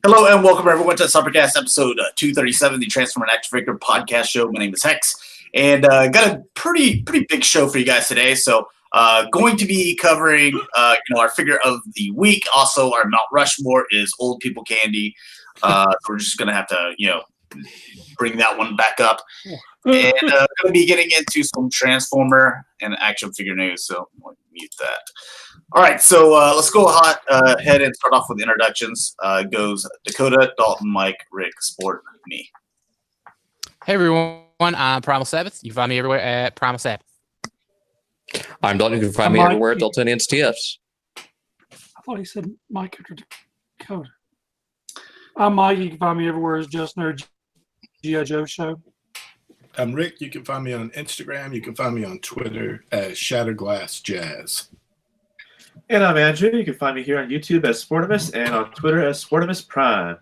Hello and welcome everyone to Cybercast episode 237, the Transformer and Action Figure podcast show. My name is Hex, and got a pretty big show for you guys today. So, going to be covering our figure of the week. Also, our Mount Rushmore is Old People Candy. So we're just gonna have to bring that one back up, and gonna be getting into some Transformer and action figure news. So I'm going to mute that. All right, so let's go ahead and start off with introductions. Goes Dakota, Dalton, Mike, Rick, Sport, me. Hey everyone, I'm PrimalSabbath. You can find me everywhere at PrimalSabbath. I'm Dalton. You can find me everywhere at Dalton and TFs. I thought he said Mike or Dakota. I'm Mike. You can find me everywhere as Just Nerd G.I. Joe Show. I'm Rick. You can find me on Instagram. You can find me on Twitter as Shatrdglassjazz. And I'm Andrew. You can find me here on YouTube as Sportimus and on Twitter as Sportimus Prime.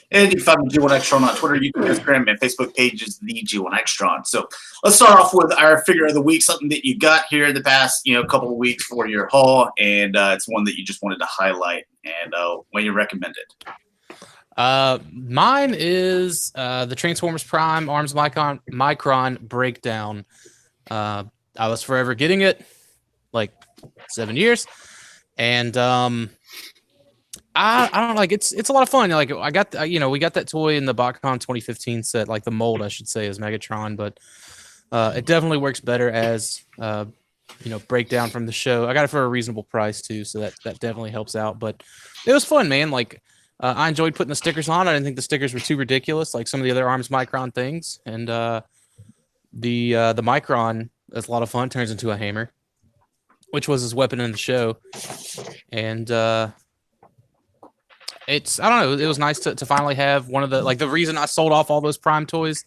And you can find me G1Xtron on Twitter, YouTube, Instagram, and Facebook pages, the G1Xtron. So let's start off with our figure of the week, something that you got here the past couple of weeks for your haul, and it's one that you just wanted to highlight and when you recommend it. Mine is the Transformers Prime Arms Micron breakdown. I was forever getting it, like 7 years, and I don't like it's a lot of fun. Like I got we got that toy in the BotCon 2015 set, like the mold I should say is Megatron, but it definitely works better as breakdown from the show. I got it for a reasonable price too, so that definitely helps out. But it was fun, man. Like I enjoyed putting the stickers on. I didn't think the stickers were too ridiculous, like some of the other Arms Micron things. And the Micron is a lot of fun. Turns into a hammer, which was his weapon in the show. And it's, I don't know, it was nice to finally have one of the reason I sold off all those Prime toys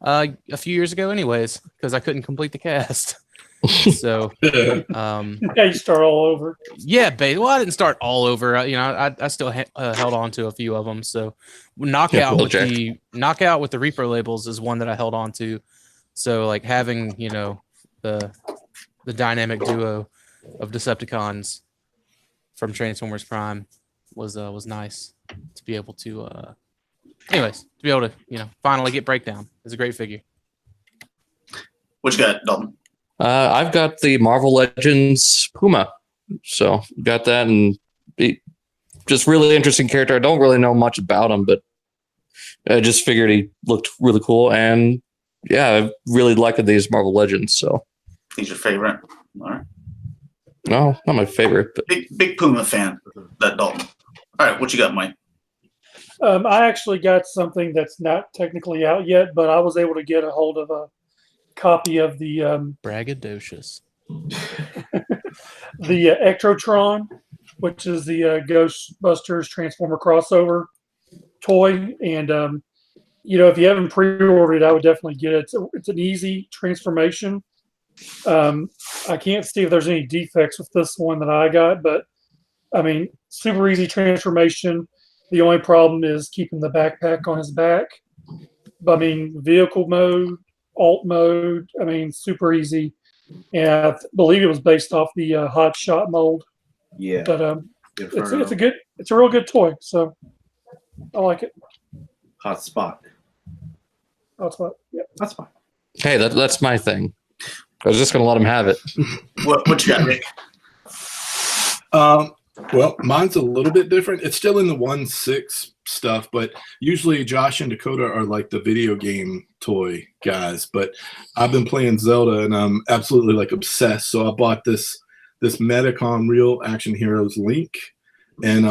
a few years ago anyways, because I couldn't complete the cast. So You start all over. Yeah, well, I didn't start all over. I still held on to a few of them. So knockout with the repro labels is one that I held on to. So like having the dynamic duo of Decepticons from Transformers Prime was nice to be able to finally get breakdown. It's a great figure. What you got, Dalton? I've got the Marvel Legends Puma. So got that, and just really interesting character. I don't really know much about him, but I just figured he looked really cool, and yeah, I really liked these Marvel Legends. So He's your favorite? All right. No, not my favorite, but Big Puma fan, that Dalton. All right, what you got, Mike? I actually got something that's not technically out yet, but I was able to get a hold of a copy of the braggadocious. the Ectrotron, which is the Ghostbusters Transformer crossover toy. And if you haven't pre-ordered it, I would definitely get it. It's an easy transformation. I can't see if there's any defects with this one that I got, but I mean, super easy transformation. The only problem is keeping the backpack on his back. But I mean, vehicle mode, alt mode, I mean, super easy. And I believe it was based off the Hot Shot mold. Yeah. But it's a real good toy. So I like it. Hot spot. Yeah. That's fine. hey, that's my thing. I was just gonna let him have it. What you got, Rick? Well, mine's a little bit different. It's still in the 1/6 stuff, but usually Josh and Dakota are like the video game toy guys. But I've been playing Zelda, and I'm absolutely like obsessed. So I bought this Metacom Real Action Heroes Link, and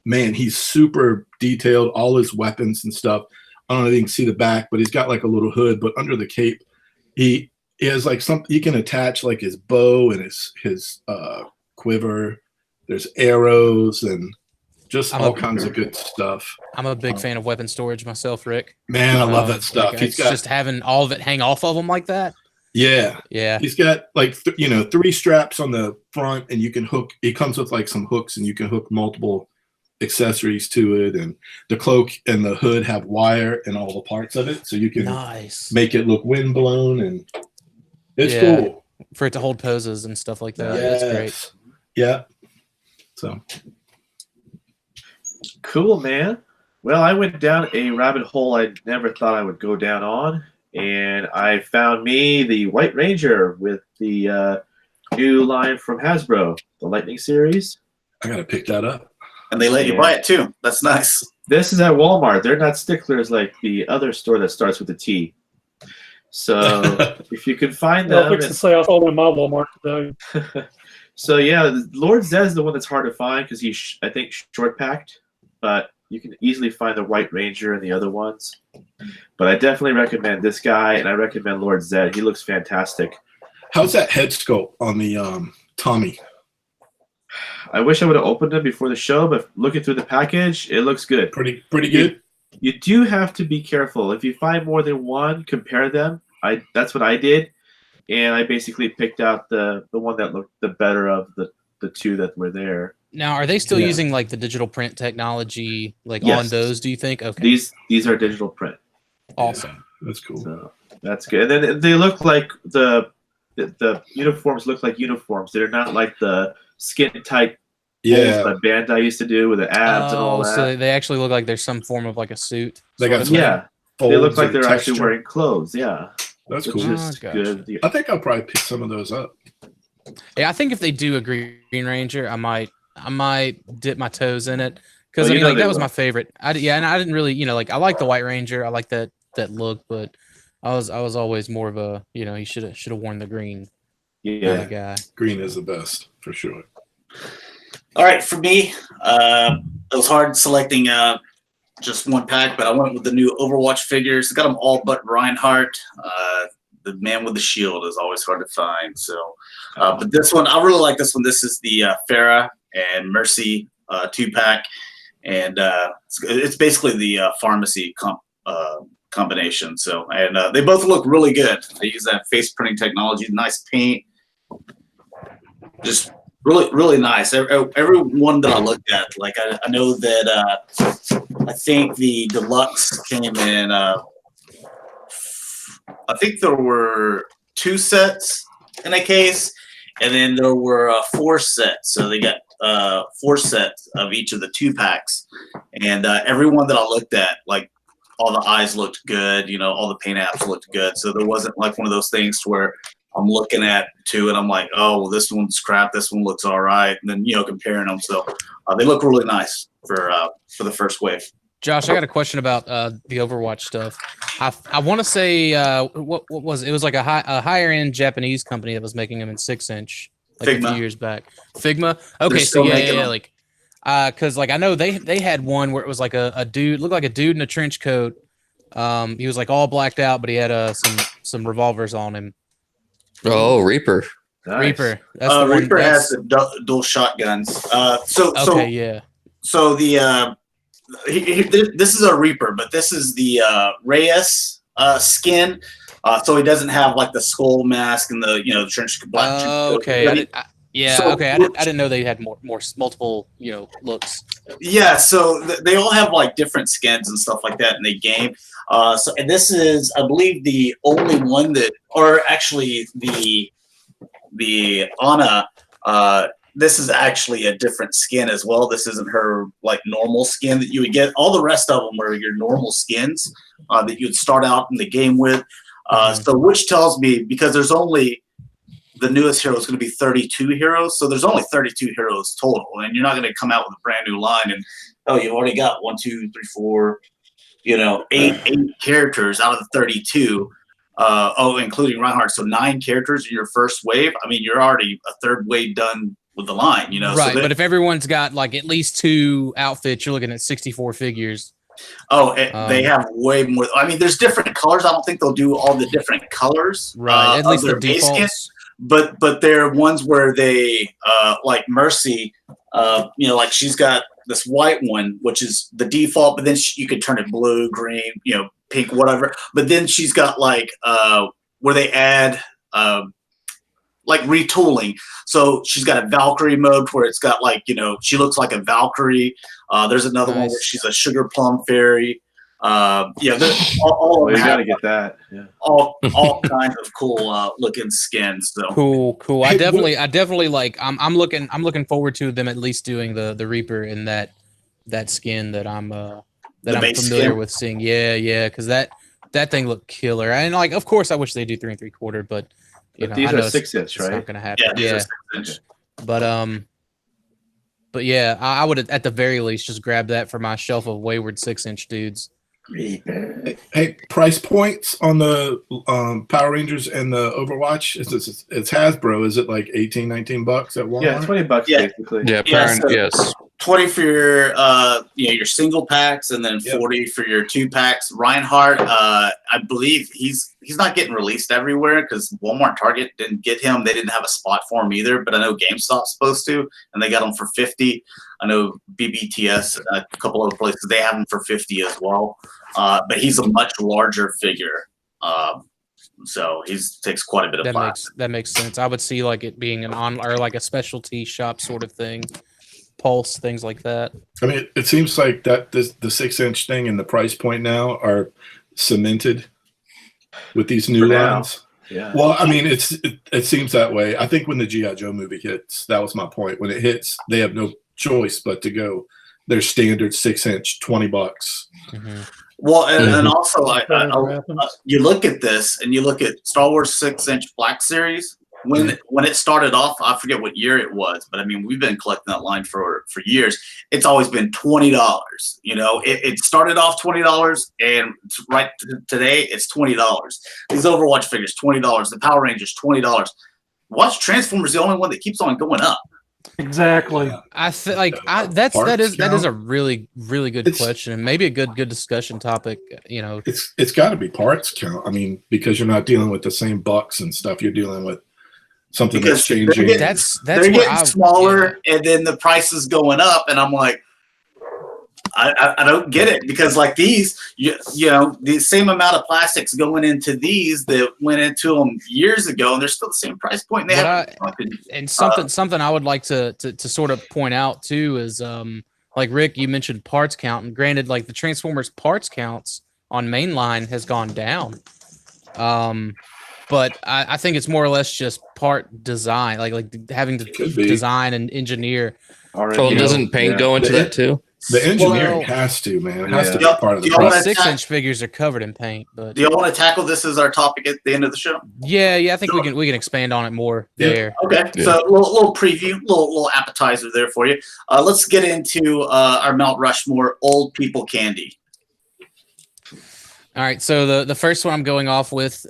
man, he's super detailed. All his weapons and stuff. I don't know if you can see the back, but he's got like a little hood. But under the cape, he has like something he can attach, like his bow and his quiver. There's arrows and just all kinds of good stuff. I'm a big fan of weapon storage myself, Rick. Man, I love that stuff. Like, just having all of it hang off of him like that. Yeah. He's got like 3 straps on the front, and you can hook. It comes with like some hooks, and you can hook multiple accessories to it. And the cloak and the hood have wire in all the parts of it, so you can make it look windblown, and it's cool for it to hold poses and stuff like that. Yes. That's great. Yeah. So cool, man. Well, I went down a rabbit hole I never thought I would go down on, and I found me the White Ranger with the new line from Hasbro, the Lightning series. I gotta pick that up. And they let you buy it too. That's nice. This is at Walmart. They're not sticklers like the other store that starts with a T. So if you can find I'll them. fix to say I saw one in my Walmart today. So yeah, Lord Zed's the one that's hard to find because he's, I think, short packed, but you can easily find the White Ranger and the other ones. But I definitely recommend this guy, and I recommend Lord Zed. He looks fantastic. How's that head sculpt on the Tommy? I wish I would have opened them before the show, but looking through the package, it looks good. Pretty good. You do have to be careful. If you find more than one, compare them. That's what I did, and I basically picked out the one that looked the better of the two that were there. Now, are they still using like the digital print technology on those? Do you think? Okay, these are digital print. Awesome. Yeah, that's cool. So that's good. And then they look like the uniforms look like uniforms. They're not like the skin tight. Yeah, the band I used to do with the abs and all that. So they actually look like there's some form of like a suit. They got they look like they're texture. actually wearing clothes. Yeah, That's which cool. is good. I think I'll probably pick some of those up. Yeah, I think if they do a Green Ranger, I might dip my toes in it because that was my favorite. And I didn't really I like the White Ranger. I like that look, but I was always more of a he should have worn the green. Yeah, guy. Green is the best for sure. All right, for me, it was hard selecting just one pack, but I went with the new Overwatch figures. Got them all but Reinhardt. The man with the shield is always hard to find. So, but this one, I really like this one. This is the Farah and Mercy 2-pack, and it's basically the pharmacy combination. So, and they both look really good. They use that face printing technology, nice paint, just really, really nice. Every one that I looked at, like I know that I think the deluxe came in. I think there were 2 sets in a case, and then there were 4 sets. So they got 4 sets of each of the 2-packs, and every one that I looked at, like all the eyes looked good. All the paint apps looked good. So there wasn't like one of those things where I'm looking at 2 and I'm like, oh, well, this one's crap. This one looks all right. And then, comparing them. So they look really nice for the first wave. Josh, I got a question about the Overwatch stuff. I want to say what was it? It was like a higher end Japanese company that was making them in 6-inch like Figma. a few years back. Figma. Okay, so yeah, like because like I know they had one where it was like a dude, looked like a dude in a trench coat. He was like all blacked out, but he had some revolvers on him. Oh, Reaper. Nice. Reaper. That's the one. Reaper has the dual shotguns. So the this is a Reaper, but this is the Reyes skin. So he doesn't have like the skull mask and the trench black. Okay. I didn't know they had more multiple looks. Yeah, so they all have like different skins and stuff like that in the game. And this is, I believe, the only one that, or actually the Ana. This is actually a different skin as well. This isn't her like normal skin that you would get. All the rest of them are your normal skins that you'd start out in the game with. So which tells me, because there's only the newest hero is going to be 32 heroes, so there's only 32 heroes total, and you're not going to come out with a brand new line and you've already got 1, 2, 3, 4, 8 characters out of the 32. Including Reinhardt, so 9 characters in your first wave. I mean, you're already a third wave done with the line, Right, so but if everyone's got like at least 2 outfits, you're looking at 64 figures. They have way more. I mean, there's different colors. I don't think they'll do all the different colors. Right, at least the base defaults. skins, but they're ones where they like Mercy. Like she's got this white one, which is the default, but then you could turn it blue, green, pink, whatever. But then she's got like where they add like retooling. So she's got a Valkyrie mode where it's got like, she looks like a Valkyrie. There's another one where she's a sugar plum fairy. All you got to get that. Yeah. All kinds of cool looking skins. So Cool. I definitely like. I'm looking forward to them at least doing the Reaper in that skin that I'm that I'm base familiar skin? with seeing. Yeah, because that thing looked killer. And like, of course, I wish they do 3 3/4, but you know, these I know are 6-inch, it's not right? going to happen. Yeah, these are Yeah, 6 inch. but yeah, I would at the very least just grab that for my shelf of wayward 6-inch dudes. Hey, price points on the Power Rangers and the Overwatch? It's Hasbro. Is it like $18-19 at Walmart? Yeah, $20 Yeah. basically. Yeah, Yeah, so- yes. 20 for your your single packs, and then 40 for your 2-packs. Reinhardt, I believe he's not getting released everywhere because Walmart, Target didn't get him. They didn't have a spot for him either, but I know GameStop's supposed to, and they got him for 50. I know BBTS, a couple other places, they have him for 50 as well. But he's a much larger figure. So he takes quite a bit of plastic. That makes sense. I would see like it being an on or like a specialty shop sort of thing. Pulse, things like that. I mean, it seems like that the 6-inch thing and the price point now are cemented with these new lines. Yeah. Well, I mean, it seems that way. I think when the G.I. Joe movie hits, that was my point. When it hits, they have no choice but to go their standard 6-inch, $20. Mm-hmm. Well, and also, you look at this and you look at Star Wars 6-inch Black Series. When it started off, I forget what year it was, but I mean, we've been collecting that line for years. It's always been $20. You know, it started off $20, and right today it's $20. These Overwatch figures, $20. The Power Rangers, $20. Watch Transformers, the only one that keeps on going up. Exactly. I feel like that is a really good question, and maybe a good discussion topic. You know, it's got to be parts count. I mean, because you're not dealing with the same bucks and stuff. You're dealing with something that's changing. They're getting smaller, and then the price is going up, and I'm like, I don't get it, because like these, you know, the same amount of plastics going into these that went into them years ago, and they're still the same price point. And something I would like to sort of point out too is like Rick, you mentioned parts count, and granted, like the Transformers parts counts on mainline has gone down. But I think it's more or less just part design, like having to design and engineer. So doesn't paint go into that too? The engineering has to, man. It has to be part of the process. 6-inch figures are covered in paint. But do you want to tackle this as our topic at the end of the show? Yeah. I think we can expand on it more there. Okay. Yeah. So a little preview, little appetizer there for you. Let's get into our Mount Rushmore old people candy. All right, so the first one I'm going with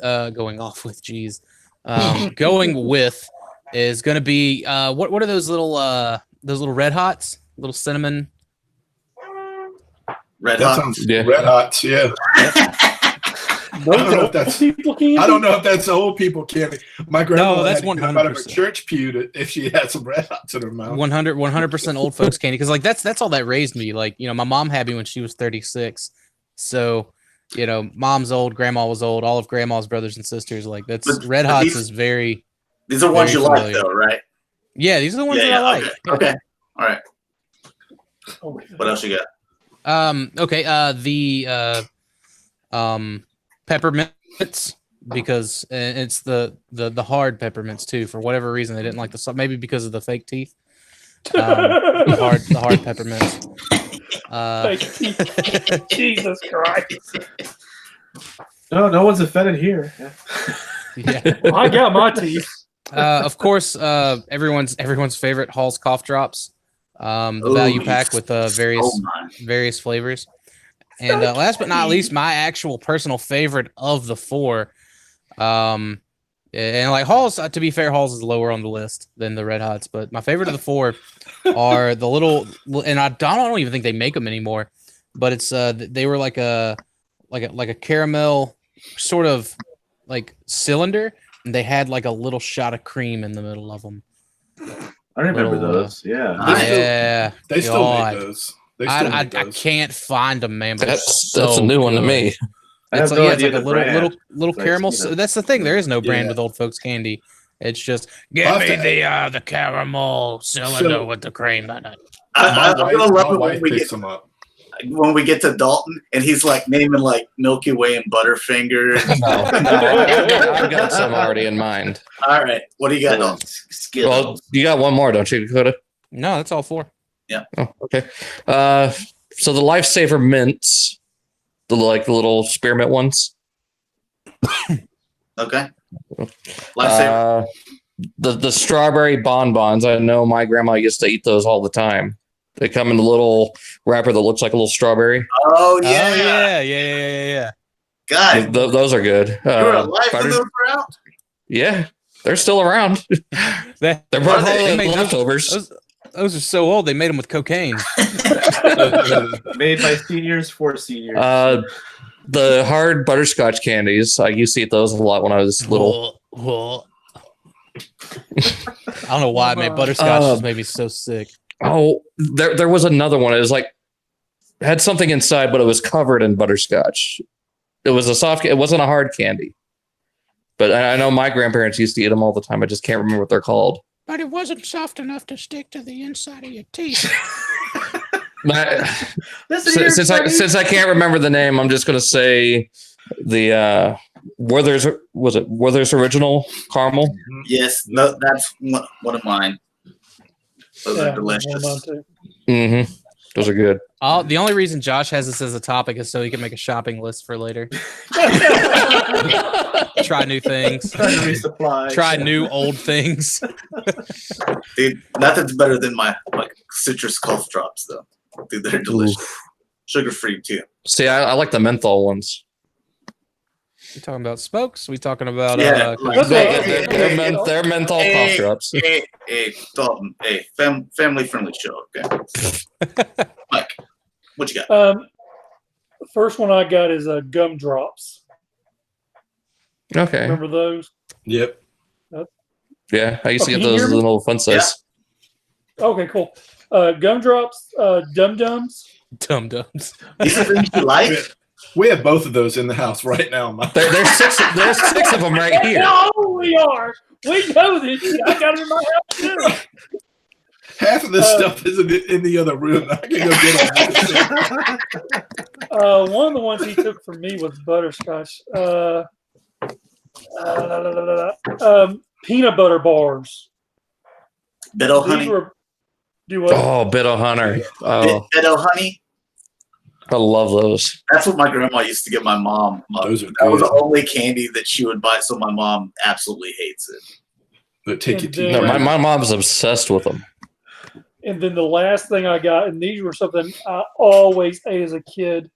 is going to be what are those little Red Hots, little cinnamon Red Hots. Red Hots, yeah. I don't know if that's old people candy. My grandma had to come out of a church pew if she had some Red Hots in her mouth. 100% old folks candy, because like that's all that raised me. Like, you know, my mom had me when she was 36, so. You know, mom's old, grandma was old, all of grandma's brothers and sisters. Like that's Red Hots is very. These are ones you like, though, right? Yeah, these are the ones that I like. Okay. All right. What else you got? Okay. The peppermints, because it's the hard peppermints too. For whatever reason, they didn't like the maybe because of the fake teeth. The hard peppermints. Jesus Christ! No one's offended here. Yeah, well, I got my teeth. Of course, everyone's favorite Hall's cough drops. The value pack with various flavors, and last but not least, my actual personal favorite of the four. And like Hall's, to be fair, Hall's is lower on the list than the Red Hots, but my favorite of the four are the little, and I don't even think they make them anymore, but it's they were like a caramel sort of like cylinder, and they had like a little shot of cream in the middle of them. I remember those. They still make those. I can't find them, man. But that's a new one to me. It's like a little caramel. So that's the thing. There is no brand with old folks candy. It's just give me the caramel cylinder with the cream in it. I'm gonna love it when we get to Dalton and he's like naming like Milky Way and Butterfinger. I've got some already in mind. All right, what do you got, Dalton? Well, you got one more, don't you, Dakota? No, that's all four. Yeah. Oh, okay. So the Lifesaver mints, the little spearmint ones. Okay. Lifesaver. The strawberry bonbons. I know my grandma used to eat those all the time. They come in a little wrapper that looks like a little strawberry. Oh yeah. Oh, yeah. God, Those are good. you're alive when those were out. Yeah, they're still around. They're probably leftovers. Those are so old. They made them with cocaine. Made by seniors for seniors. The hard butterscotch candies. I used to eat those a lot when I was little. I don't know why it made butterscotch just made me so sick. Oh, there was another one. It was like had something inside, but it was covered in butterscotch. It was a soft. It wasn't a hard candy. But I know my grandparents used to eat them all the time. I just can't remember what they're called. But it wasn't soft enough to stick to the inside of your teeth. Since I can't remember the name, I'm just going to say the Werther's Original Caramel. Yes, no, that's one of mine. Those are delicious. Mm-hmm. Those are good. The only reason Josh has this as a topic is so he can make a shopping list for later. Try new things. Try new old things. Dude, nothing's better than my citrus cough drops, though. Dude, they're delicious. Sugar free too. See, I like the menthol ones. We talking about smokes? We talking about they're menthol cough drops. Hey, Dalton. Hey, family friendly show. Okay. Mike, what you got? The first one I got is gumdrops. Okay. Remember those? Yep. Yeah, I used to get those hear in me? little fun size. Yeah. Okay, cool. Gumdrops, dum-dums. Dum-dums. These are things you like? We have both of those in the house right now. There's six of them right here. No, we are. We know this. I got it in my house too. Half of this stuff is in the other room. I can go get them. One of the ones he took from me was butterscotch. Peanut butter bars. Biddle honey. Do what? Oh, Biddle Hunter. Oh, Biddle honey. I love those. That's what my grandma used to give my mom. Those are that was good. the only candy that she would buy, so my mom absolutely hates it. But take your teeth. No, my mom's obsessed with them. And then the last thing I got, and these were something I always ate as a kid,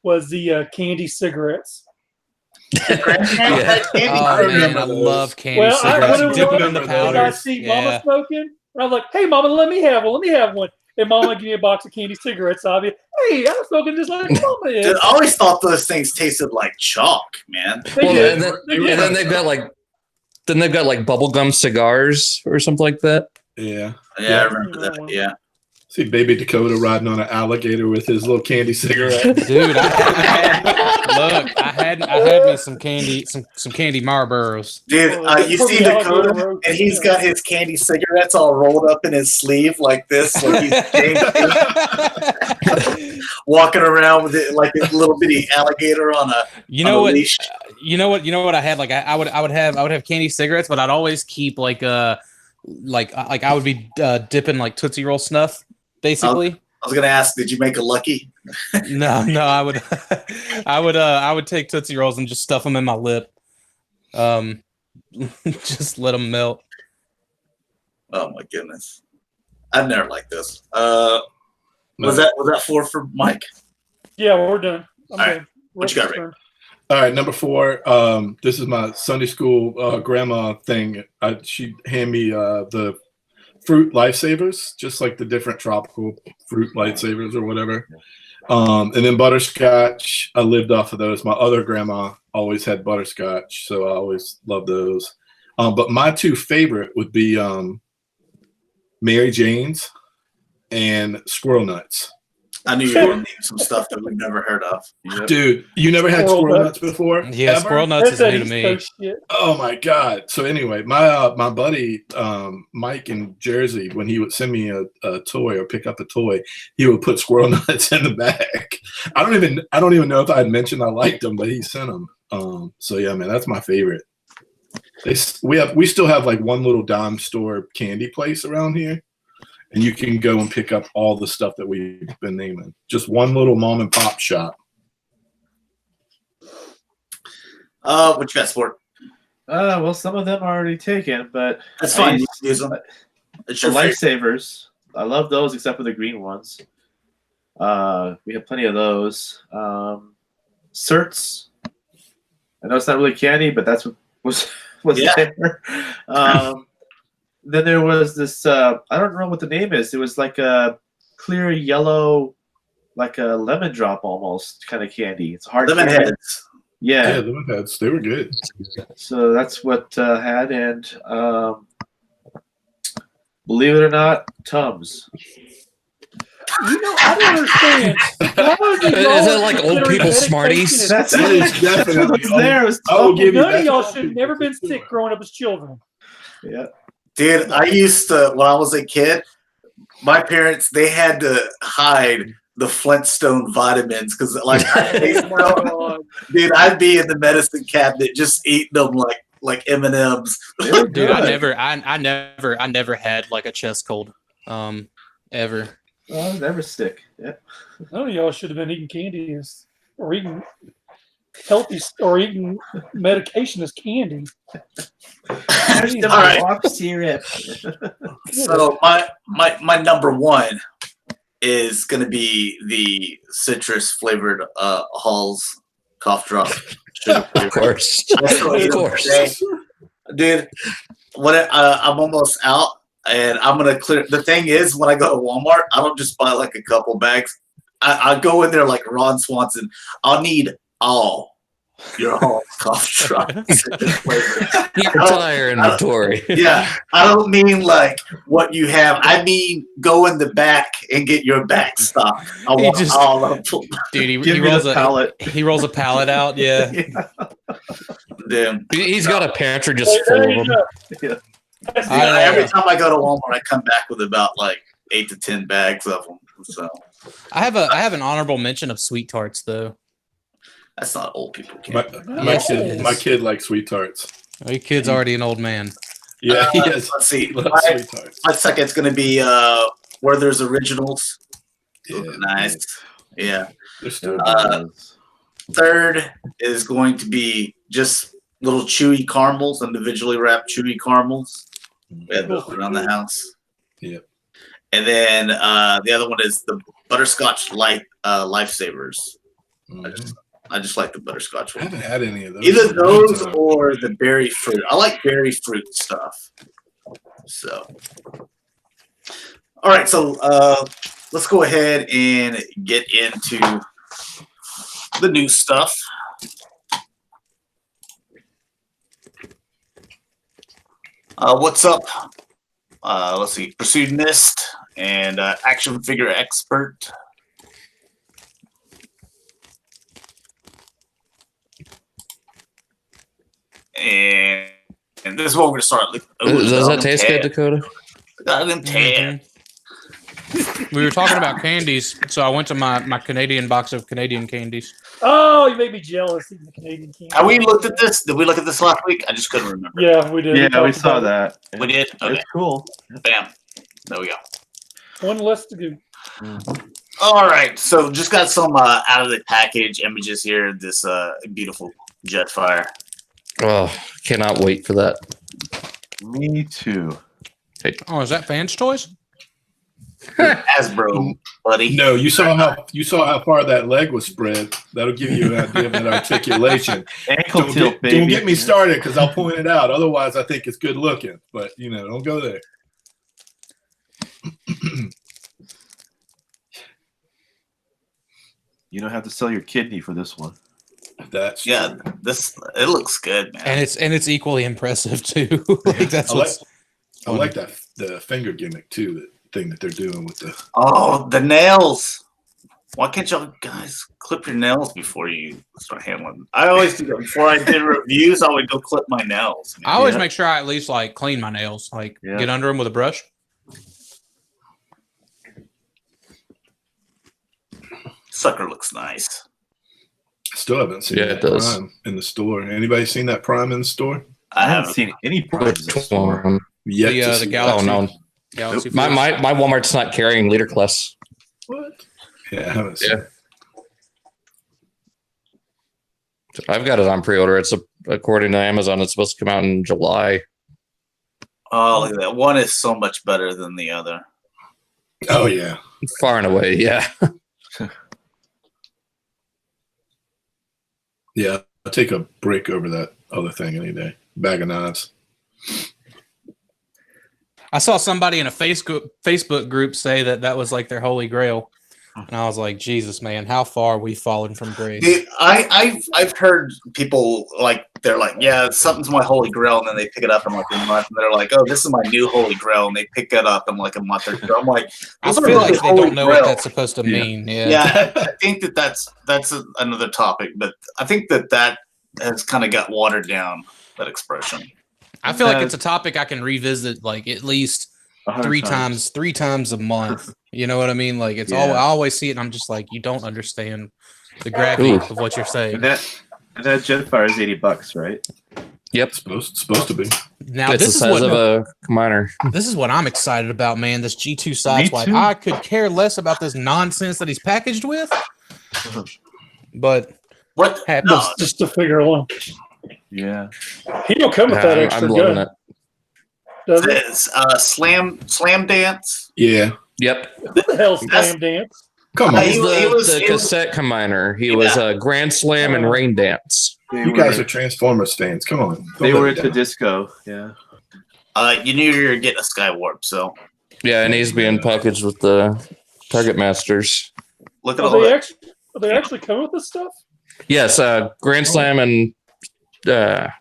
was the candy cigarettes. Yeah. Oh man, I love candy Well, cigarettes. Dip them in the I powder. see Mama smoking. I was like, "Hey, Mama, let me have one. Let me have one." And Mama would give me a box of candy cigarettes. So I'd be, "Hey, I'm smoking just like Mama is." Dude, I always thought those things tasted like chalk, man. They did. And then they've got like bubblegum cigars or something like that. Yeah. Yeah, I remember that. Yeah. See baby Dakota riding on an alligator with his little candy cigarette. Dude, I had me some candy Marlboros. Dude, you see Dakota, and he's got his candy cigarettes all rolled up in his sleeve like this, like he's walking around with it like a little bitty alligator on a leash. You know what I had? Like I would have candy cigarettes, but I'd always keep like I would be dipping like Tootsie Roll snuff, basically. I was gonna ask, did you make a Lucky? No, I would I would take Tootsie Rolls and just stuff them in my lip. Just let them melt. Oh my goodness, I've never liked this. Was that 4 for Mike? Yeah, we're done. I'm All right. done. What you got, Rick? All right, number 4. This is my Sunday school grandma thing. She'd hand me the fruit lifesavers, just like the different tropical fruit lifesavers or whatever. And then butterscotch. I lived off of those. My other grandma always had butterscotch, so I always loved those. But my 2 favorite would be Mary Jane's and Squirrel Nuts. I knew you were going to name some stuff that we've never heard of. Yep. Dude, you never had Squirrel Nuts before? Yeah, Ever? Squirrel Nuts is new to me. Oh my god! So anyway, my buddy Mike in Jersey, when he would send me a toy or pick up a toy, he would put Squirrel Nuts in the bag. I don't even know if I had mentioned I liked them, but he sent them. So yeah, man, that's my favorite. We still have like one little dime store candy place around here, and you can go and pick up all the stuff that we've been naming. Just one little mom and pop shop. What you got, Sport? Well, some of them are already taken, but That's fine. It's The your lifesavers. I love those, except for the green ones. We have plenty of those. Certs. I know it's not really candy, but that's what was there. Then there was this. I don't know what the name is. It was like a clear yellow, like a lemon drop almost kind of candy. It's hard. Lemon candy. heads. Yeah, Yeah. lemon heads. They were good. So that's what had, and believe it or not, Tums. I don't understand. Is it like old people Smarties? That's That is definitely what's there. Was I will give you None of that. y'all should have never been sick growing up as children. Yeah. Dude, I used to, when I was a kid, my parents, they had to hide the Flintstone vitamins because, like, dude, I'd be in the medicine cabinet just eating them like M&Ms. Dude, I never had like a chest cold, ever. Well, never stick. Yeah. None of y'all should have been eating candy or eating healthy or eating medication as candy. All right. Walk syrup. So my number one is going to be the citrus flavored Hall's cough drop. Of course. Of course. Dude, I'm almost out. And I'm gonna clear. The thing is, when I go to Walmart, I don't just buy like a couple bags. I go in there like Ron Swanson. I'll need all your whole cough drops. Your entire inventory. Yeah, I don't mean like what you have. I mean go in the back and get your back stock. I want all of them. Dude, he rolls a pallet. He rolls a pallet out. Yeah. Damn. He's got a pantry just full of them. Yeah. Every time I go to Walmart, I come back with about like 8 to 10 bags of them. So I have an honorable mention of sweet tarts though. that's not old people candy. My kid likes sweet tarts. Oh, your kid's already an old man. Yeah, he does. Let's see. Loves sweet tarts. My second's going to be Werther's Originals. Yeah. Nice. Yeah. They're still Third is going to be just little chewy caramels, individually wrapped chewy caramels. We have those around the house. Yep. And then the other one is the butterscotch lifesavers. Mhm. I just like the butterscotch I one. haven't had any of those. Either those or the berry fruit. I like berry fruit stuff. So, all right. So let's go ahead and get into the new stuff. What's up? Let's see. Pursuednist and action figure expert. And this is what we're gonna start. Does that taste good, Dakota? Got them tan. We were talking about candies, so I went to my Canadian box of Canadian candies. Oh, you made me jealous eating the Canadian candy. Have we looked at this? Did we look at this last week? I just couldn't remember. Yeah, we did. Yeah, we talked saw about that. We did? Okay. It's cool. Bam. There we go. it. One less to do. All right. So just got some out of the package images here. This beautiful Jetfire. Oh, cannot wait for that. Me too. Oh, is that Fans Toys? Hasbro, buddy. No, you saw how far that leg was spread. That'll give you an idea of that articulation. Ankle tilt, baby. Don't get me started because I'll point it out. Otherwise, I think it's good looking. But don't go there. You don't have to sell your kidney for this one. That's Yeah, it looks good, man. And it's equally impressive too. Like that's I like that the finger gimmick too. The thing that they're doing with the The nails. Why can't y'all guys clip your nails before you start handling? I always do that. Before I did reviews, I would go clip my nails. I always make sure I at least like clean my nails, like Yeah. get under them with a brush. Sucker looks nice. still haven't seen Yeah, that it does. Prime in the store. Anybody seen that Prime in the store? I haven't seen any primes in the store. Yet The to see that. Galaxy. Oh no, Galaxy My Force. my Walmart's not carrying leader class. What? Yeah, I haven't seen Yeah. I've got it on pre-order. It's according to Amazon, it's supposed to come out in July. Oh, look at that. One is so much better than the other. Oh yeah. Far and away, yeah. Yeah, I'll take a break over that other thing any day. Bag of knives. I saw somebody in a Facebook group say that was like their holy grail, and I was like, Jesus, man, how far we've fallen from grace. Dude, I've heard people like they're like, yeah, something's my holy grail, and then they pick it up in like a month, and they're like, oh, this is my new holy grail, and they pick it up in like a month or two. I'm like, I those are feel like really they holy don't know grail. what that's supposed to mean. Yeah. Yeah, I think that's another topic, but I think that has kind of got watered down, that expression. I feel like it's a topic I can revisit like at least 3 times a month. You know what I mean? Like it's I always see it and I'm just like, you don't understand the gravity of what you're saying. And that Jetfire is $80, right? Yep. Supposed to be. Now It's the this is size what of a miner. this is what I'm excited about, man. This G2 sideswipe. too. I could care less about this nonsense that he's packaged with. But What? happens. No, Just to figure alone. Yeah. He don't come with that extra I'm loving gun, it. does it? it's slam dance. Yeah. Yep. What the hell's That's- Slam Dance? Come Uh, on. he He's was- the he was- cassette combiner. He was a Grand Slam and Rain Dance. You guys are Transformers fans. Come on. They Don't were let me into down. disco. Yeah. You knew you were getting a Skywarp, so Yeah, and he's being packaged with the Target Masters. look at Are all that. they actually come with this stuff? Yes, Grand Slam and yeah.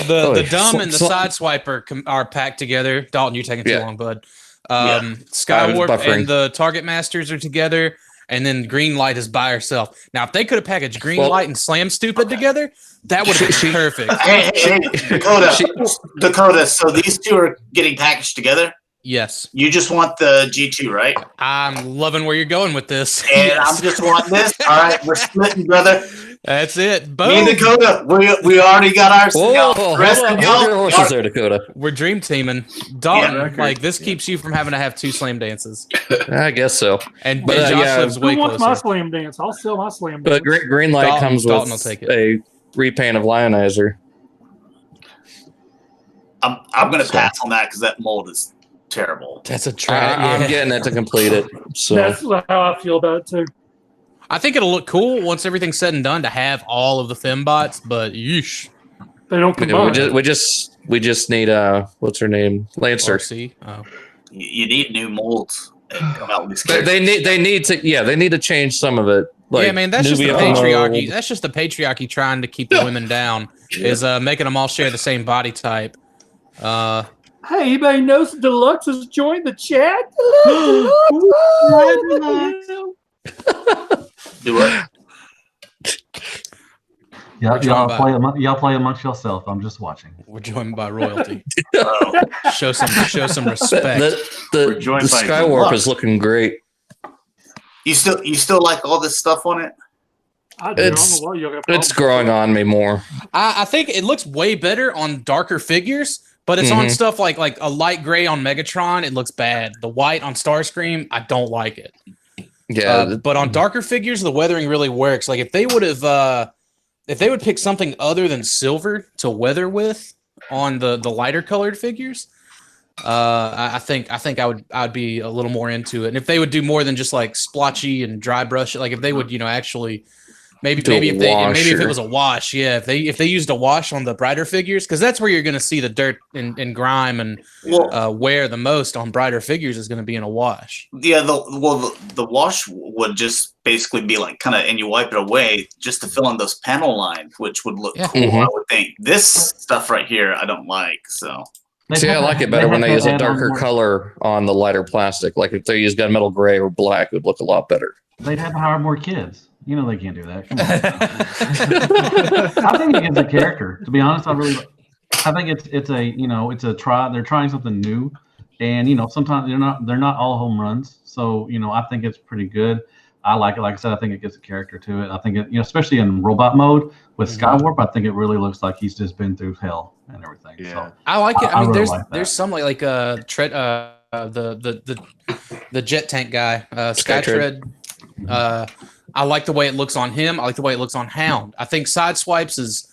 The dumb and the Sl- sideswiper are packed together. Dalton, you're taking too Yeah. long, bud. I Skywarp was buffering. and the Target Masters are together, and then Green Light is by herself. Now, if they could have packaged Green Light and Slam Stupid together, that would have been perfect. Hey, Dakota. So these two are getting packaged together. Yes, You just want the G2, right? I'm loving where you're going with this. And Yes. I'm just wanting this. All right, we're splitting, brother. That's it. Me Boom. and Dakota, we already got ours. Whoa, Y'all- hold the rest on. of Hold your y'all horses are- there, Dakota. We're dream teaming. Dalton, Yeah. like this keeps you from having to have 2 slam dances. I guess so. And, But, and Josh yeah. lives way Who wants my closer. Slam Dance? I'll sell my Slam But Dance. Green Light Dalton- comes Dalton with will take it. a repaint of Lionizer. I'm gonna pass on that because that mold is terrible. That's a try. I'm getting it to complete it. So That's how I feel about it too. I think it'll look cool once everything's said and done to have all of the fembots, but yeesh. They don't yeah, combine. we just need what's her name? Lancer. RC. Oh. You need new molds and come out with these They characters. they need to change some of it. Like yeah, man, that's just the Nubia patriarchy. mold. That's just the patriarchy trying to keep the women down. Is making them all share the same body type. Hey, anybody knows Deluxe has joined the chat? Do it. We're joined Y'all by- y'all play amongst yourself. I'm just watching. We're joined by royalty. Oh. show some respect. The We're joined by Skywarp luck. is looking great. You still like all this stuff on it? I do. It's- I don't know why y'all got It's problems. growing on me more. I think it looks way better on darker figures, but it's on Mhm. stuff like a light gray on Megatron. It looks bad. The white on Starscream, I don't like it. Yeah, But on darker figures, the weathering really works. Like if they would pick something other than silver to weather with on the lighter colored figures, I think I'd be a little more into it. And if they would do more than just like splotchy and dry brush, like if they would actually maybe Do a if washer. it was a wash, yeah, if they used a wash on the brighter figures, because that's where you're going to see the dirt and grime and Well, wear the most on brighter figures is going to be in a wash. yeah. The wash would just basically be like kind of, and you wipe it away just to fill in those panel lines, which would look Yeah. cool. Mhm. I would think. This stuff right here, I don't like. So see, I like it better when they use a darker color on the lighter plastic. Like if they use gunmetal gray or black, it would look a lot better. They'd have to hire more kids. You know they can't do that. Come on. I think it gives a character. To be honest, I think it's a try. They're trying something new, and sometimes they're not all home runs. So I think it's pretty good. I like it. Like I said, I think it gives a character to it. I think it, especially in robot mode with Skywarp, I think it really looks like he's just been through hell and everything. Yeah. So I like it. I mean, really like that. there's some like Tread the jet tank guy, Skytread. I like the way it looks on him. I like the way it looks on Hound. I think Sideswipes is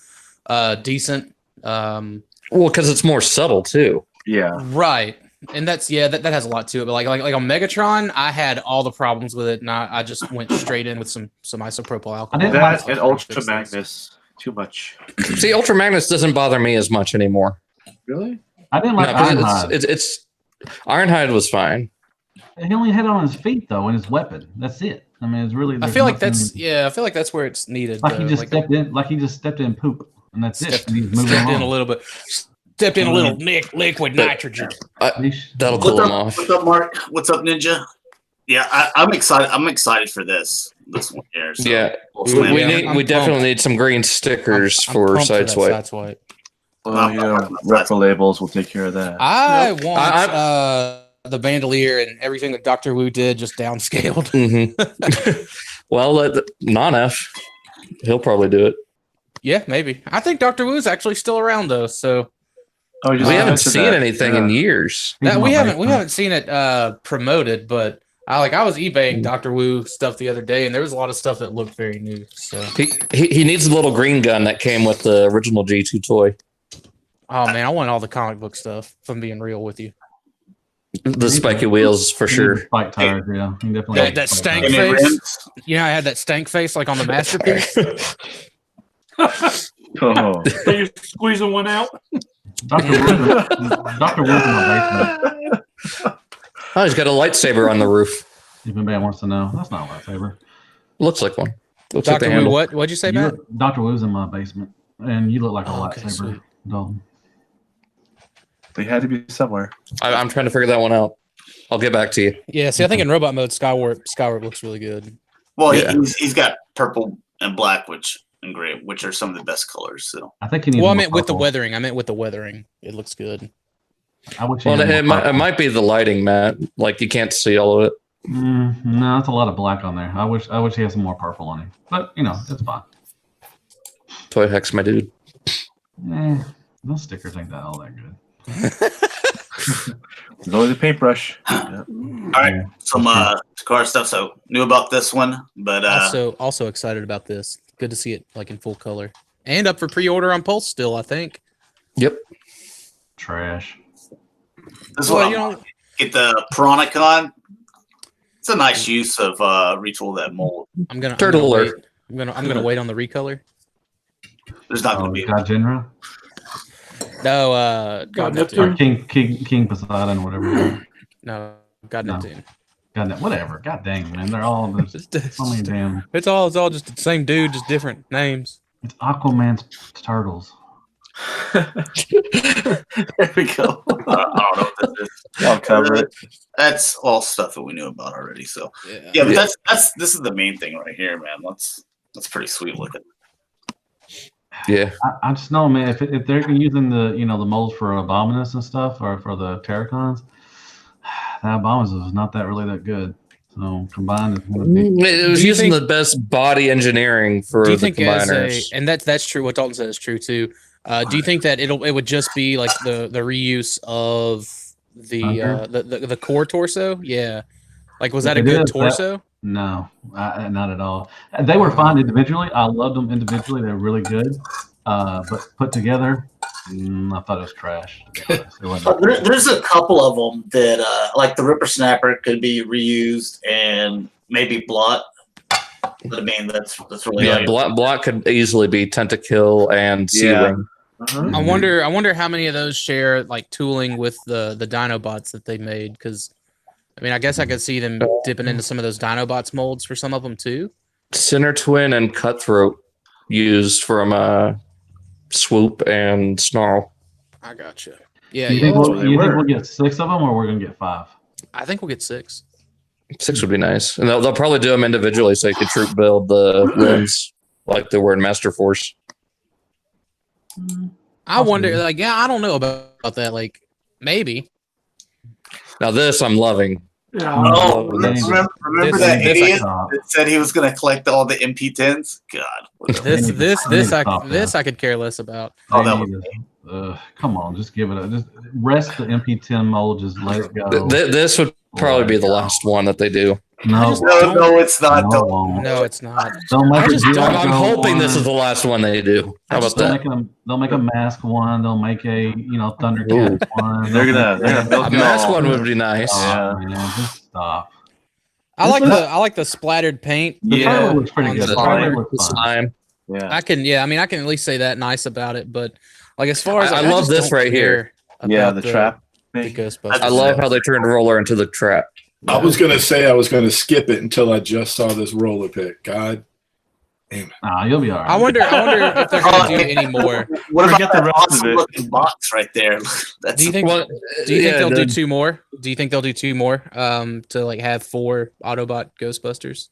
decent. Well, because it's more subtle too. Yeah. Right. And that has a lot to it. But like on Megatron, I had all the problems with it, and I just went straight in with some isopropyl alcohol. That and Ultra Magnus, too much. See, Ultra Magnus doesn't bother me as much anymore. Really? I didn't like Ironhide. It's Ironhide was fine. He only had it on his feet though, and his weapon. That's it. I mean, it's really. I feel like that's where it's needed. Like he just stepped in. Like he just stepped in poop, and that's it. And he's moving stepped in on. a little bit. Stepped in a little liquid nitrogen. That'll cool him off. What's up, Mark? What's up, Ninja? Yeah, I'm excited. I'm excited for this one here. So Yeah, we'll we definitely need some green stickers for Sideswipe. Well, retro labels will take care of that. I want the bandolier and everything that Dr. Wu did just downscaled. Mm-hmm. Well, non-F, he'll probably do it. Yeah, maybe. I think Dr. Wu's actually still around though, so. Oh, we haven't seen anything in years. We haven't seen it promoted, but I was eBaying Dr. Wu stuff the other day, and there was a lot of stuff that looked very new. So he needs a little green gun that came with the original G2 toy. Oh man, I want all the comic book stuff. If I'm being real with you, the spiky wheels for sure. Spike tires, yeah, he definitely. That stank face. You know, I had that stank face like on the masterpiece. Oh, Are you squeezing one out? Dr. Wu's in my basement. Oh, he's got a lightsaber on the roof. If anybody wants to know, that's not a lightsaber. Looks like one. Looks like the Dr. Wu, handle. what'd you say, Matt? Dr. Wu's in my basement, and you look like a Okay, lightsaber, sweet. Dalton. they had to be somewhere. I'm trying to figure that one out. I'll get back to you. Yeah, see, I think in robot mode, Skywarp looks really good. Well, Yeah. he's got purple and black, and gray, which are some of the best colors. So I think he needs. Well, I more meant with the purple. weathering. It looks good. I wish he Well, had it more might, it purple. might be the lighting, Matt. Like you can't see all of it. No, that's a lot of black on there. I wish he had some more purple on him. But it's fine. Toy Hex, my dude. Those stickers ain't that all that good. It's only the paintbrush. Yeah. all right, some car stuff. So knew about this one, but Also excited about this. Good to see it like in full color and up for pre-order on Pulse still. I think. Yep. Trash. this is what get the Piranacon. It's a nice use of retool that mold. I'm gonna Turtle wait. alert. I'm gonna wait on the recolor. There's not going to be. God Genra? No, God Neptune. Neptune. Or King Poseidon, whatever. No, God No. Neptune. Whatever. God dang, man. They're all there's so many damn. It's all just the same dude, just different names. It's Aquaman's turtles. There we go. I don't know what this is. I'll cover it. That's all stuff that we knew about already. So yeah, but this is the main thing right here, man. That's pretty sweet looking. Yeah. I just know, man. If they're using the the molds for Abominus and stuff, or for the Terracons, that Abominus is not that good. So combined, it's gonna be. It was Do you using think- the best body engineering for Do you the think combiners. and that's true? What Dalton said is true too. Do you think that it would just be like the reuse of the core torso? Yeah, like was that a It good is, torso? No, not at all. They were fine individually. I loved them individually. They're really good. But put together, I thought it was trash. To be honest. It wasn't- There's a couple of them that, like the Ripper Snapper, could be reused, and maybe Blot. But I mean, that's really Yeah, block could easily be Tentakill and Sealing. Uh-huh. I wonder how many of those share like tooling with the Dinobots that they made, because I mean I guess I could see them dipping into some of those Dinobots molds for some of them too. Center Twin and Cutthroat used from Swoop and Snarl. I gotcha. Yeah, you yeah. think, that's what they you think were. we'll get 6 of them, or we're gonna get 5? I think we'll get 6. 6 would be nice. And they'll probably do them individually so you could troop build the limbs like they were in Master Force. I wonder, like, I don't know about that. Like, maybe. Now this I'm loving. Yeah. Oh, Yeah, remember This- that this idiot I- that said he was going to collect all the MP10s? God. what a- This I could care less about. Oh, that They was need to- come on, just give it a just rest the MP10 mold, just let it go. This would probably be the last one that they do. No, no, it's not. no, Don't- won't. No, it's not. They'll make I a just G.I. don't- I'm Joe hoping this one. is the last one they do. How about They'll that? make a mask one. They'll make a Thundercat one. They're gonna milk A it mask all. one would be nice. Yeah. Oh, man, just stop. I like the splattered paint. The Yeah. trailer looks pretty On good. the The trailer slime. looks fine. Slime. Yeah. I can at least say that nice about it. But like as far as I like, love just this don't right here. care Yeah, about the trap the thing. Ghostbusters. I love how they turned Roller into the trap. I was gonna say I was gonna skip it until I just saw this roller pick. God damn it. Nah, you'll be all right. I wonder if they're going to do any more. What about Forget the that rest of awesome it. looking box right there? That's Do you think? Well, Do you think yeah, they'll do the- 2 more? Do you think they'll do 2 more? To like have 4 Autobot Ghostbusters.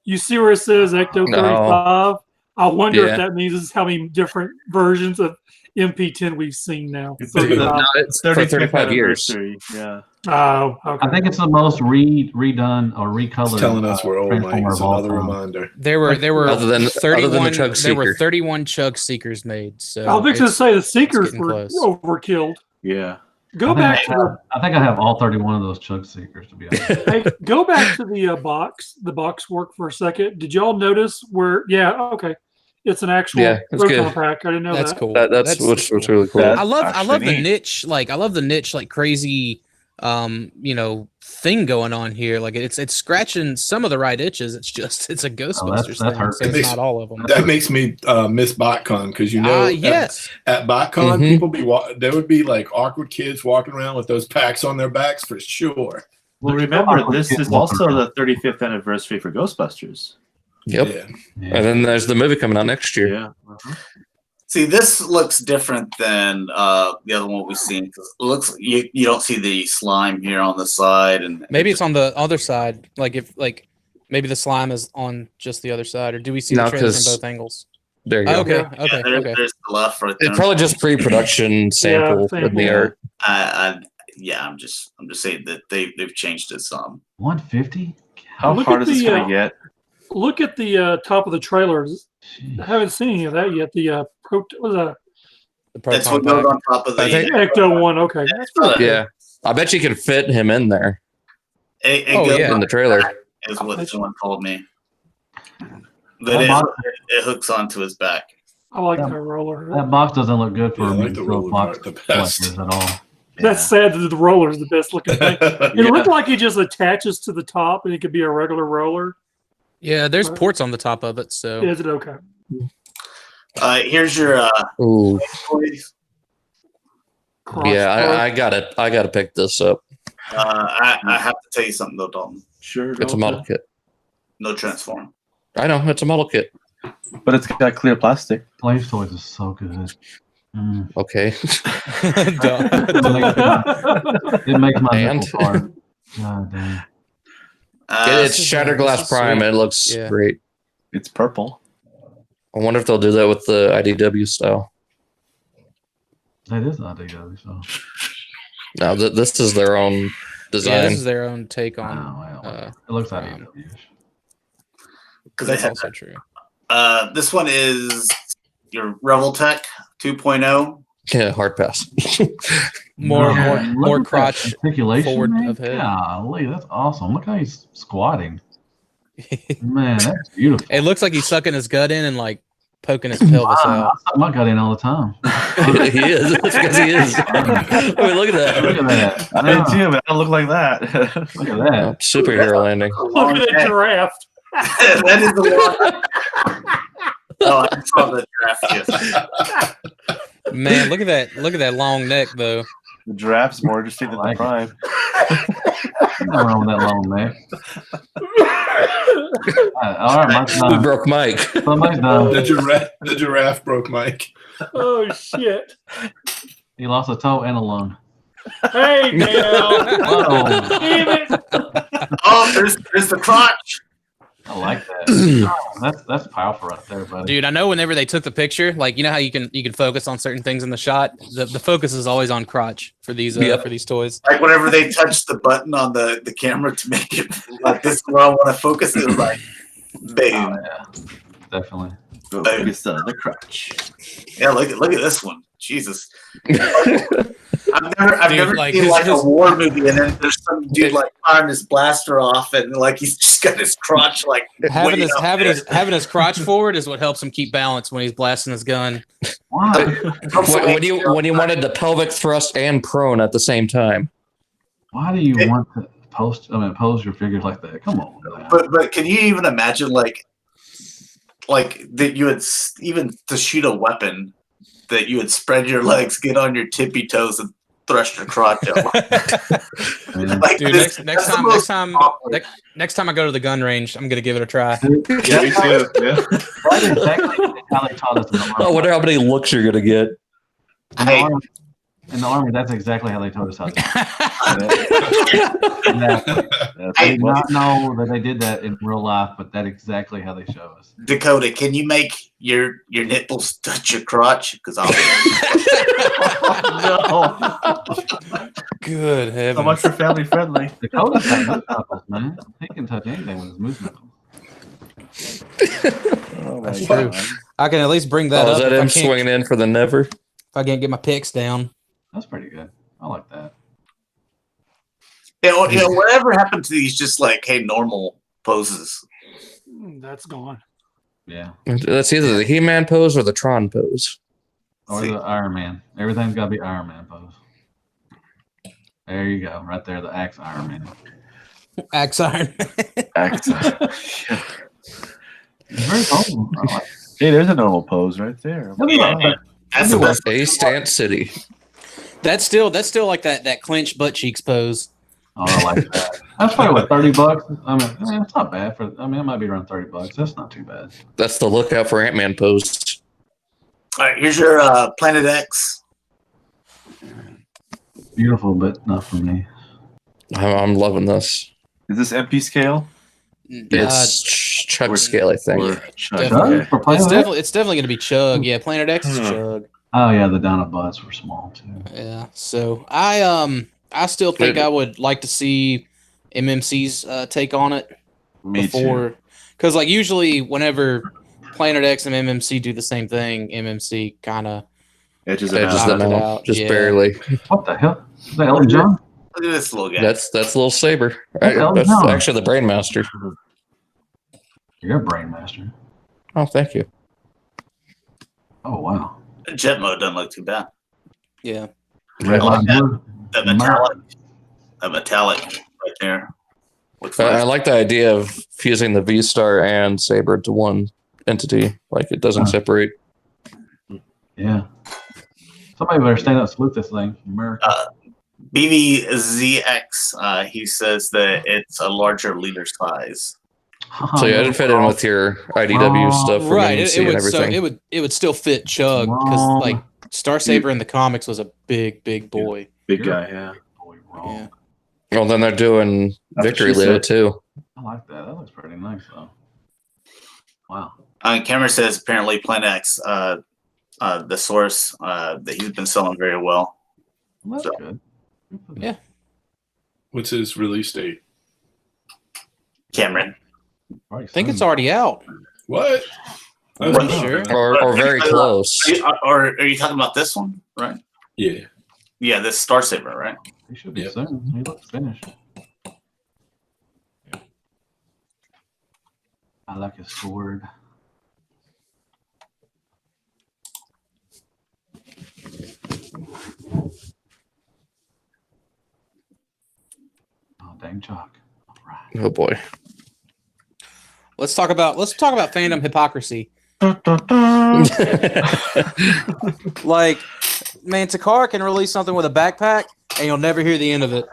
You see where it says Ecto No. 35? I wonder Yeah. if that means this is how many different versions of MP10 we've seen now. It's 35. No, it's for 35 years. anniversary. Yeah. Oh, okay. I think it's the most redone or recolored. It's telling us we're old, Mike. Transformer It's of all another time. reminder. There were Other than the 31. Chug There were Seeker. 31 Chug Seekers made. So I was going to it's- say the Seekers getting were close. overkilled. Yeah. Go back to the I think I have all 31 of those Chug Seekers, to be honest. hey, go back to the box work for a second. Did y'all notice where? Yeah, okay, it's an actual Yeah, it's proton good. pack. I didn't know that's that. cool. That's what's cool. really cool. That- I love actually the neat. niche. Like I love the niche, like crazy, thing going on here. Like it's scratching some of the right itches. It's a Ghostbusters that's thing. So hurtful. it's not all of them. That makes me miss BotCon because Yes. at BotCon Mhm. people there would be like awkward kids walking around with those packs on their backs for sure. Well, remember, this is also the 35th anniversary for Ghostbusters. Yep. Yeah. Yeah. And then there's the movie coming out next year. Yeah. See, this looks different than the other one we've seen. 'Cause it looks you don't see the slime here on the side, and Maybe it's on the other side. Maybe the slime is on just the other side, or do we see No, the trailer from 'cause- both angles? There you Oh, go. okay, okay, okay. There's the left right there. It's probably just pre-production sample in sample. the art. I'm just saying that they've changed it some. 150? How Look hard at is this the, going to get? Look at the top of the trailers. I haven't seen any of that yet. The what was that? The That's proton what goes pack. on top of the. I think- Ecto one. Okay, that's pretty good. Yeah. I bet you can fit him in there it Oh, goes yeah. in the trailer. is what someone told me. That That box, it hooks onto his back. I like Yeah. that roller. that box doesn't look good for Yeah, I like me. the So roller box part the best. collectors at all. That's sad that the roller is the best looking thing. It Yeah. looked like it just attaches to the top, and it could be a regular roller. Yeah, there's ports on the top of it. So Is it okay? Here's your Ooh. toys. Yeah, I gotta pick this up. I have to tell you something though, Dalton. Sure. It's a model kit. No transform. I know, it's a model kit. But it's got clear plastic. Blaze Toys is so good. Mm. Okay. It makes my And? nipple hard. God damn. It's this is Shatrdglass sweet. Prime. It looks Yeah. great. It's purple. I wonder if they'll do that with the IDW style. That is IDW, so. Now, this is their own yeah, design. this is their own take on. Wow, wow. Uh, It looks Prime. IDW. That's also true. This one is your Rebel Tech 2.0. Yeah, hard pass. More Look at that crotch articulation, forward man. of head. Golly, that's awesome. Look how he's squatting. Man, that's beautiful. It looks like he's sucking his gut in and like poking his pelvis I out. suck my gut in all the time. He is. That's because he is. I mean, look at that. Look at that. I did too, but I don't look like that. Look at that. Superhero landing. Look at that giraffe. That is the one. Oh, I saw the draft. Yes. Man, look at that! Look at that long neck though. The giraffe's more interesting than I like the Prime. Nothing wrong with that long neck. All right, Mike's We done. broke Mike. Somebody's done. The giraffe broke Mike. Oh shit! He lost a toe and a lung. Hey now, Uh-oh. damn it! Oh, there's the crotch. I like that. That's powerful right there, buddy. Dude, I know whenever they took the picture, like you know how you can focus on certain things in the shot. The focus is always on crotch for these toys. Like whenever they touch the button on the camera to make it like this is where I want to focus, it was like bam. Oh, yeah, definitely. Focus on the crotch. Yeah, look at this one. Jesus. I've never like, seen like his- a war movie and then there's some dude like firing his blaster off and like he's just got his crotch like having way his up having there. his crotch forward is what helps him keep balance when he's blasting his gun. Why? when you wanted the pelvic thrust and prone at the same time. Why do you want to pose your figures like that? Come on, man. But can you even imagine like that you would even to shoot a weapon that you would spread your legs, get on your tippy toes, and thrust your crotch up? Like, Dude, next time I go to the gun range, I'm gonna give it a try. Yeah, me too. Yeah. That's exactly how they taught us in the army. I wonder how many looks you're gonna get. In the army, that's exactly how they taught us how to do it. Exactly. I did not know that they did that in real life, but that's exactly how they show us. Dakota, can you make your nipples touch your crotch? Because I'll No. Good So heavens. much for family friendly. Dakota's got moose knuckles, man. He can touch anything with his moose knuckles. Oh my That's God. true. I can at least bring that Oh, up is that if him swinging in for the never? if I can't get my picks down. That's pretty good. I like that. you know, whatever happened to these just like normal poses? That's gone. Yeah. That's either the He-Man pose or the Tron pose. Or the Iron Man. Everything's got to be Iron Man pose. There you go. Right there, the Axe Iron Man. Axe Iron. Very cool. I like it. Hey, there's a normal pose right there. Yeah, that's the best. A Stance City. That's still like that clenched butt cheeks pose. Oh, I like that. That's probably what, $30. I mean, it's not bad it might be around $30. That's not too bad. That's the lookout for Ant-Man pose. All right, here's your Planet X. Beautiful, but not for me. I'm loving this. Is this MP scale? It's Chuck scale, I think. Or Definitely. okay. For Planet It's definitely going to be Chug. Yeah, Planet X is Chug. Oh yeah, the Dinobots were small too. Yeah. So I still think I would like to see MMC's take on it Me before, because like usually whenever Planet X and MMC do the same thing, MMC kind of Edges Edges it them out. knocked it out, out, just yeah. barely. What the hell? Is that Elton John? Look at this little guy. That's little Saber. hell That's no. actually the Brainmaster. You're a brain master. Oh, thank you. Oh wow. Jet mode doesn't look too bad. Yeah. Red like line that. blue. The metallic right there. Looks I nice. like the idea of fusing the V-Star and Saber into one entity. Like it doesn't separate. Yeah. Somebody better stand up and salute this thing. America. BVZX, he says that it's a larger leader size. So yeah, it'd fit in with your IDW stuff from Right. MMC It and would everything. it would still fit Chug because like Star Saber in the comics was a big boy. Big guy, yeah. Boy, wrong. Yeah. Well, then they're doing That's what Victory she Leo said. too. I like that. That looks pretty nice though. Wow. Cameron says apparently Planet X, the source, that he's been selling very well. Well, that's So- good. Good for them. Yeah. What's his release date? Cameron. Right, I think it's soon. already out. What? I'm What? pretty sure. Or very close. Or are you talking about this one? Right? Yeah. Yeah, this Star Saber, right? He should be Yep. soon. He looks finished. I like his sword. Oh, dang Chuck. All right. Oh boy. Let's talk about fandom hypocrisy. Like, man, Takara can release something with a backpack, and you'll never hear the end of it.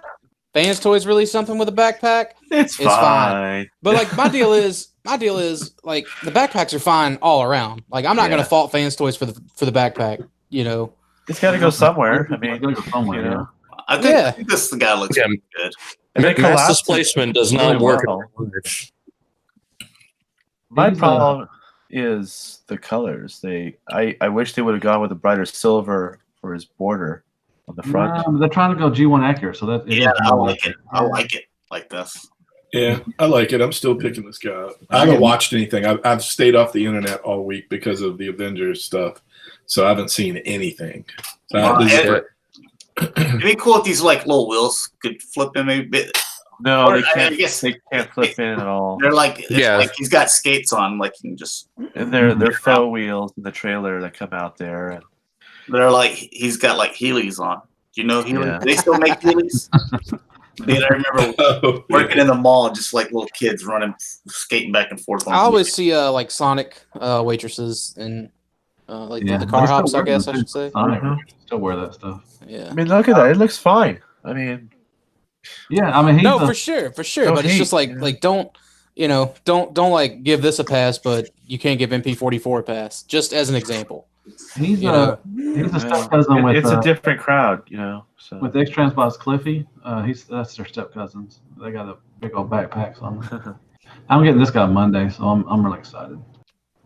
Fans Toys release something with a backpack, It's It's fine. but like my deal is like the backpacks are fine all around. Like I'm not gonna Yeah. fault Fans Toys for the backpack. You know, It's got to go somewhere. I It's mean, gotta go somewhere, you know. I think, Yeah. I think this guy looks Yeah. pretty good. And they Mass collapsed it displacement does really not work. well. My problem is the colors. I wish they would have gone with a brighter silver for his border on the front. They're trying to go G1 accurate, so that I like it. I like it like this. Yeah, I like it. I'm still picking this guy up. I haven't watched anything. I've stayed off the internet all week because of the Avengers stuff, so I haven't seen anything. It'd be cool if these like little wheels could flip in maybe a bit. No, Or, they can't. I guess They can't flip in at all. they're like, like he's got skates on, like you can just. And they're faux wheels in the trailer that come out there. And They're like he's got like Heelys on. Do you know Heelys? Yeah. They still make Heelys. Dude, I remember working in the mall, just like little kids running, skating back and forth. I always see like Sonic waitresses and like Yeah, the car they still hops, I wear guess them, I should say. Sonic Mhm. still wear that stuff. Yeah. I mean, look at that. It looks fine. I mean, Yeah, I mean, he's No, a- for sure. No But it's hate, just like yeah. like don't like give this a pass, but you can't give MP44 a pass. Just as an example. he's you a know. he's a step cousin with it's a different crowd, you know. So with X-Transbots Cliffy. That's their step cousins. They got a big old backpacks on. I'm getting this guy Monday, so I'm really excited.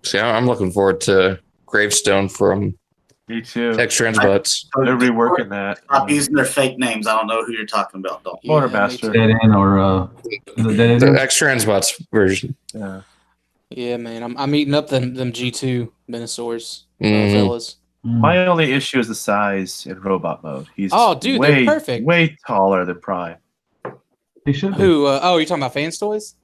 See, I'm looking forward to Gravestone from me too. X-Transbots. They're reworking that. Stop using their fake names. I don't know who you're talking about. Don't. Yeah, Motormaster. Dead End or the Dead The End. X-Transbots version. Yeah. Yeah, man. I'm eating up them G2 Minosaurs, Mhm. fellas. My only issue is the size in robot mode. He's Oh, dude, they're perfect. Way taller than Prime. He should be. Who? You're talking about Fans Toys?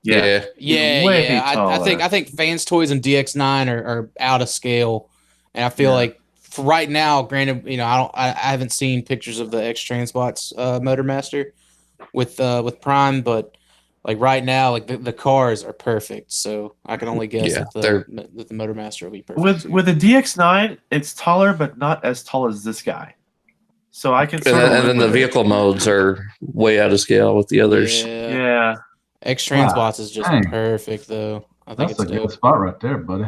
Yeah. Yeah, way yeah. I taller. think Fans Toys and DX9 are out of scale, and I feel like for right now, granted, I haven't seen pictures of the X Transbots Motormaster with Prime, but like right now, like the cars are perfect. So I can only guess Yeah, that the Motormaster will be perfect. With the DX9, it's taller, but not as tall as this guy. So I can. And Sort of then live the with it. vehicle modes are way out of scale with the others. Yeah. Yeah. X Transbots is just Dang. perfect, though. I think That's a it's good dope. spot right there, buddy.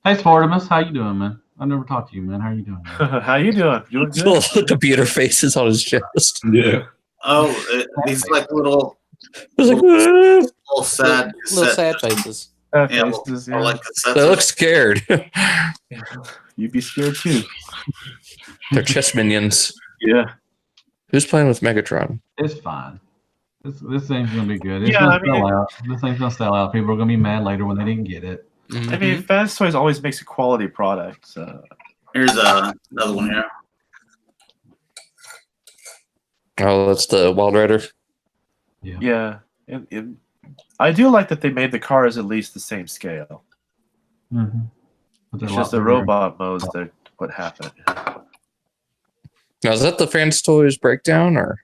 Hey, Sportimus, how you doing, man? I've never talked to you, man. How you doing? Man? How you doing? Doing good? Little computer faces on his chest. Yeah. Oh, these like little It's like, sad. Little sad faces. Yeah, Faces, I like the they look scared. You'd be scared too. They're chess minions. Yeah. Who's playing with Megatron? It's fine. This thing's gonna be good. It's Yeah, gonna I mean- sell out. This thing's gonna sell out. People are gonna be mad later when they didn't get it. I mean, Fans Toys always makes a quality product. So. Here's another one here. Oh, that's the Wild Rider. Yeah. I do like that they made the cars at least the same scale. Mm-hmm. It's just the robot modes that what happened. Now, is that the Fans Toys breakdown or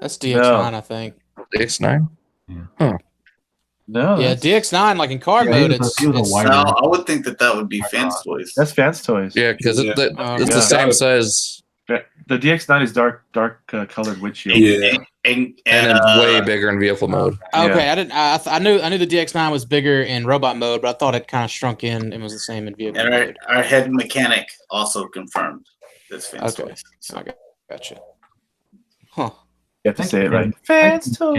That's DX9, I think. DX9? No, Yeah, DX9, like in car mode, it's No, I would think that would be Fans Toys. that's Fans Toys. Yeah, because Yeah. it's Yeah. the same size The DX9 is dark colored windshield. Yeah. And and way bigger in vehicle mode. okay. I didn't. I knew the DX9 was bigger in robot mode, but I thought it kind of shrunk in and was the same in vehicle and mode. our head mechanic also confirmed this Fans Okay. Toys. So. Okay, gotcha. Huh. You have to say it right. Thank Fans you, Toys.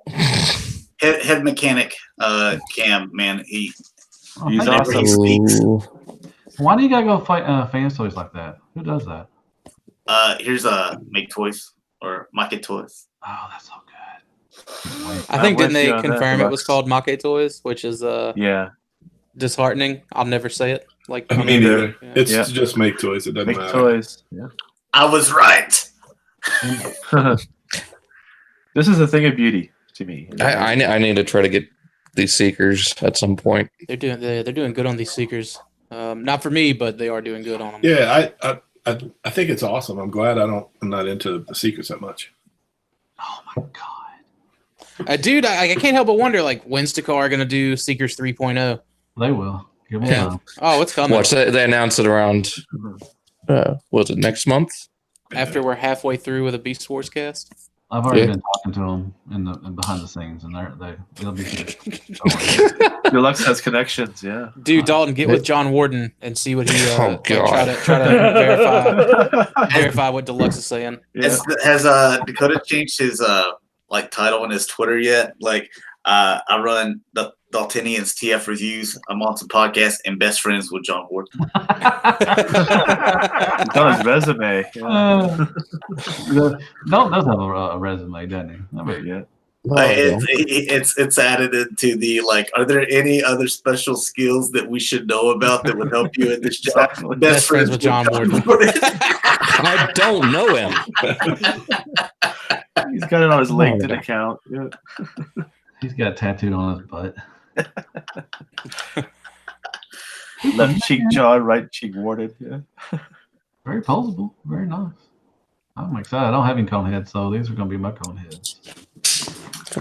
Cameron. Head mechanic Cam, man, He's whenever awesome. he speaks. Ooh. Why do you gotta go fight Fans Toys like that? Who does that? Here's Make Toys or Make Toys. Oh, that's so good. I think with didn't they you on that, confirm it was Deluxe. called Make Toys, which is Yeah. disheartening. I'll never say it. Like I mean, Yeah. it's Yeah. just make toys. It doesn't Make matter. toys. Yeah. I was right. This is a thing of beauty to me. I need to try to get these Seekers at some point. they're doing good on these Seekers. Not for me, but they are doing good on them. Yeah, I think it's awesome. I'm glad I'm not into the secrets that much. Oh my god. Dude, I can't help but wonder, like, when's Dakota gonna do Seekers 3.0? They will. Give them Yeah. time. Oh, it's coming. Watch that. They announced it around, was it next month? After we're halfway through with a Beast Wars cast. I've already Yeah. been talking to them in behind the scenes, and they'll be good. Deluxe has connections. Yeah. Dude, Dalton, get with John Warden and see what he Oh, like, God. try to verify what Deluxe is saying. Yeah. Has Dakota changed his like title on his Twitter yet? Like I run the Daltonians TF Reviews. I'm on some podcasts and best friends with John Ward. He's on his resume. Yeah. Dalton does have a resume, doesn't he? I mean, Yeah. It's added into the like. Are there any other special skills that we should know about that would help you in this job? Exactly. Best friends with John Ward. I don't know him. He's got it on his LinkedIn account. Yeah. he's got it tattooed on his butt. Left cheek John, right cheek warded. Yeah. Very posable. Very nice. I'm excited. I don't have any cone heads, so these are going to be my cone heads.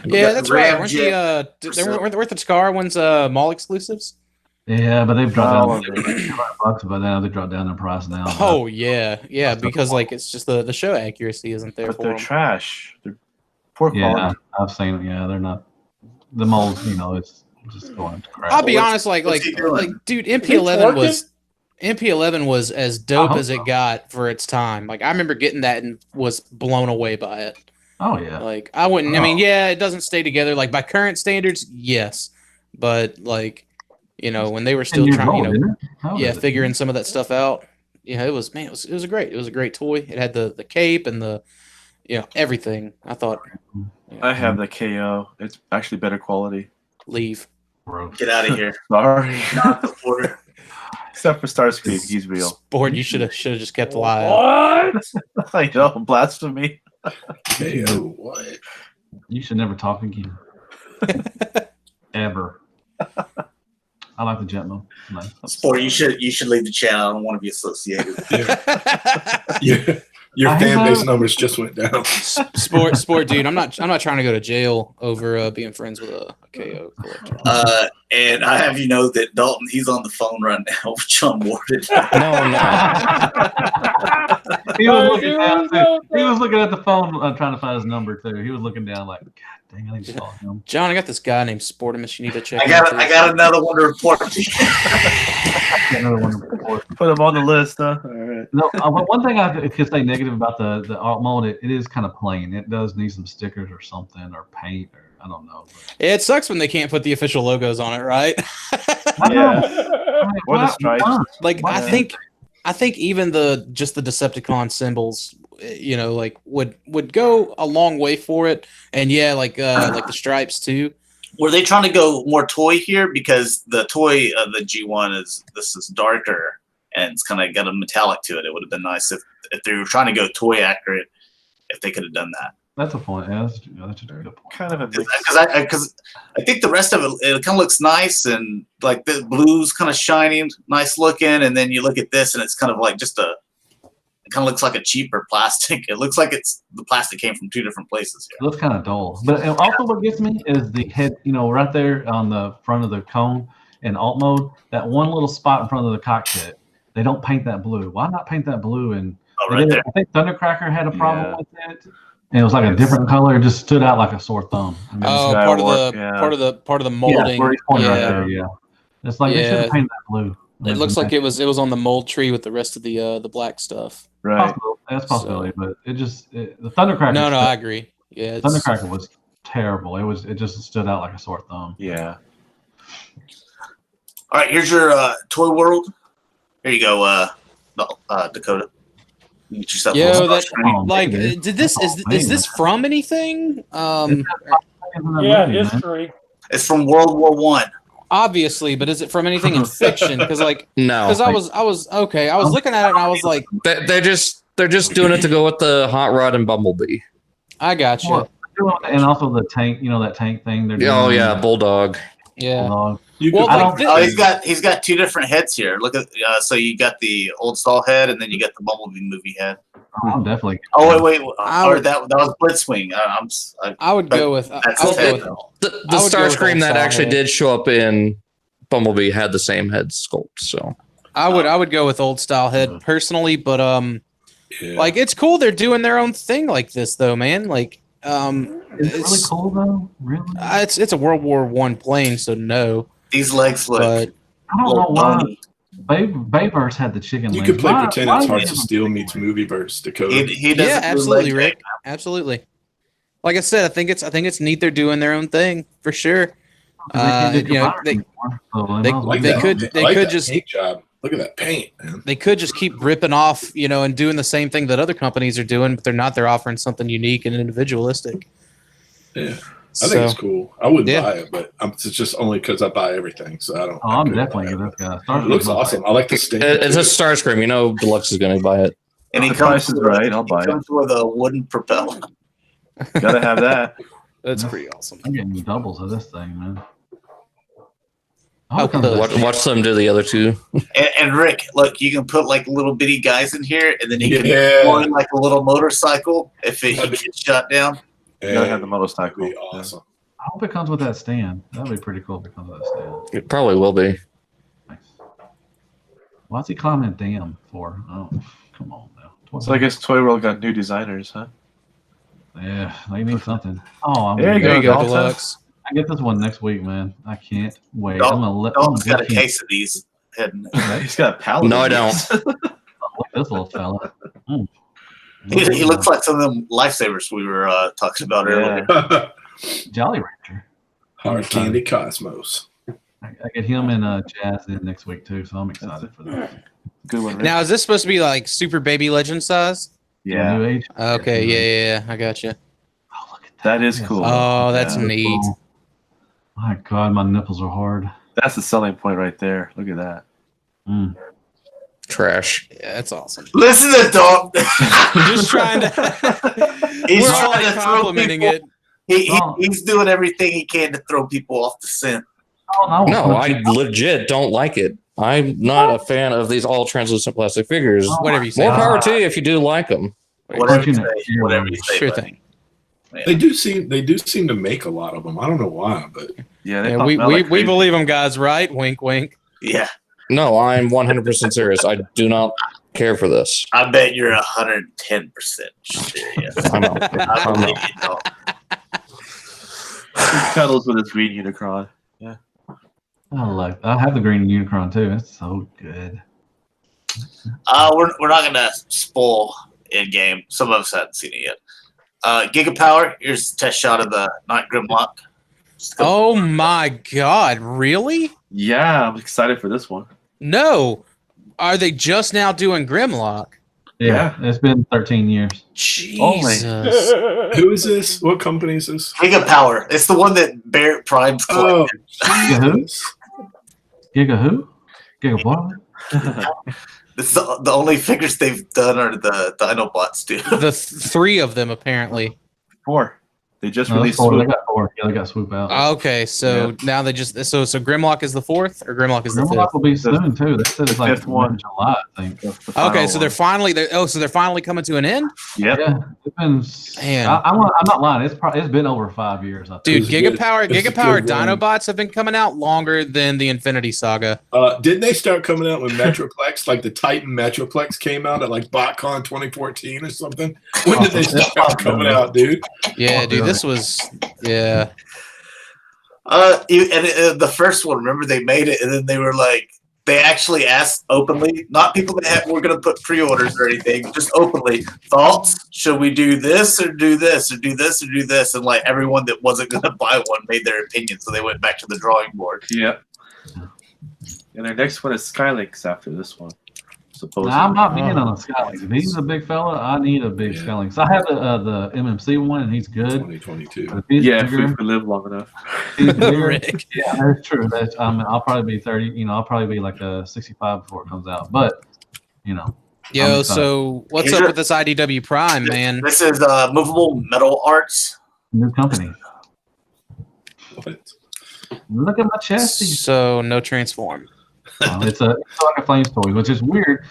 Yeah, that's right. Weren't Ramjet. the Scar ones mall exclusives? Yeah, but they've dropped down. $5, but now they dropped down their price now. Oh yeah, because like it's just the show accuracy isn't there But for they're them. trash. They're poor quality. Yeah, I've seen it. Yeah, they're not. The molds, it's just going to crap. I'll be honest, dude, MP11 was as dope as it got for its time. Like I remember getting that and was blown away by it. Oh yeah. Like I wouldn't. I mean, yeah, it doesn't stay together. Like by current standards, yes, but like when they were still trying, figuring some of that stuff out. Yeah, it was a great toy. It had the cape and the everything. I thought. I have the KO. It's actually better quality. Leave. Get out of here. Sorry. Not the border. Except for Starscream, he's real. Sport, you should have just kept the lie out. What? I know, blasphemy. KO, what? You should never talk again. Ever. I like the jet mode. Nice. Sport, you should leave the channel. I don't want to be associated. Yeah. Your fan base numbers just went down. Sport, dude. I'm not trying to go to jail over being friends with a KO collector. And I have that Dalton, he's on the phone right now with John Warden. No. He was looking down too. He was looking at the phone trying to find his number too. He was looking down like, God dang, I need to call him. John, I got this guy named Sportimus. You need to check. I got another one to report to you. Put him on the list, huh? All right. No, one thing I could say negative about the art mold, it is kind of plain. It does need some stickers or something or paint or I don't know. It sucks when they can't put the official logos on it, right? Yeah. Or the stripes. Like I think even the Decepticon symbols, would go a long way for it. And yeah, like the stripes too. Were they trying to go more toy here? Because the toy of the G1 is darker and it's kind of got a metallic to it. It would have been nice if they were trying to go toy accurate, if they could have done that. That's a point. Yeah, that's a good point. Kind of a mix. Because I think the rest of it kind of looks nice and like the blue's kind of shining, nice looking, and then you look at this and it's kind of like it kind of looks like a cheaper plastic. It looks like the plastic came from two different places here. It looks kind of dull. But also what gets me is the head, right there on the front of the cone in alt mode, that one little spot in front of the cockpit. They don't paint that blue. Why not paint that blue? And right there. I think Thundercracker had a problem with it. And it was like a different color. It just stood out like a sore thumb. Part of the molding. Yeah, right there, yeah. It's like they should have painted that blue. It looks like it was on the mold tree with the rest of the black stuff. Right. That's possibility, but the Thundercracker. No, I agree. Yeah, Thundercracker was terrible. It just stood out like a sore thumb. Yeah. All right, here's your toy world. Here you go, Dakota. You get yourself is this from anything? Yeah, history. It's from World War I. Obviously, but is it from anything in fiction? Because no. Because I was okay. I was looking at it and I was like, they're just doing it to go with the Hot Rod and Bumblebee. I got you. Well, and also the tank, that tank thing. They're doing Bulldog. Yeah. Bulldog. He's got two different heads here. Look at so you got the old style head and then you got the Bumblebee movie head. I'm definitely. Oh wait! That was Blitzwing. I would go with the Starscream that actually did show up in Bumblebee had the same head sculpt. So I would go with old style head personally, but like it's cool they're doing their own thing like this though, man. Like it's really cool though. Really, it's a World War I plane, so no. These legs look. I don't know why. Bayverse had the chicken legs. You could play Pretend It's Hard to Steal meets Movieverse, Dakota. He does absolutely, Rick. Absolutely. like I said, I think it's neat they're doing their own thing for sure. They can't do You know, combiners anymore, so they- might as well Like do they that. could- it. they I like could that just- paint job. Look at that paint, man. they could just keep ripping off, you know, and doing the same thing that other companies are doing, but they're not. They're offering something unique and individualistic. Yeah, I think it's cool. I wouldn't Yeah. buy it, but it's just only because I buy everything, so I don't. Oh, I I'm couldn't definitely buy gonna get it. this guy. It looks awesome. I like the stain. It's too. a Starscream. You know, Deluxe is going to buy it. And he The comes price is right, I'll buy it. comes with a wooden propeller. Gotta have that. That's pretty awesome. I'm getting doubles of this thing, man. Oh, it comes with Watch them do the other two. And Rick, look, you can put like little bitty guys in here, and then he can Yeah. deploy like a little motorcycle if he gets shot down. You gotta have the That'd motorcycle. be awesome. I hope it comes with that stand. That'd be pretty cool if it comes with that stand. It probably will be. Nice. Why's he climbing a dam for? Oh, come on now. So I guess Toy World got new designers, huh? Yeah, they need something. Oh, I'm There you There you go, Dalton. Deluxe. I get this one next week, man. I can't wait. Dalton- I'm gonna let Dalton's got a look case of these. Hidden. He's got a pallet. No, I don't. at this little fella. Mm. He looks like some of them lifesavers we were talking about earlier. Yeah. Jolly Ranger. Hard Candy Cosmos. I get him and Jazz in next week too, so I'm excited for that. Good one. Rick. Now, is this supposed to be like Super Baby Legend size? Yeah, New age. Okay, yeah, I got you. Oh, look at that. that is cool. Oh, that's Yeah. neat. Cool. My God, my nipples are hard. That's the selling point right there. Look at that. Mm. Trash. Yeah, that's awesome. Listen to Dalton. Just trying to. He's We're all trying like to throw complimenting people. it. He's doing everything he can to throw people off the scent. Oh, No, I legit don't like it. I'm not a fan of these all translucent plastic figures. Whatever you say. More power to you if you do like them. Whatever you Fortunate. say. Whatever you say. Sure buddy. thing. They do seem to make a lot of them. I don't know why, but Yeah, they Yeah, pop we out like crazy. believe them, guys, right? Wink, wink. Yeah, No, I'm 100% serious. I do not care for this. I bet you're 110% serious. I know. I believe you, Dalton. He cuddles with his green Unicron. I have the green Unicron too. It's so good. We're not gonna spoil in game. Some of us haven't seen it yet. Gigapower. Here's a test shot of the Night Grimlock. Oh my God! Really? Yeah, I'm excited for this one. No. Are they just now doing Grimlock? Yeah, it's been 13 years. Jesus. who is this? What company is this? Gigapower. It's the one that Barrett Prime's Oh, collected. Giga who? Giga what? It's the only figures they've done are the Dinobots, dude. The three of them apparently. 4. They just No, released. four. They Swoop. got 4. Yeah, they got swoop out. Okay, so now they just so Grimlock is the fourth or Grimlock is the Grimlock fifth? will be soon too. They said it's like fifth one. July, I think. That's the final Okay, so they're one. finally coming to an end, Yep. Yeah, it's been. Man. I'm not lying. It's been over 5 years. I think. dude. It's a good- Gigapower it's a Gigapower good run. Dinobots have been coming out longer than the Infinity Saga. Didn't they start coming out with Metroplex? Like the Titan Metroplex came out at like BotCon 2014 or something. When did they start coming out, dude? Yeah, dude, this was yeah. The first one, remember they made it, and then they were like, they actually asked openly, not people that were going to put pre-orders or anything, just openly, thoughts? Should we do this or do this or do this or do this? And like everyone that wasn't going to buy one made their opinion, so they went back to the drawing board. Yep. And their next one is Skylinks after this one. Supposedly. Now, I'm not being on a Skylink. If he's a big fella, I need a big Yeah. Skylink. So I have the MMC one, and he's good. 2022. But if he's Yeah, if bigger, we live long enough. he's bigger, Rick. yeah, that's true. That's I'll probably be 30. I'll probably be like a 65 before it comes out. But I'm Yo, excited. so what's Here's up your- with this IDW Prime, man? This is Movable Metal Arts. New company. What? Look at my chest. So no transform. It's like a Flames Toys, which is weird.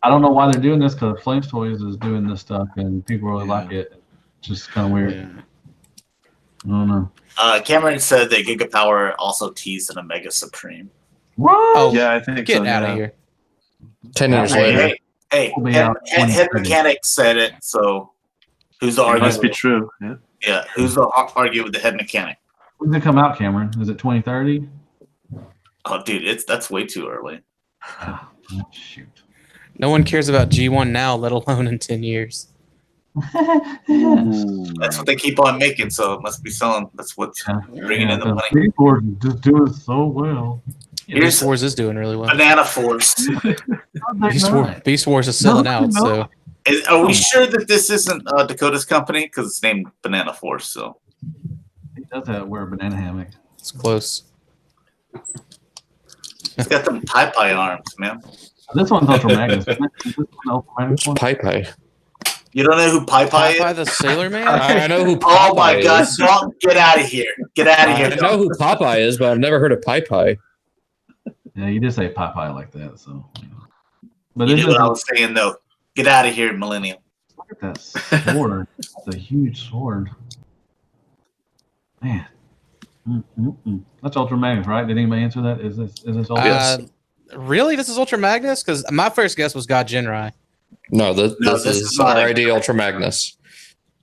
I don't know why they're doing this because Flames Toys is doing this stuff and people really like it. It's just kind of weird. I don't know. Cameron said that Gigapower also teased an Omega Supreme. What? Oh, Yeah, I think get so, out yeah. of here. 10 years Hey, later. hey, Will be Head, out Head 2030. Mechanic said it, so who's the It argue? must be true. Yeah. Yeah, who's the argue with the Head Mechanic? When's it come out, Cameron? Is it 2030? Oh, dude, that's way too early. Oh, shoot. No one cares about G1 now, let alone in 10 years. That's what they keep on making, so it must be selling. That's what's bringing in the money. Beast Wars is just doing so well. Yeah, Beast Wars is doing really well. Banana Force. Beast Wars is selling out. So, are we sure that this isn't Dakota's company? Because it's named Banana Force. So He does wear a banana hammock. it's close. it's got them pie arms, man. This one's Ultra Magnus. Is this one Ultra Magnus one? Pi. You don't know who Pie is? Popeye the Sailor Man? I know who Popeye Oh my God! is. Dalton, get out of here! Get out of I here! know who Popeye is, but I've never heard of Pi. Yeah, you did say Popeye like that, so. But You this knew is what I was saying, though. Get out of here, Millennium. look at that sword. It's a huge sword. Man. That's Ultra Magnus, right? Did anybody answer that? Is this Ultra? Yes. Really? This is Ultra Magnus? Because my first guess was God Genrai. No, this this is is not RID Ultra Magnus.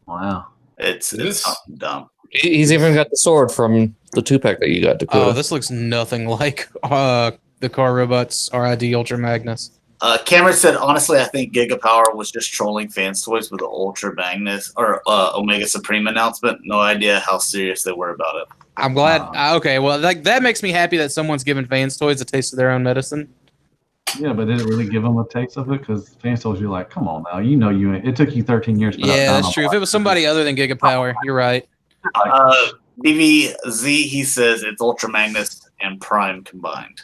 Wow. It's something dumb. He's even got the sword from the 2-pack that you got, Dakota. Oh, this looks nothing like the Car Robots RID Ultra Magnus. Cameron said, honestly, I think Gigapower was just trolling fans' toys with the Ultra Magnus or Omega Supreme announcement. No idea how serious they were about it. I'm glad. Okay, well, that makes me happy that someone's giving fans toys a taste of their own medicine. Yeah, but did it really give them a taste of it? Because fans told you, like, come on now, you know you ain't. It took you 13 years. To put out Yeah, that's Dynamite. true. If it was somebody other than Gigapower, you're right. BVZ, he says it's Ultra Magnus and Prime combined.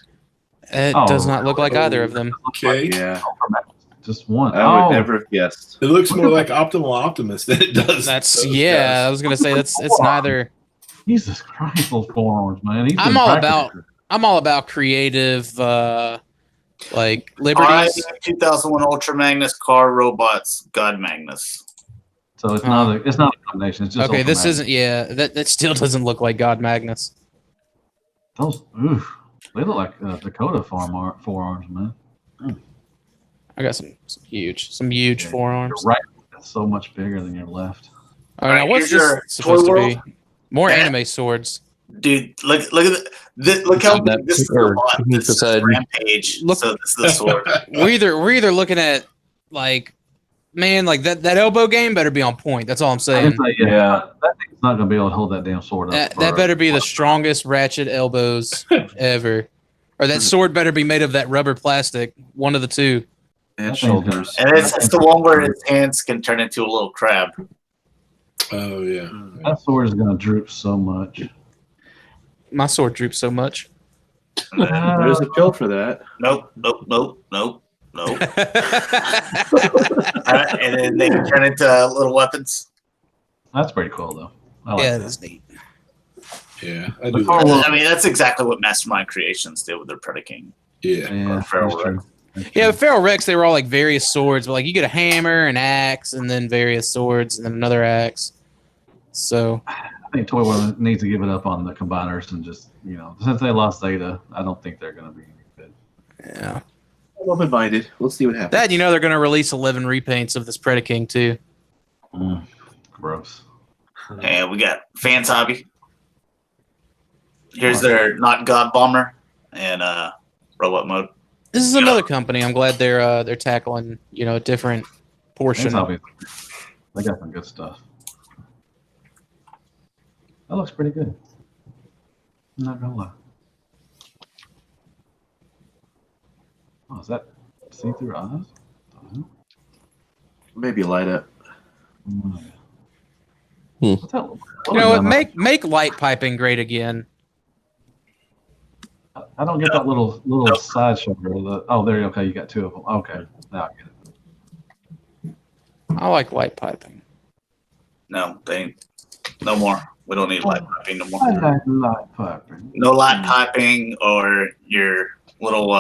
It does not look like either of them. Okay. Yeah, Just one. I would never have guessed. It looks more like Optimal Optimus than it does. That's those yeah. guys. I was gonna say it's neither. Jesus Christ, those forearms, man. He's I'm been all about creative, like Prime, liberties. 2001 Ultra Magnus, Car Robots, God Magnus. So it's not a combination. It's just Okay, Ultra this Magnus. isn't. Yeah, that still doesn't look like God Magnus. Those. They look like Dakota forearms, man. I got some huge forearms. Your right is so much bigger than your left. All right, now what's here's this your supposed toy to world. be? More Yeah. anime swords. Dude, look at look how big this is. Or This is beside- Rampage. Look- So this is the sword. We're either looking at like, man, like that elbow game better be on point. That's all I'm I saying. can say, that thing's not gonna be able to hold that damn sword up. That better be the strongest ratchet elbows ever, or that sword better be made of that rubber plastic. One of the two. And shoulders. And it's the one where his hands can turn into a little crab. Oh yeah. That sword is gonna droop so much. My sword droops so much. There's a pill for that. Nope. And then they can turn into little weapons. That's pretty cool, though. I like Yeah, that. that's neat. Yeah. I The do car that. world- I mean, that's exactly what Mastermind Creations did with their Predaking. Yeah. Yeah, Feral that's true. That's Yeah, true. with Feral Rex, they were all like various swords, but like you get a hammer, an axe, and then various swords, and then another axe. So I think Toy World needs to give it up on the combiners and just, since they lost Zeta, I don't think they're gonna be good. yeah, I'm open-minded. We'll see what happens. that they're gonna release 11 repaints of this Predaking too. Gross. And we got Fans Hobby. Here's their Not God Bomber and robot mode. This is another company. I'm glad they're tackling a different portion. That's obvious. They got some good stuff. That looks pretty good. I'm not gonna lie. Oh, is that see-through eyes? Maybe light up. What's that? You know what? Make light piping great again. I don't get that little side shoulder. Oh, there. Okay, you got two of them. Okay, now I get it. I like light piping. No, no more. We don't need light piping no more. I like light piping. No light piping or your little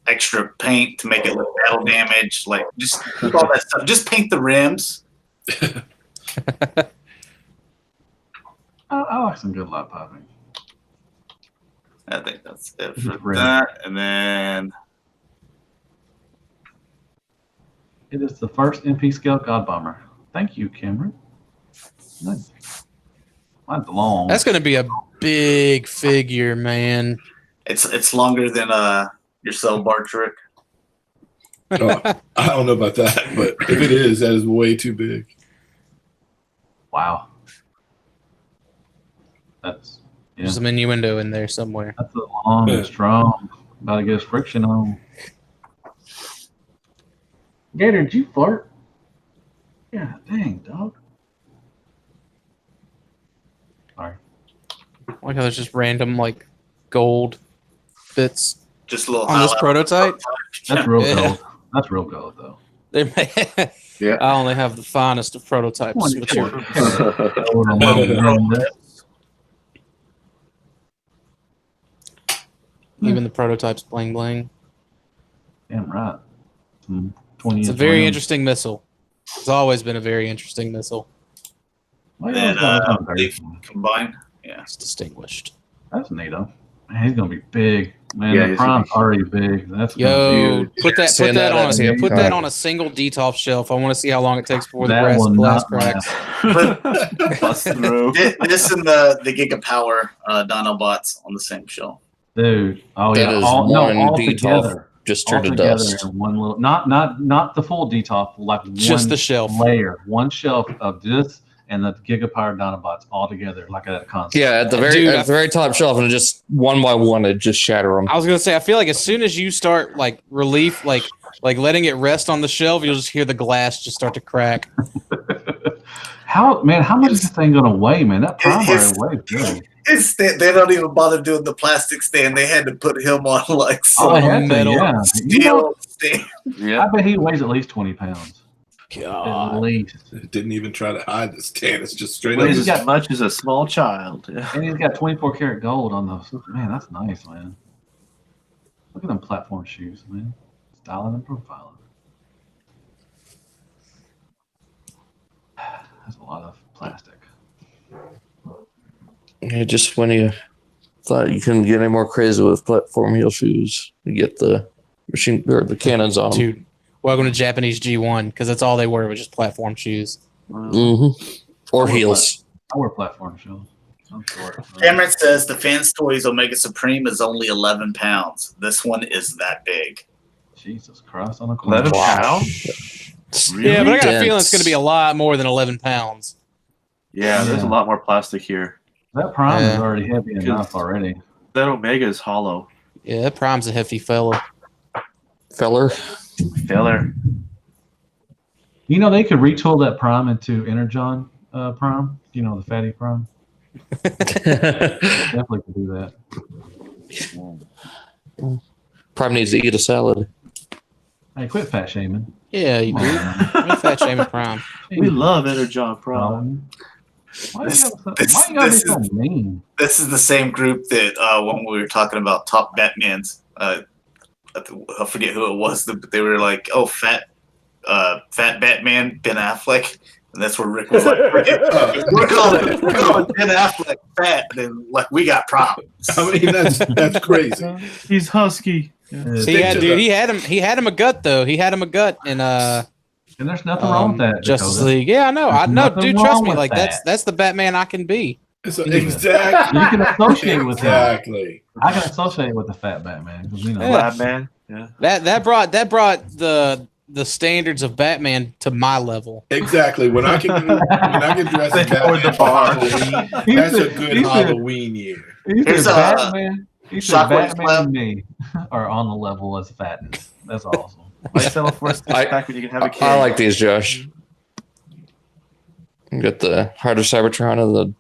extra paint to make it look battle damage. Like just keep all that stuff. Just paint the rims. I like some good light piping. I think that's it for Red. that. And then It is the first MP scale God Bomber. Thank you, Cameron. Nice. Mine's long. That's gonna be a big figure, man. it's longer than your cell bar trick. Oh, I don't know about that, but if it is, that is way too big. Wow. That's There's some innuendo in there somewhere. that's a long and strong. About to get his friction on. Gator, did you fart? Yeah, dang, dog. Sorry. Like how there's just random like gold bits Just a little on this highlight. prototype. That's real Yeah. gold. That's real gold, though. They may- Yeah. I only have the finest of prototypes. Come on, Which are, Gold on my- even the prototypes bling bling. Damn right. Some 20 It's a inch very rims. interesting missile. It's always been a very interesting missile. Why And you always got they those on combine. Yeah. It's distinguished. That's neat, though. Man, he's gonna be big. Man, Yeah, the he's gonna prime's already big. That's Yo, Dude. put that Saying that, on yeah. a put that on a single DTOF shelf. I want to see how long it takes before the That will glass not cracks. Bust through. This and the Gigapower Dinobots on the same shelf. dude. Oh That yeah, is all one together. just All turned to together dust. in one little, not the full DTOF, like Just one the shelf. layer, one shelf of this and the Gigapower Dinobots all together, like at a concert. Yeah, at the very top shelf, and just one by one, it just shatter them. I was gonna say, I feel like as soon as you start like relief, like letting it rest on the shelf, you'll just hear the glass just start to crack. How much is this thing gonna weigh, man? That primary His- weighs good. They don't even bother doing the plastic stand. They had to put him on like Oh, some they had to, metal yeah. You know, steel stand. I bet he weighs at least 20 pounds. At God. least. It didn't even try to hide the stand. It's just straight Weighs up. as much as a small child. Yeah. And he's got 24 karat gold on those. Man, that's nice, man. Look at them platform shoes, man. Styling and profiling. That's a lot of plastic. Yeah, just when you thought you couldn't get any more crazy with platform heel shoes, you get the machine or the cannons on them. Dude, welcome to Japanese G1 because that's all they were was just platform shoes. Or heels. I wear platform shoes. I'm short. Cameron says the Fans Toys Omega Supreme is only 11 pounds. This one is that big. Jesus Christ on the corner. 11 Wow. pounds? Yeah, but I got a Dense. feeling it's going to be a lot more than 11 pounds. Yeah, there's a lot more plastic here. That prime is Yeah. already heavy enough already. That Omega is hollow. Yeah, that Prime's a hefty fella. Feller. Filler. You know, they could retool that prime into Energon prime. You know, the fatty prime. Definitely could do that. Prime needs to eat a salad. Hey, quit fat shaming. Yeah, you Come do. on, man. I'm fat shaming Prime. We love Energon Prime. Why you gotta be so mean? This is the same group that when we were talking about top Batmans, I forget who it was, but they were like, "Oh, fat Batman, Ben Affleck," and that's where Rick was like, "We're calling Ben Affleck fat, then like we got problems." I mean, that's crazy. He's husky. See, yeah, dude, he had him a gut though. He had him a gut in And there's nothing wrong with that. Justice Dakota. League. Yeah, I know. There's nothing Dude, trust wrong me. with Like that. that's the Batman I can be. So, exactly. You can associate with him. Exactly. I can associate with the fat Batman because you know. Yeah. Batman. Yeah. That brought the standards of Batman to my level. Exactly. When I can dress as Batman for Halloween, that's a good Halloween year. He Here's said a Batman. He said Shockwave Batman Club. and me are on the level as fatness. That's awesome. Why settle for a six-pack when you can have a kid? I like these, Josh. You got the Heart of Cybertron and the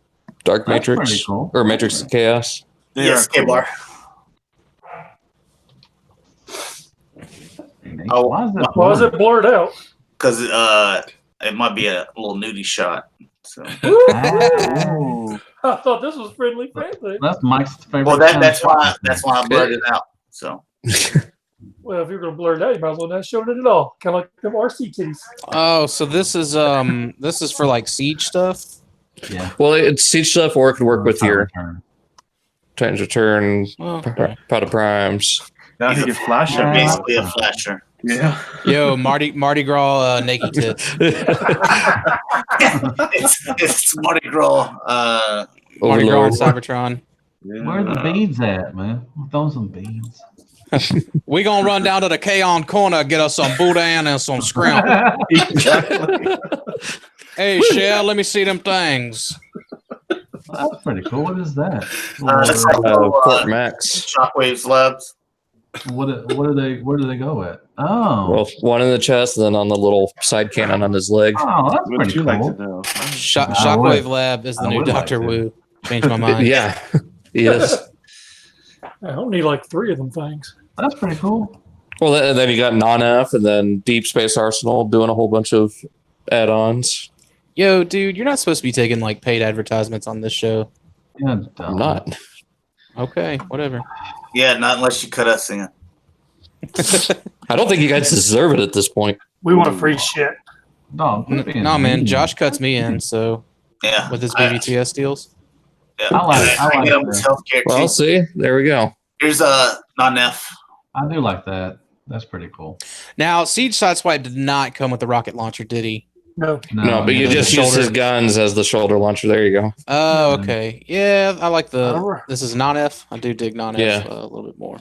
Dark That's Matrix. pretty cool. Or Matrix of Chaos. Yes, K-Bar. Oh, Why is that Why is it blurred out? Because it might be a little nudie shot. So, Ah, I thought this was friendly family. that's Mike's favorite. well, kind of that's why chocolate. I blurred it out. So, Well, if you're going to blur it out, you might as well not show it at all. Kind of like them RC titties. Oh, so this is for like siege stuff. Yeah. Well, it's siege stuff, or it could work with your Turn. Titans Return, Oh, okay. Pot of Primes. Now he can flash Yeah. everything. basically a flasher. Yeah. Yo, Mardi Gras naked tits. it's Mardi Gras. Mardi Gras Overlord. and Cybertron. Where are the beads at, man? Throw some beads. We gonna run down to the K-On corner, get us some boudin and some scrimp. Exactly. Hey, Shell, let me see them things. That's pretty cool. What is that? That's like Fort Max. Shockwave's labs. Where do they go at? Oh, Well, one in the chest, and then on the little side cannon on his leg. oh, that's Would pretty you cool. like to know? Shockwave Lab is the I new would like Doctor to. Wu. Changed my mind. Yeah, yes. I don't need like 3 of them things. That's pretty cool. Well, then you got Non-F, and then Deep Space Arsenal doing a whole bunch of add-ons. Yo, dude, you're not supposed to be taking like paid advertisements on this show. Yeah, I'm not. Okay, whatever. Yeah, not unless you cut us in. I don't think you guys deserve it at this point. We want free shit. No, No, man, Josh cuts me in, so Yeah. with his BBTS deals. Yeah. I like I get them that. with healthcare Well, too. see, there we go. Here's a non-F. I do like that. That's pretty cool. Now, Siege Sideswipe did not come with the rocket launcher, did he? No. No, but you the just use shoulder. his guns as the shoulder launcher. There you go. Oh, okay. Yeah, I like the. Alright. This is non-F. I do dig non-F Yeah. a little bit more.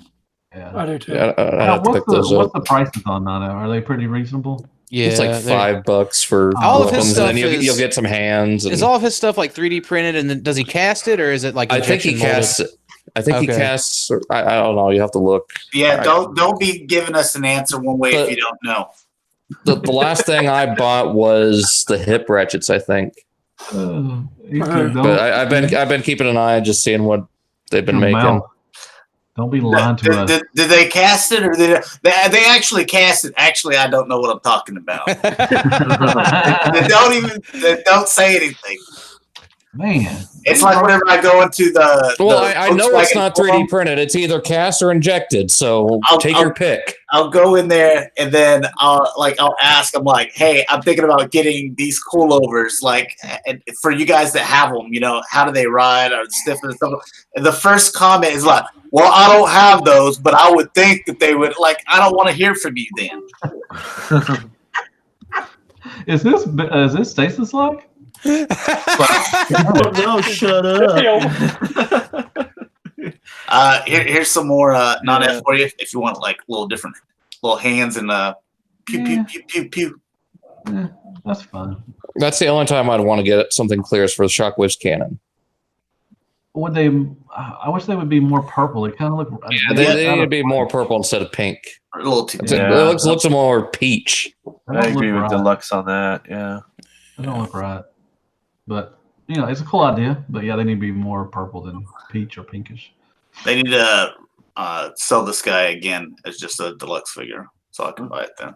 Yeah. I do too. Yeah, I Now, have to pick those what's up. the prices on that? Are they pretty reasonable? Yeah, It's like they're- $5 for All of his weapons, stuff and then is- you'll get some hands. And Is all of his stuff like 3D printed, and then does he cast it, or is it like? I think he injection molded? casts. I think he Okay. casts. I don't know. You have to look. Yeah, don't be giving us an answer one way if But- you don't know. The last thing I bought was the hip ratchets. I think, but I've been keeping an eye, just seeing what they've been making. Don't be lying to us. Did they cast it or did they actually cast it? Actually, I don't know what I'm talking about. They don't say anything. Man, It's like whenever I go into the. Well, the I know it's Volkswagen not forum, 3D printed. It's either cast or injected. So take your pick. I'll go in there and then I'll ask. I'm like, hey, I'm thinking about getting these coilovers, like, and for you guys that have them. You know, how do they ride? Are they stiff and stuff? And the first comment is like, well, I don't have those, but I would think that they would. Like, I don't want to hear from you then. is this stasis like? No, shut up. Here's some more non-F for you if you want like little different little hands and pew pew pew pew pew. Yeah, that's fun. That's the only time I'd want to get something clear is for the Shockwave's cannon. Would they? I wish they would be more purple. They kind of look. They need to be more purple instead of pink. A little too. It looks more peach. I agree with right. Deluxe on that. Yeah. They don't look right. But it's a cool idea. But yeah, they need to be more purple than peach or pinkish. They need to sell this guy again as just a deluxe figure, so I can buy it then.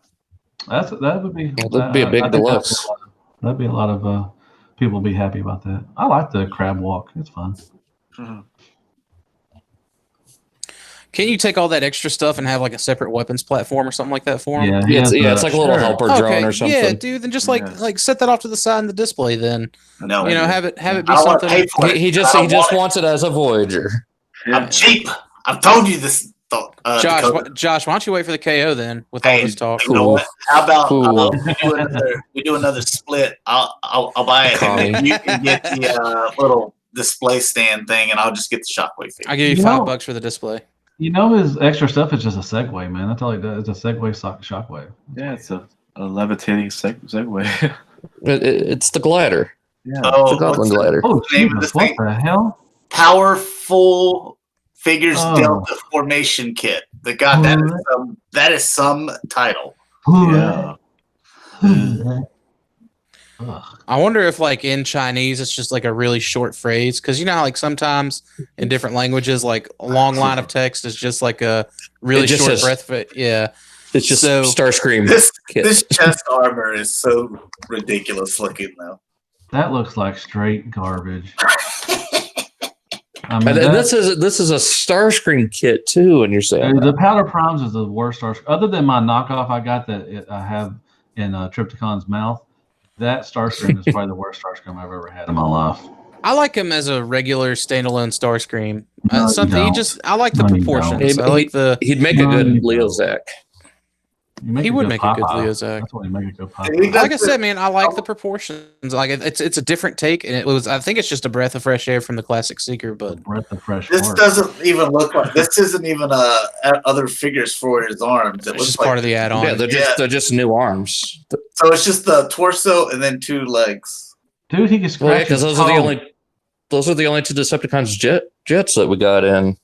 That would be. That'd be a big I think deluxe. that'd be a lot of people be happy about that. I like the crab walk. It's fun. Can you take all that extra stuff and have like a separate weapons platform or something like that for him? Yeah, It's like a little helper drone or something. Yeah, dude. Then just like set that off to the side in the display. Then No, have it be I don't want to something. pay for it. He I just don't want it. wants it as a Voyager. I'm cheap. I've told you this. Josh, why don't you wait for the KO then with all Hey, this talk? you know what? How about Cool. we do another split? I'll buy it, and then you can get the little display stand thing, and I'll just get the Shockwave thing. I give you $5 for the display. His extra stuff is just a Segway, man. That's all he does. It's a Segway Shockwave. Yeah, it's a levitating Segway. It's the glider. Yeah. Oh, The Goblin what's the glider. Oh, name of Jesus, this what thing? the hell? Powerful Figures Oh. Delta Formation Kit. That is some title. Yeah. Ugh. I wonder if like in Chinese it's just like a really short phrase, because you know how like sometimes in different languages like a long line of text is just like a really It just short says- breath of it. Yeah. It's just So- Starscream. This kit. this chest armor is so ridiculous looking though. That looks like straight garbage. I And mean, this is a Starscream kit too, and you're saying the Powder Primes is the worst Starscream. Other than my knockoff I got I have in Triptychon's mouth, that Starscream is probably the worst Starscream I've ever had in my life. I like him as a regular standalone Starscream. No, you something don't. I like the No, you proportions. don't. I like the he'd make a No, good you Leo don't. Zach. He would make a good Leozak. That's what he make a good pop. Like I said, man, I like the proportions. Like it's a different take, and it was. I think it's just a breath of fresh air from the classic Seeker, but breath of fresh. This doesn't even look like this. Isn't even other figures for his arms. It it's looks just like, part of the add-on. Yeah, they're just new arms. So it's just the torso and then 2 legs. Dude, he can scratch. Well, yeah, because those are the only 2 Decepticons jets that we got in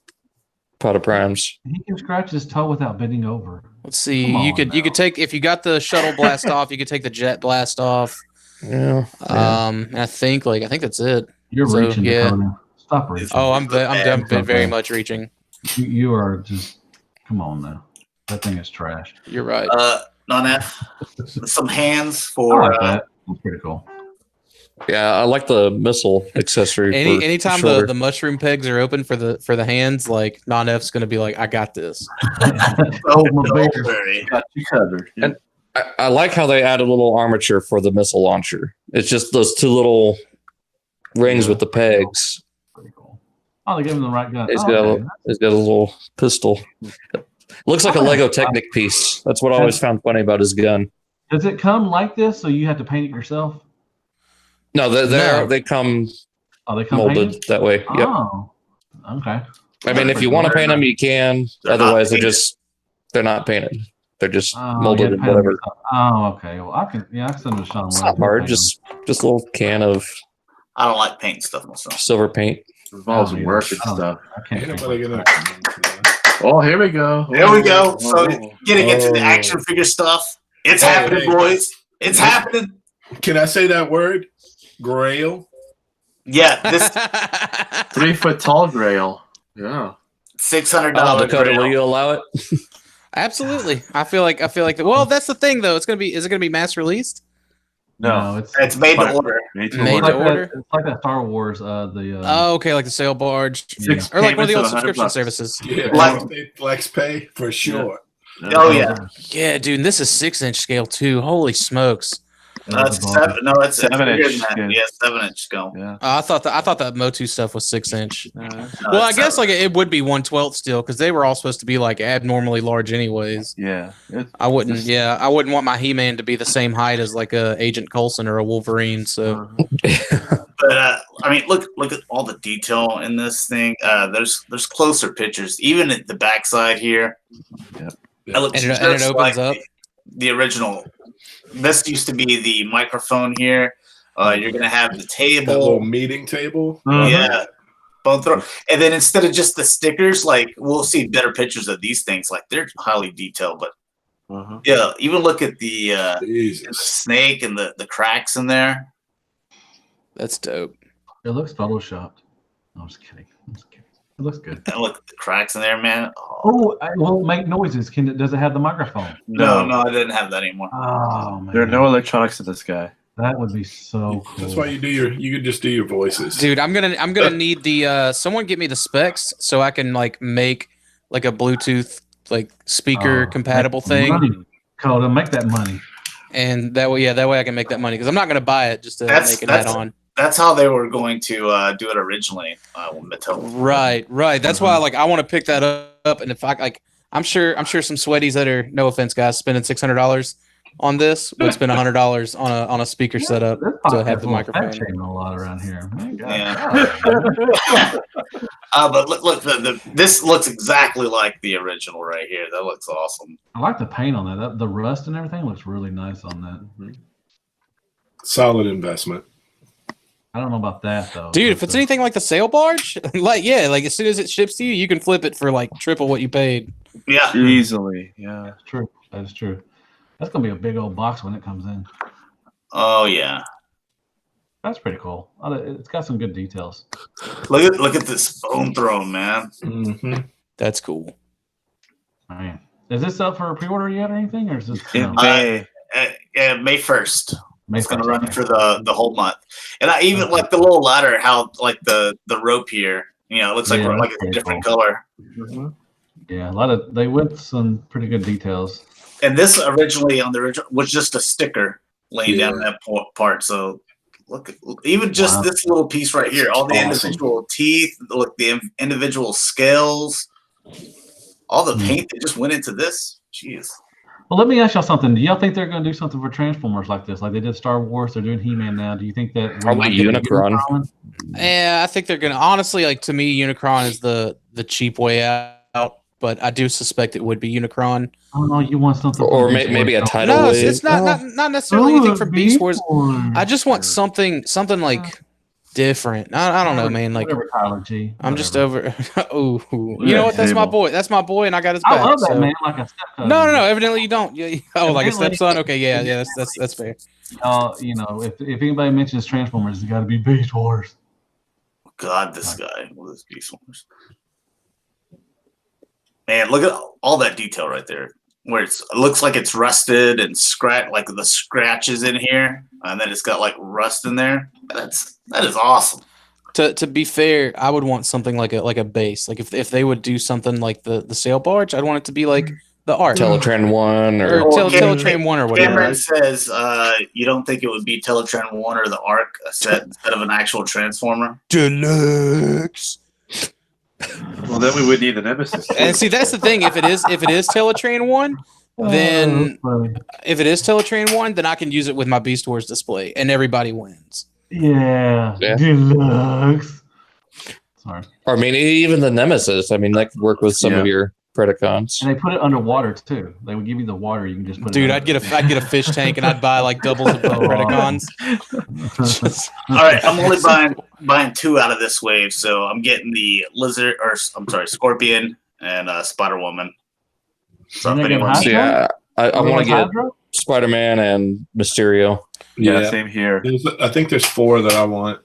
Pot of Primes. He can scratch his toe without bending over. Let's see. You could take if you got the shuttle blast off, you could take the jet blast off. Yeah. I think that's it. You're So, reaching. yeah. Dakota. Stop reaching. Oh, I'm very much reaching. You are just. Come on now. That thing is trash. You're right. Non-F. Some hands I for. like that. That's pretty cool. Yeah, I like the missile accessory. Anytime the mushroom pegs are open for the hands, like non-F's gonna be like, I got this. Oh, my baby. Got you covered. And I like how they added a little armature for the missile launcher. It's just those 2 little rings with the pegs. Pretty cool. Oh, they gave him the right gun. He's Oh, got a little pistol. Looks like a Lego Technic piece. That's what I always found funny about his gun. Does it come like this, so you have to paint it yourself? No, they come Oh, they come molded painted? that way. Yep. Oh, okay. I mean, if you want to paint them, you can. Otherwise, they're not painted. They're just molded and whatever. Oh, okay. Well, I can send it to Sean. It's not hard. Just a little can of I don't like painting stuff myself. silver paint. Involves work and stuff. I can't. Ain't think nobody of gonna. that. Oh, here we go. There we go. So getting into the action figure stuff. It's happening, boys. It's happening. Can I say that word? Grail. Yeah, this 3 foot tall grail. Yeah. $600. Dakota, grail. will you allow it? Absolutely. I feel like well, that's the thing though. Is it gonna be mass released? No, It's made to order. made to Made order. to order? It's like that Star Wars. Oh, okay, like the sail barge, Six or like one of the old payments subscription of $100. services. Yeah, flex pay for sure. Oh yeah, Yeah, dude, and this is 6-inch scale too. Holy smokes! that's 7. No, it's 7 bigger inch, than that. yeah. Yeah, 7-inch scale. Yeah. I thought that Motu stuff was 6-inch. No, Well, I it's guess 7. like it would be 1/12 still because they were all supposed to be like abnormally large anyways. Yeah. I wouldn't want my He-Man to be the same height as like a Agent Coulson or a Wolverine. So But I mean, look at all the detail in this thing. There's closer pictures, even at the backside here. Yep. It looks And it just opens like up. the original. This used to be the microphone here. You're gonna have the That little table. meeting table. Yeah. Bone throw. And then instead of just the stickers, like we'll see better pictures of these things. Like they're highly detailed, but Uh-huh. yeah, even look at the Jesus. snake and the cracks in there. that's dope. It looks photoshopped. No, I'm just kidding. It looks good. And look at the cracks in there, man. Oh, will it make noises? Does it have the microphone? No, I didn't have that anymore. Oh man, There are no electronics in this guy. that would be so cool. That's why you could just do your voices. Dude, I'm gonna need the someone get me the specs so I can like make like a Bluetooth like speaker compatible thing, Money. Dakota, make that money. and that way I can make that money because I'm not gonna buy it just to make an add-on. That's how they were going to do it originally. When Mattel. Right. That's why like I want to pick that up, and if I like, I'm sure some sweaties that are, no offense guys, spending $600 on this would spend $100 on a speaker setup This to podcast have the will fat microphone. shaming a lot around here. Man, God. Yeah. But look, this looks exactly like the original right here. That looks awesome. I like the paint on that. The rust and everything looks really nice on that. Solid investment. I don't know about that though. Dude, if it's anything like the sail barge, like as soon as it ships to you, you can flip it for like triple what you paid. Yeah. Easily. Yeah. That's true. That is true. That's gonna be a big old box when it comes in. Oh yeah. That's pretty cool. It's got some good details. Look at this bone throne, man. Mm-hmm. That's cool. Man, is this up for a pre-order yet or anything, or is this In May. May 1st. May It's gonna 1st? run for the whole month. And I even like the little ladder, how like the rope here. You know, it looks like Yeah, like that's a pretty different cool. color. Yeah, they went some pretty good details. And this originally on the original was just a sticker laying Yeah. down that part. So look, even just Wow. this little piece right here, all the Awesome. individual teeth, look, the individual scales, all the Hmm. paint that just went into this. Jeez. Well, let me ask y'all something. Do y'all think they're going to do something for Transformers like this? Like they did Star Wars, they're doing He-Man now. Do you think that we Probably might get a Unicron. Yeah, I think they're gonna honestly like to me. Unicron is the cheap way out, but I do suspect it would be Unicron. Oh no, you want something, Or from Beast maybe a Wars. title No, wave. it's not necessarily anything for Beast Wars. I just want Sure. something like different. I don't know, man. Like Whatever, Tyler G. I'm just Whatever. over. Oh, you know what? That's my boy. That's my boy, and I got his back. I love that so- man. Like a stepcousin. No. Evidently you don't. Yeah. Oh, like a Evidently- stepson. Okay, yeah. That's fair. You know, if anybody mentions Transformers, it's got to be Beast Wars. God, this guy with his Beast Wars. Man, look at all that detail right there. Where it looks like it's rusted and like the scratches in here, and then it's got like rust in there. That is awesome. To be fair, I would want something like a base. Like if they would do something like the sail barge, I'd want it to be like the art. Teletran 1 or or Teletran 1 or whatever. Cameron says you don't think it would be Teletran 1 or the Arc set instead of an actual Transformer? Deluxe. Well, then we would need the Nemesis. And see, that's the thing. If it is Teletran 1, then if it is Teletran 1, then I can use it with my Beast Wars display, and everybody wins. Yeah. Deluxe. Sorry. Or I mean, even the Nemesis. I mean, that could work with some of your Predacons. And they put it underwater too. They would give you the water. You can just put Dude, it. I'd get a fish tank, and I'd buy like doubles of Predacons. All right, I'm only buying 2 out of this wave, so I'm getting the Scorpion and Spider Woman. So if anyone, Hydra? Yeah, I want to get Hydra? Spider-Man and Mysterio. Yeah, same here. I think there's 4 that I want.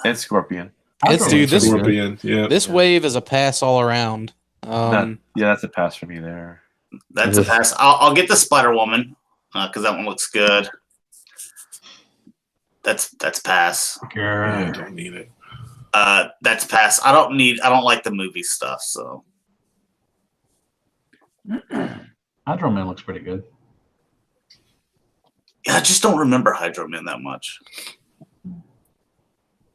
And Scorpion. It's dude. This Scorpion, yeah. this wave is a pass all around. Yeah, that's a pass for me there. that's a pass. I'll get the Spider Woman because that one looks good. That's pass. I don't need it. That's pass. I don't like the movie stuff. So Hydro Man looks pretty good. yeah, I just don't remember Hydro Man that much.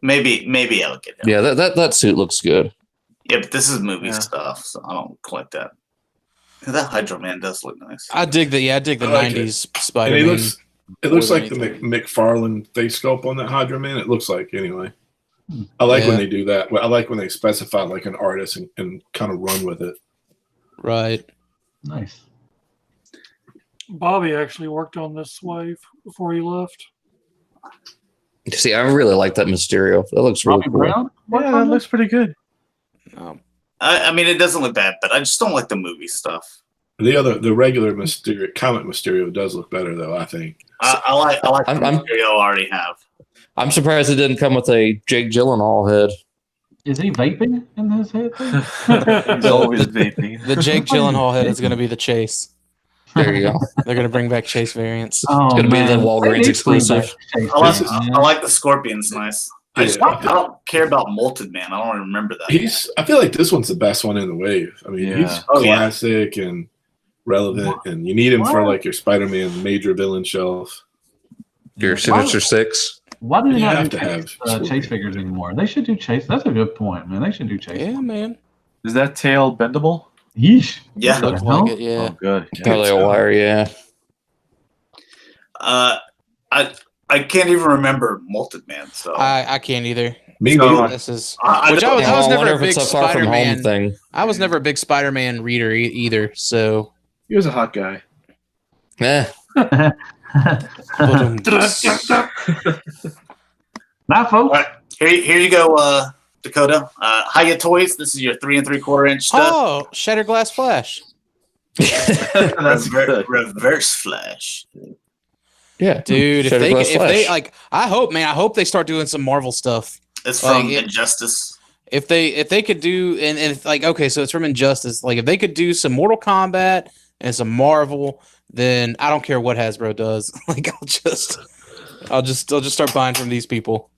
Maybe I'll get him. Yeah, that suit looks good. Yeah, but this is movie stuff, so I don't collect that. Yeah, that Hydro Man does look nice. I dig the I like it. 90s And Spider-Man. it looks more like the than anything. McFarlane face sculpt on that Hydra Man. It looks like anyway. I like when Yeah. they do that. I like when they specify like an artist and kind of run with it. Right. Nice. Bobby actually worked on this wave before he left. See, I really like that Mysterio. That looks really Robbie cool. Brown? Yeah, that looks pretty good. I mean, it doesn't look bad, but I just don't like the movie stuff. The regular Mysterio, comic Mysterio does look better though. I think. I like the I'm- Mysterio I already have. I'm surprised it didn't come with a Jake Gyllenhaal head. Is he vaping in his head? He's always vaping. The Jake Gyllenhaal head is going to be the Chase. There you go. They're going to bring back Chase variants. Oh, gonna be the man. Walgreens They need to bring exclusive. back Chase I Bank, like the Scorpion's nice. I Yeah. don't care about Molted Man. I don't remember that. I feel like this one's the best one in the wave. I mean, Yeah. he's Oh, yeah. classic and relevant, and you need him for like your Spider-Man major villain shelf. Your Sinister Six. Why do they You not have do to have Scorpion. Chase figures anymore? They should do Chase. That's a good point, man. They should do Chase. Yeah, man. Is that tail bendable? Yeesh. Yeah. Looks hell? like it, yeah. Oh, good. Yeah. Probably a wire, yeah. I can't even remember Molted Man. So I can't either. Me So, neither. This is I which don't- I was I never wonder a if it's big a far from home Spider-Man. thing. I was never a big Spider-Man reader either. So He was a hot guy. Eh. Now, folks. All right, here you go, Dakota. Hiya Toys. This is your 3 3/4-inch stuff. oh, Shatterglass Flash. That's good. Reverse Flash. Yeah. Dude, if Shatterglass they Flash. like, I hope they start doing some Marvel stuff. It's from Like, Injustice. If they could do and it's like, okay, so it's from Injustice. Like if they could do some Mortal Kombat and some Marvel, then I don't care what Hasbro does. Like I'll just start buying from these people.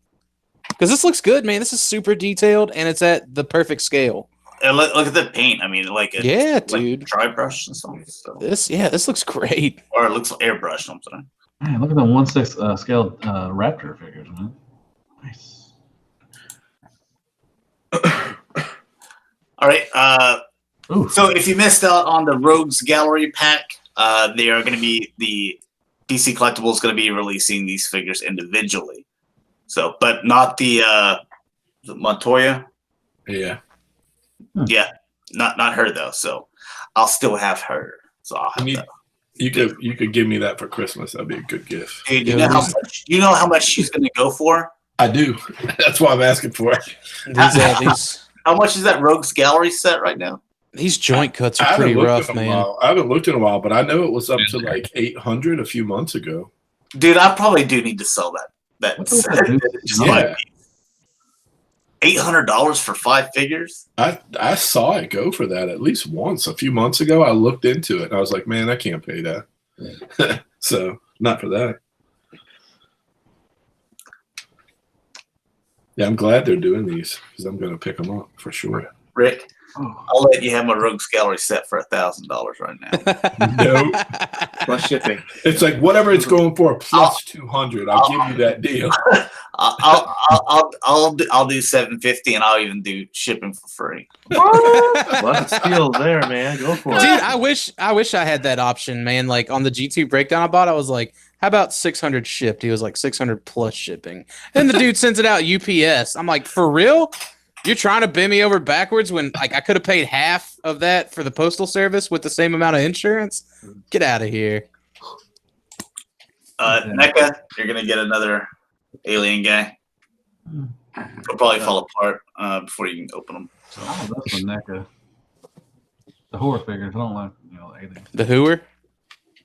Because this looks good, man. This is super detailed and it's at the perfect scale. And look at the paint. I mean, like Yeah, like dude. dry brush and stuff. So. This looks great. Or it looks like airbrush. I'm sorry. Man, look at the 1/6 scale Raptor figures, man. Nice. All right. Ooh. So if you missed out on the Rogues Gallery pack, they are going to be the DC Collectibles is going to be releasing these figures individually. So, but not the Montoya. Yeah. Yeah, not her though. So I'll still have her. So I'll have that. You could give me that for Christmas. That'd be a good gift. Dude, you know how much she's going to go for? I do. That's why I'm asking for it. How much is that Rogues Gallery set right now? These joint cuts are pretty rough, man. I haven't looked in a while, but I know it was up to like 800 a few months ago. Dude, I probably do need to sell that set. Yeah. $800 for 5 figures? I saw it go for that at least once a few months ago. I looked into it and I was like, man, I can't pay that. So not for that. Yeah, I'm glad they're doing these because I'm going to pick them up for sure. Rick, I'll let you have my Rogues Gallery set for $1,000 right now. No, Plus shipping. it's like whatever it's going for plus 200. I'll give you that deal. I'll do $750 and I'll even do shipping for free. Lots of steals there, man. Go for it. Dude, I wish I had that option, man. Like on the G2 breakdown I bought, I was like, how about 600 shipped? He was like 600 plus shipping. And the dude sends it out UPS. I'm like, for real? You're trying to bend me over backwards when like I could have paid half of that for the postal service with the same amount of insurance? Get out of here. NECA, you're gonna get another alien guy. It'll probably fall apart before you can open them. So. Oh, that's the NECA. The horror figures. I don't like aliens. The Hooer?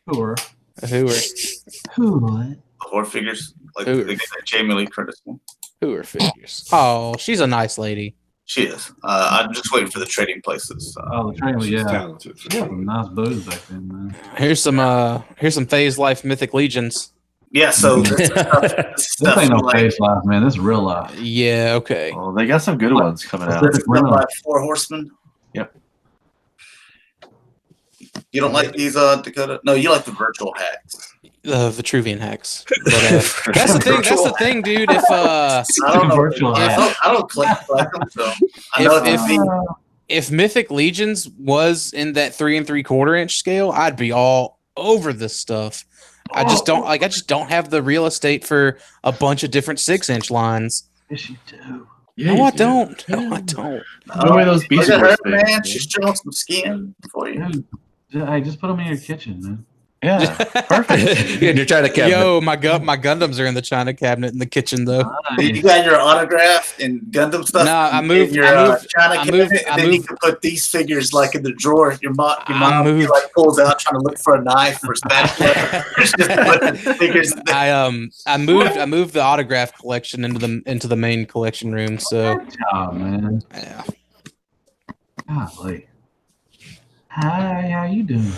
Horror. The Hooer. Who? Horror figures, like Hooer. they get that Jamie Lee Curtis one. Hooer figures. Oh, she's a nice lady. She is. I'm just waiting for the trading places. Oh, the trailer, She's yeah. talented. For sure. Some nice booze back then, man. Here's some Phase Life Mythic Legions. Yeah, so this This ain't no like, face life, man. This is real life. Yeah, okay. Oh, they got some good ones coming out. Pacific Rim. by 4 Horsemen. Yep. You don't like these, Dakota? No, you like the virtual hacks. The Vitruvian hacks. But, that's the thing. That's the thing, dude. If I don't know. Virtual hacks. I don't collect them, so I know if Mythic Legions was in that 3 3/4 inch scale, I'd be all over this stuff. I just don't have the real estate for a bunch of different 6-inch lines. Yes, you do. Yeah, No, you I do. don't. No, I don't. Put away those Beast Look at Wars her, man. things, She's showing some skin for you. Hey, just put them in your kitchen, man. Yeah, perfect. You're trying to cabinet. Yo, my Gundams are in the China cabinet in the kitchen though. You got your autograph and Gundam stuff. No, I in moved- Your, I moved- China I cabinet, moved- and I then you moved- can put these figures like in the drawer. Your mom moved- like pulls out trying to look for a knife or spatula. It's just putting figures. In there. I moved the autograph collection into the main collection room. So Good job, man. yeah. Golly. Hi, how you doing?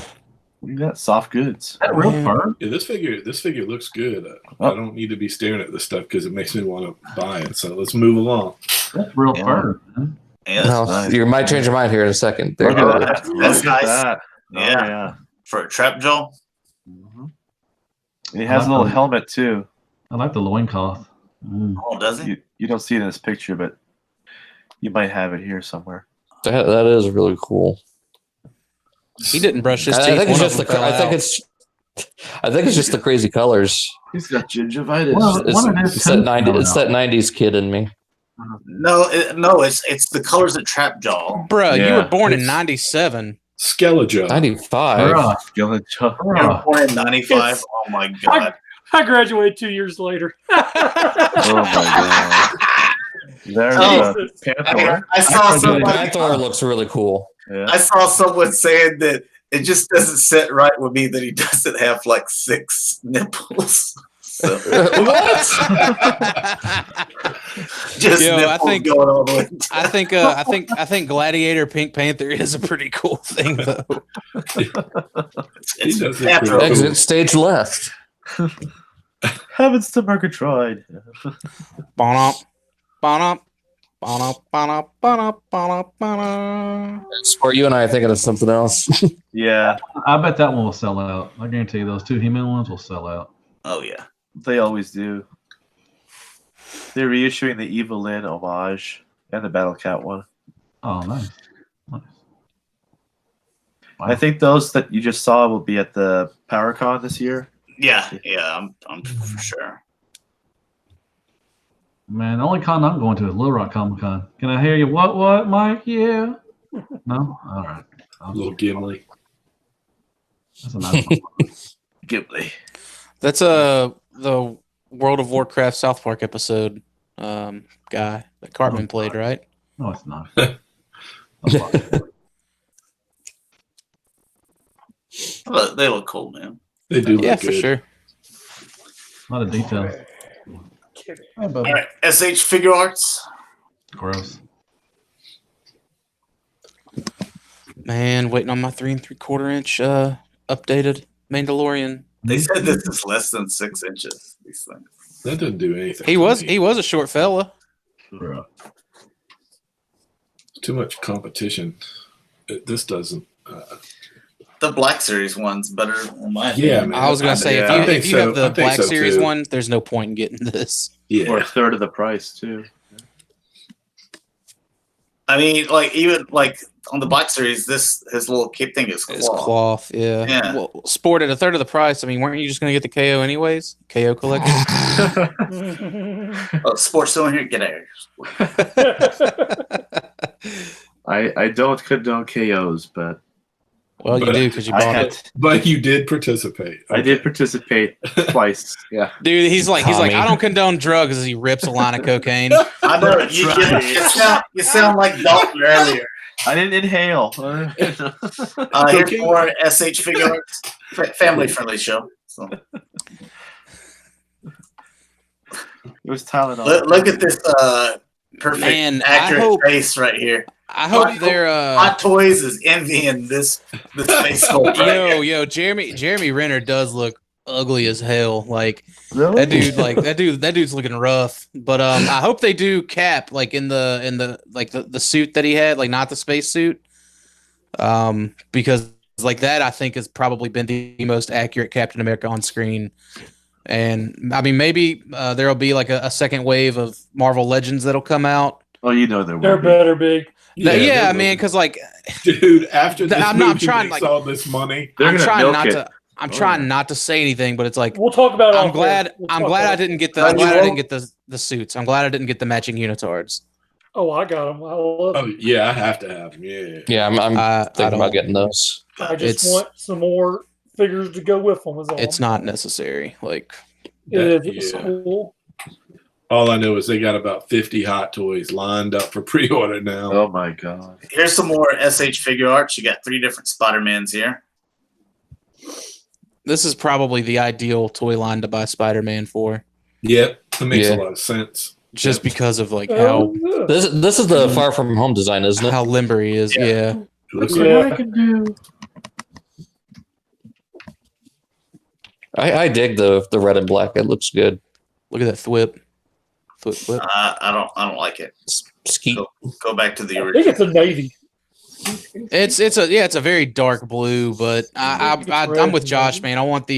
We got soft goods. Is that real Yeah. fur? Yeah, this figure looks good. I don't need to be staring at this stuff because it makes me want to buy it. So let's move along. That's real Yeah. fur, man. Yeah, Well, nice. you might change your mind here in a second. There you Look go. at that. That's Look at nice. that. Oh, Yeah. yeah. for a trap jaw. And he has a little helmet too. I like the loincloth. Mm. Oh, does he? You don't see it in this picture, but you might have it here somewhere. That is really cool. He didn't brush his teeth. I think it's One just of them fell out. I think it's just the crazy colors. He's got gingivitis. Well, It's, one of his it's that teeth 90, fell it's out. that 90s kid in me. No, it's the colors that trap jaw. Bruh, you Yeah. were born in '97. Skeleja. 95. Bruh, Skeleton. You were bruh. born in '95. Oh my god. I graduated 2 years later. Oh my god. There's Oh. a Panther. I saw The somebody. Panther looks really cool. Yeah. I saw someone saying that it just doesn't sit right with me that he doesn't have like 6 nipples. So, What? just Yo, I nipples think- going all the way. I think Gladiator Pink Panther is a pretty cool thing though. It's He does it after pretty Exit stage left. Heavens to Murgatroyd. Bonop, bonop, bonop, bonop, bonop, bonop, bonop. Or you and I are thinking of something else. Yeah, I bet that one will sell out. I guarantee you those 2 He-Man ones will sell out. Oh yeah. they always do. They're reissuing the Evelyn homage and the Battle Cat one. Oh, nice. Nice. I think those that you just saw will be at the PowerCon this year. Yeah, I'm for sure. Man, the only con I'm going to is Little Rock Comic Con. Can I hear you? What, Mike? Yeah. No? All right. A little Gimli. That's a nice one. Ghibli. That's the World of Warcraft South Park episode guy that Cartman played, right? No, it's not. But they look cool, man. They do look Yeah, good. for sure. A lot of details. All right, SH Figure Arts. Gross. Man, waiting on my 3 3/4 inch updated Mandalorian. They said this is less than 6 inches. These things. That doesn't do anything. He for was me. a short fella. Too much competition. This doesn't. The Black Series one's better in my Yeah, opinion. man. I was gonna say Yeah, I if think you so. have I the think Black so, Series too. one, there's no point in getting this. Yeah. Or a third of the price too. I mean, like even like on the Black Series, his little cape thing is It's cloth. cloth, yeah. Yeah. Well, sport at a third of the price. I mean, weren't you just gonna get the KO anyways? KO collection. Oh, sports still in here? Get out of here. I don't condone KOs, but Well, you But do because you I bought had it, But you did participate. I did participate twice. Yeah. dude. He's like, Tommy. I don't condone drugs as he rips a line of cocaine. I know That's you, right. you sound like Dalton earlier. I didn't inhale. Here's Okay. more SH Figure Arts, family friendly show. So It was Tylenol. look at this perfect, Man, I accurate hope- face right here. I hope they're Hot Toys is envying this face sculpt right here. yo, Jeremy Renner does look ugly as hell. Like Really? that dude's looking rough. But I hope they do Cap like in the like the suit that he had, like not the space suit. Because like that I think has probably been the most accurate Captain America on screen. And I mean maybe there'll be like a second wave of Marvel Legends that'll come out. Oh, you know there They're will be. better big. Yeah, they're man, because like dude, after this I'm movie trying, makes like- all this money, They're I'm gonna trying milk not it. to I'm trying not to say anything, but it's like We'll talk about it. I'm off glad air. We'll I'm talk glad about I it. didn't get No, you the suits. I'm glad I didn't get the matching unitards. Oh, I got them. I love oh them. yeah, I have to have them. Yeah. Yeah, I'm I thinking don't. about getting those. I just it's- want some more figures to go with them. Is all. It's not necessary. Like It is. It's Yeah. cool. All I know is they got about 50 Hot Toys lined up for pre-order now. Oh my god. Here's some more SH Figure Arts. You got 3 different Spider-Mans here. this is probably the ideal toy line to buy Spider-Man for, Yep, that makes Yeah. a lot of sense. just because of like Oh, how yeah. This is the Far From Home design, isn't it? how limber he is. Yeah. Yeah. It looks Yeah. like can do. I dig the red and black. It looks good. Look at that thwip. Thwip. I don't like it. Skeet. Go back to the I think original. it's a navy. It's a very dark blue, but I'm with Josh, man. I want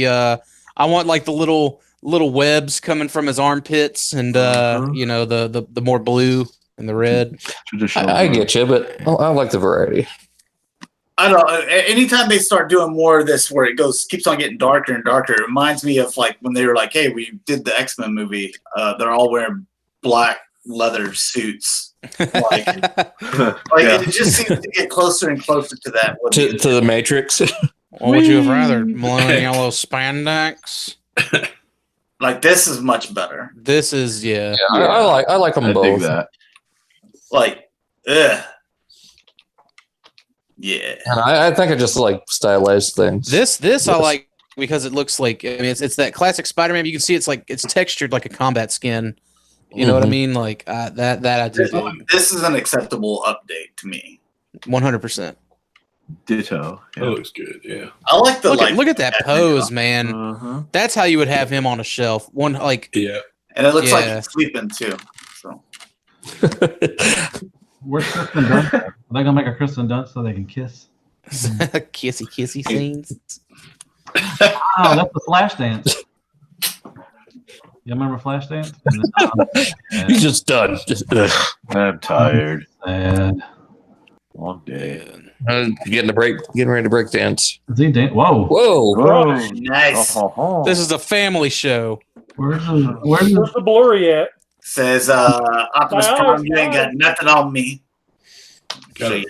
like the little webs coming from his armpits, and you know the more blue and the red. Traditional. I get you, but I like the variety. I don't know. Anytime they start doing more of this, where it keeps on getting darker and darker, it reminds me of like when they were like, "Hey, we did the X-Men movie. They're all wearing black leather suits." Like Yeah. it just seems to get closer and closer to that. To the Matrix. What would you have rather? Blue and yellow spandex? Like this is much better. This is yeah. I like them I dig both. that. Like, ugh. Yeah. And I think I just like stylized things. This Yes. I like because it looks like I mean it's that classic Spider-Man. You can see it's textured like a combat skin. You know what I Mhm. mean? Like that I do This is an acceptable update to me. 100%. Ditto. that looks good. Yeah. I like the Look at that pose, man. Uh-huh. That's how you would have him on a shelf. One like Yeah. and it looks like Yeah. he's sleeping too. So Where's Kristen Dunst? Are they gonna make a Kristen Dunst so they can kiss? kissy scenes. Oh, that's the Flashdance. You remember Flashdance? He's just done. I'm tired. Sad. Long day. Getting ready to break dance. Is he Whoa. Whoa. Nice. This is a family show. Where's Where's the blurry at? Says Optimus My Prime, eyes, you ain't got nothing on me. So, Gotta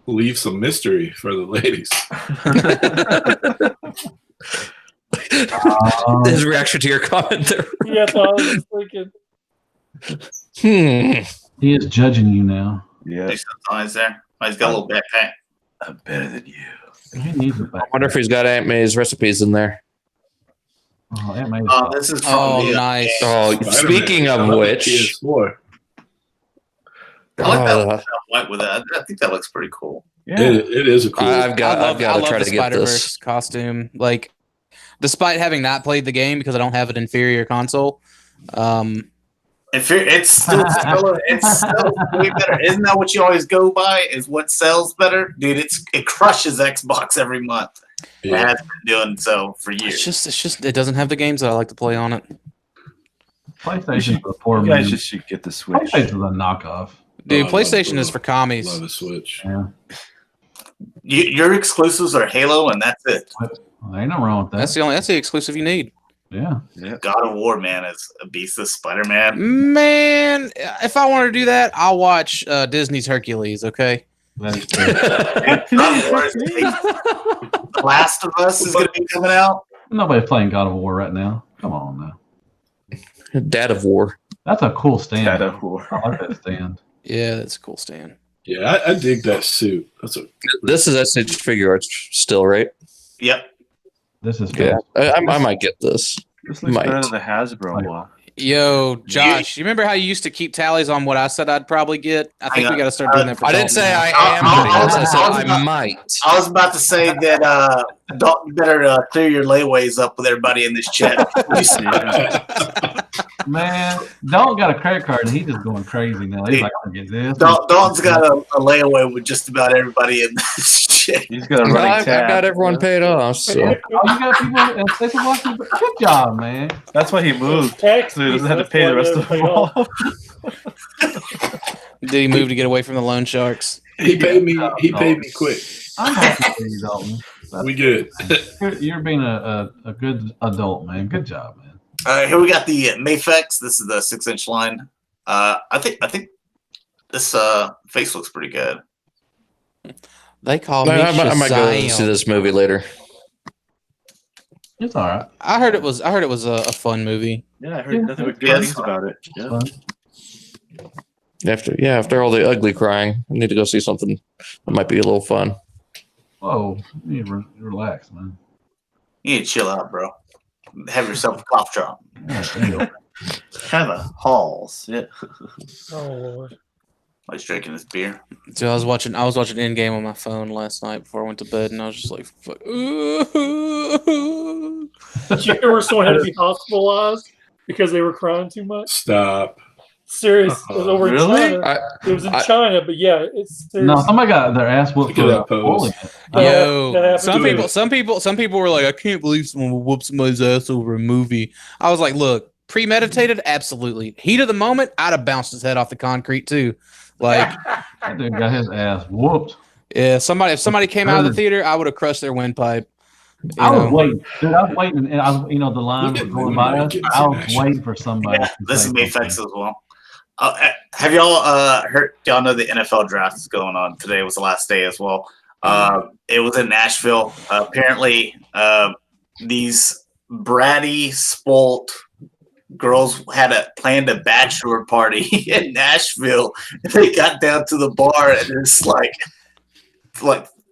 leave some mystery for the ladies. His reaction to your comment there. Yeah, that's what I was just thinking. He is judging you now. Yeah, there's some eyes there. Oh, he's got a little backpack. I'm better than you. He needs it I back. wonder if he's got Aunt May's recipes in there. Oh, Aunt May's Oh, this is from the, nice. Oh, Spider-Man. speaking of which, PS4. I like that one white with that. I think that looks pretty cool. Yeah, It is a cool. I've got I to love try the to get Spider-Verse this. costume. Like, despite having not played the game because I don't have an inferior console, It's still way better. Isn't that what you always go by? Is what sells better, dude? It crushes Xbox every month. It has been doing so for years. it's just it doesn't have the games that I like to play on it. PlayStation for poor you guys man. just should get the Switch. PlayStation's a knockoff. Dude, Oh, PlayStation love is for commies. Love a Switch. Yeah. Your exclusives are Halo, and that's it. Well, ain't no wrong with that. That's the exclusive you need. Yeah. God of War, man, is a beast of Spider-Man. Man, if I want to do that, I'll watch Disney's Hercules. Okay. That is true. God of War is The Last of Us is going to be coming out. Nobody's playing God of War right now. Come on now. Dad of War. That's a cool stand. God of War. I like that stand. Yeah, that's a cool stand. Yeah, I dig that suit. That's a This is SH Figure Arts still, right? Yep. This is Yeah, good. I might get this. This looks Might. better than the Hasbro one. Yo, Josh, you remember how you used to keep tallies on what I said I'd probably get? I think Hang we on. got to start doing that for I didn't Dalton say now. I am. I said I might. I was about to say that Dalton better clear your layaways up with everybody in this chat. Man, Dalton got a credit card and he's just going crazy now. He's like, I get this. Dalton's got a layaway with just about everybody in this chat. He's got a No, running I've tab. got everyone paid off. So Oh, you got people in PlayStation Watching? Good job, man. That's why he moved. Tax So he doesn't have to that's pay the why rest they of them pay off. off. Did he move to get away from the loan sharks? He paid me. He paid me quick. I'm happy for you, Dalton. We good. You're being a good adult, man. Good job, man. Here we got the Mafex. This is the 6-inch line. I think this face looks pretty good. They call me I might go Shazam. see this movie later. It's all right. I heard it was a fun movie. Yeah, I heard nothing but good Yes. things about it. Yeah. Fun. After all the ugly crying, I need to go see something that might be a little fun. Whoa, you need to relax, man. You need to chill out, bro. Have yourself a cough drop. Yeah, damn. Kind of halls. Yeah. Oh, Lord. While he's drinking his beer. So I was watching Endgame on my phone last night before I went to bed, and I was just like, fuck. Did you hear where someone had to be hospitalized because they were crying too much? Stop. Serious. It was over Really? in China. It was in China, but yeah, it's serious. No, somebody got their ass whooped Look at for that pose. bullying it. that Yo, happened some too. people were like, I can't believe someone would whoop somebody's ass over a movie. I was like, look, premeditated, absolutely. Heat of the moment, I'd have bounced his head off the concrete too. Like, That dude got his ass whooped. yeah, if somebody came out of the theater, I would have crushed their windpipe. You I was know? waiting, dude. I was waiting, and I was, the line was going by us. I was waiting for somebody. Yeah, to this say is Mafex something. as well. Have y'all heard? Y'all know the NFL draft is going on today. Was the last day as well. It was in Nashville. Apparently, these bratty, spoilt girls had planned a bachelor party in Nashville. They got down to the bar, and it's like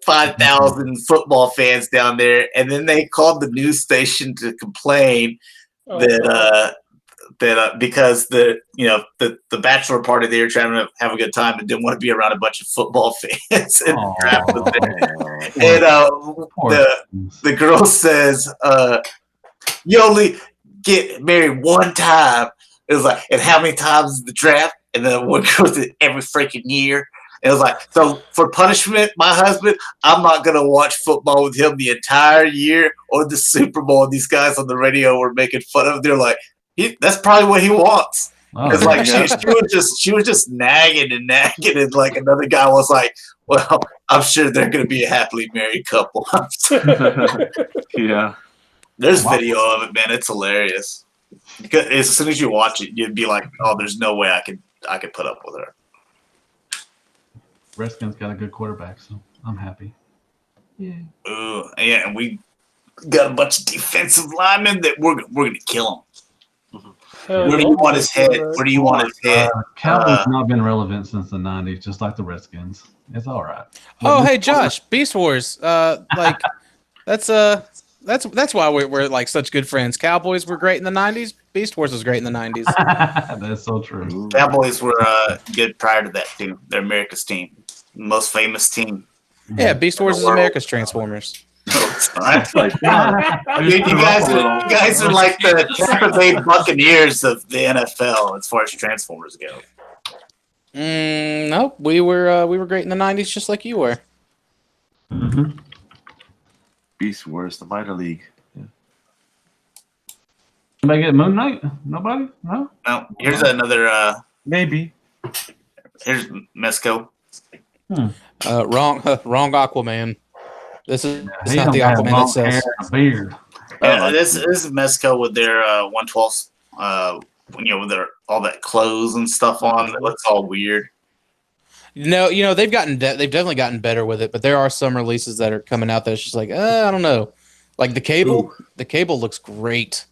5,000 football fans down there. And then they called the news station to complain Oh, that because the bachelor party, they were trying to have a good time and didn't want to be around a bunch of football fans. And the draft was there. And the girl says, you only get married one time. It was like, and how many times is the draft? And then one girl said, every freaking year. It was like, so for punishment, my husband, I'm not going to watch football with him the entire year or the Super Bowl. These guys on the radio were making fun of him. They're like, that's probably what he wants. Because Oh, like she was just nagging, and like another guy was like, "Well, I'm sure they're gonna be a happily married couple." Yeah. There's video of it, man. It's hilarious. Because as soon as you watch it, you'd be like, "Oh, there's no way I could put up with her." Redskins got a good quarterback, so I'm happy. Yeah. Ooh, yeah, and we got a bunch of defensive linemen that we're gonna kill them. Where do you want his head? Where do you want his head? Cowboys not been relevant since the '90s, just like the Redskins. It's all right. Oh, hey, Josh, Beast Wars. Like that's why we're like such good friends. Cowboys were great in the '90s. Beast Wars was great in the '90s. That's so true. Cowboys were good prior to that too. They're America's team, most famous team. Yeah, Beast Wars is America's Transformers. You guys are like the Tampa Bay Buccaneers of the NFL as far as Transformers go. No, we were great in the '90s, just like you were. Mm-hmm. Beast Wars, the minor league. Yeah. Anybody get Moon Knight? Nobody? No? Now, here's another. Maybe. Here's Mesco. Wrong Aquaman. This is He not don't the have Aquaman that long sells. hair and a beard. Yeah, this is Mesco with their 112s. With their all that clothes and stuff on. It looks all weird. No, they've definitely gotten better with it, but there are some releases that are coming out that's just like, I don't know. Like the Cable. Ooh. The Cable looks great.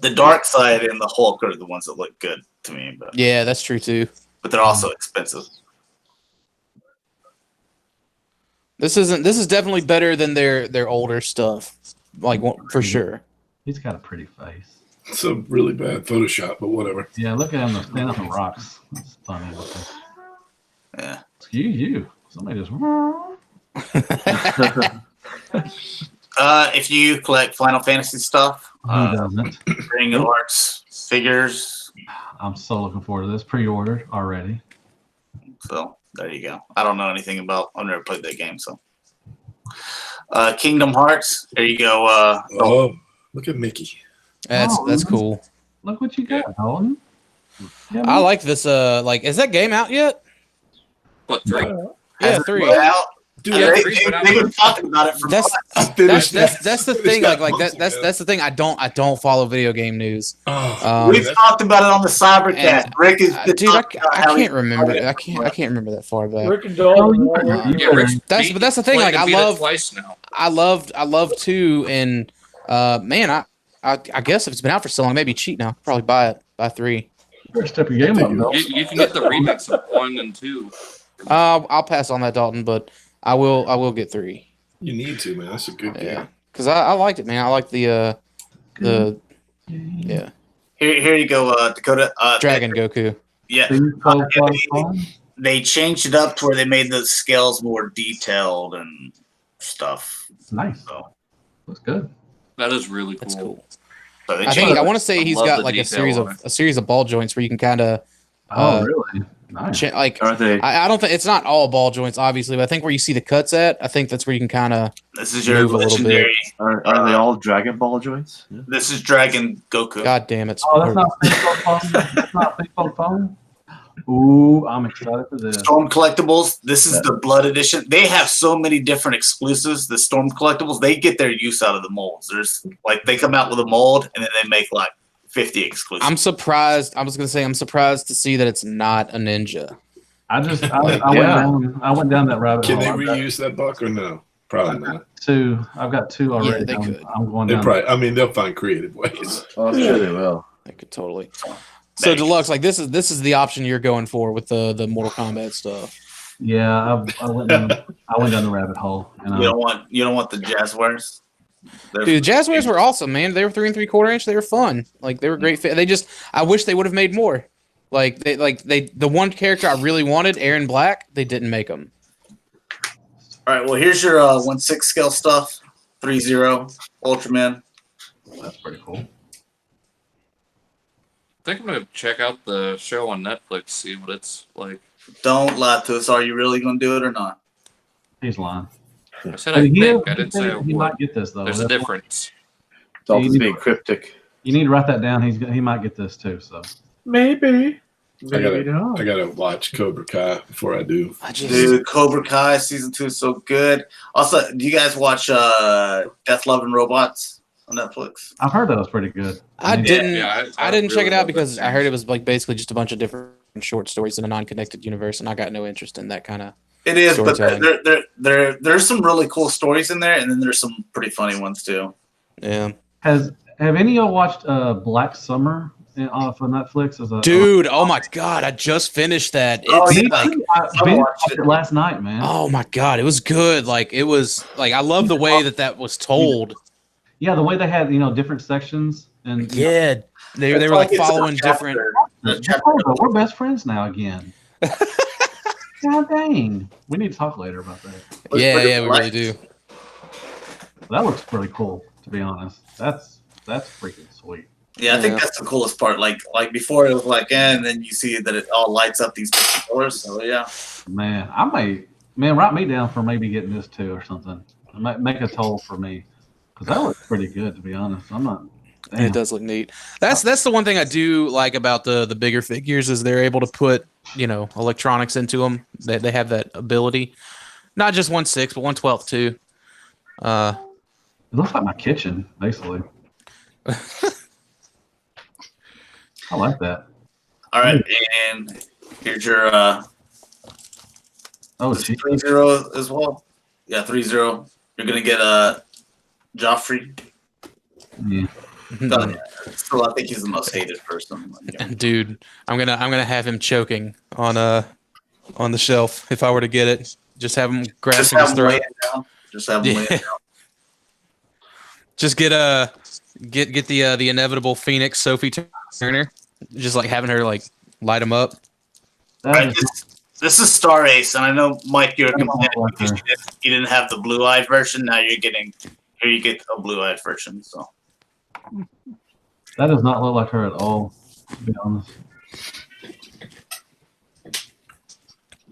The Dark Side and the Hulk are the ones that look good to me, Yeah, that's true too. but they're also expensive. This is definitely better than their older stuff, like for sure. He's got a pretty face. It's a really bad Photoshop, but whatever. Yeah, look at him stand up on rocks. That's funny looking. Yeah. Excuse you. Somebody just. If you collect Final Fantasy stuff, Who doesn't? Ring of Arts figures, I'm so looking forward to this. Pre-ordered already. so there you go. I don't know anything about. I've never played that game, so. Kingdom Hearts. There you go. Oh, look at Mickey. That's cool. Look what you got, Dalton. Yeah, I like this. Is that game out yet? What, 3? Yeah, 3. Out. Dude, Yeah, They've three, but been talking about it for That's months. that's the thing. That's the thing. I don't follow video game news. We've talked about it on the Cybercast. and- Rick is Dude, I can't remember. I can't remember that far back. Rick and Dalton. Yeah, Rick's That's the thing. Like beat it twice now. I love 2, and man, I guess if it's been out for so long, maybe cheat now. Probably buy 3. First step your game up, though. You can get the remix of 1 and 2. I'll pass on that, Dalton, but I will get 3. You need to, man. That's a good Yeah, game. because I liked it, man. I like the yeah Here you go, Dakota. Dragon Goku. Yeah. They changed it up to where they made the scales more detailed and stuff. Nice. So, Looks good. That is really cool. That's cool. so they I changed want to say he's love got the like a detail on series of ball joints where you can kind of Oh, really? Nice. like. Aren't they? I don't think it's not all ball joints, obviously, but I think where you see the cuts at, I think that's where you can kind of. This is your move a little bit. legendary. Are they all Dragon Ball joints? Yeah. This is Dragon Goku. God damn it! Oh, that's not Facebook phone. That's not Facebook phone. Ooh, I'm excited for this. Storm Collectibles. This is the Blood Edition. They have so many different exclusives. The Storm Collectibles, they get their use out of the molds. There's like they come out with a mold and then they make like 50 exclusives. I'm surprised. I was gonna say I'm surprised to see that it's not a ninja. I Yeah. went down that rabbit Can they hole. reuse that buck or no? Probably not. I've got 2 already. they could. I'm going They down. probably. I mean, they'll find creative ways. Oh, I'm sure they will. They could totally. So Deluxe, like this is the option you're going for with the Mortal Kombat stuff. Yeah, I went down the rabbit hole. And You don't want the Jazzwares. Dude, the Jazzwares were awesome, man. They were 3 3/4 inch. They were fun. Like they were great. I wish they would have made more. The one character I really wanted, Aaron Black, they didn't make him. All right. Well, here's your 1/6 scale stuff. 3-0 Ultraman. that's pretty cool. I think I'm going to check out the show on Netflix, see what it's like. Don't lie to us. Are you really going to do it or not? He's lying. I said But I think. I didn't say I he would. might get this though. There's a difference. Dalton's being cryptic. You need to write that down. He might get this too. So Maybe. Maybe not. I gotta watch Cobra Kai before I do. Dude, Cobra Kai season 2 is so good. Also, do you guys watch Death, Love, and Robots on Netflix? I've heard that was pretty good. I didn't really check it out love because that I heard series. it was like basically just a bunch of different short stories in a non-connected universe, and I got no interest in that kind of. It is, but Storytelling. there's some really cool stories in there, and then there's some pretty funny ones too. Yeah, Have any of y'all watched Black Summer off of Netflix? dude. Oh my god, I just finished that. Oh, It's yeah. like, I binge watched it last night, man. oh my god, it was good. Like it was like I love the way that was told. Yeah, the way they had different sections and Yeah, they It's were like it's a following chapter. different. The chapter. We're best friends now again. God dang, we need to talk later about that. Yeah, we really do. That looks pretty cool, to be honest. That's freaking sweet. Yeah, I think that's the coolest part. Like before it was like, and then you see that it all lights up these different colors. So yeah, Man, write me down for maybe getting this too or something. Make a toll for me, because that looks pretty good, to be honest. I'm not. Damn. It does look neat. That's the one thing I do like about the bigger figures is they're able to put electronics into them. They have that ability, not just 1/6 but 1/12 too. It looks like my kitchen, basically. I like that. all right, and here's your Oh, this gee. 3-0 as well. Yeah, 3-0. You're gonna get Joffrey. Yeah. Still, I think he's the most hated person. Dude, I'm gonna have him choking on the shelf if I were to get it. Just have him Just grasping have his him throat. laying down. Just have him laying Yeah. down. Just get the inevitable Phoenix Sophie Turner. Just like having her like light him up. That Right, is- this is Star Ace, and I know Mike, you're I don't complaining like because her. you didn't have the blue-eyed version. Now you get a blue-eyed version. So that does not look like her at all, to be honest.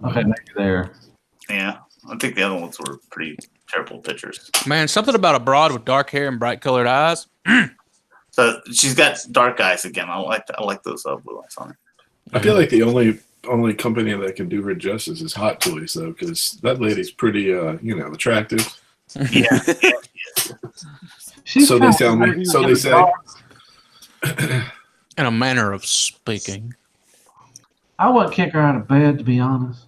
Okay, maybe there. yeah, I think the other ones were pretty terrible pictures. Man, something about a broad with dark hair and bright colored eyes. So she's got dark eyes again. I like those blue eyes on her. I feel like the only company that can do her justice is Hot Toys, though, because that lady's pretty, attractive. Yeah, She's So they kinda- sound. So they say. In a manner of speaking. I wouldn't kick her out of bed, to be honest.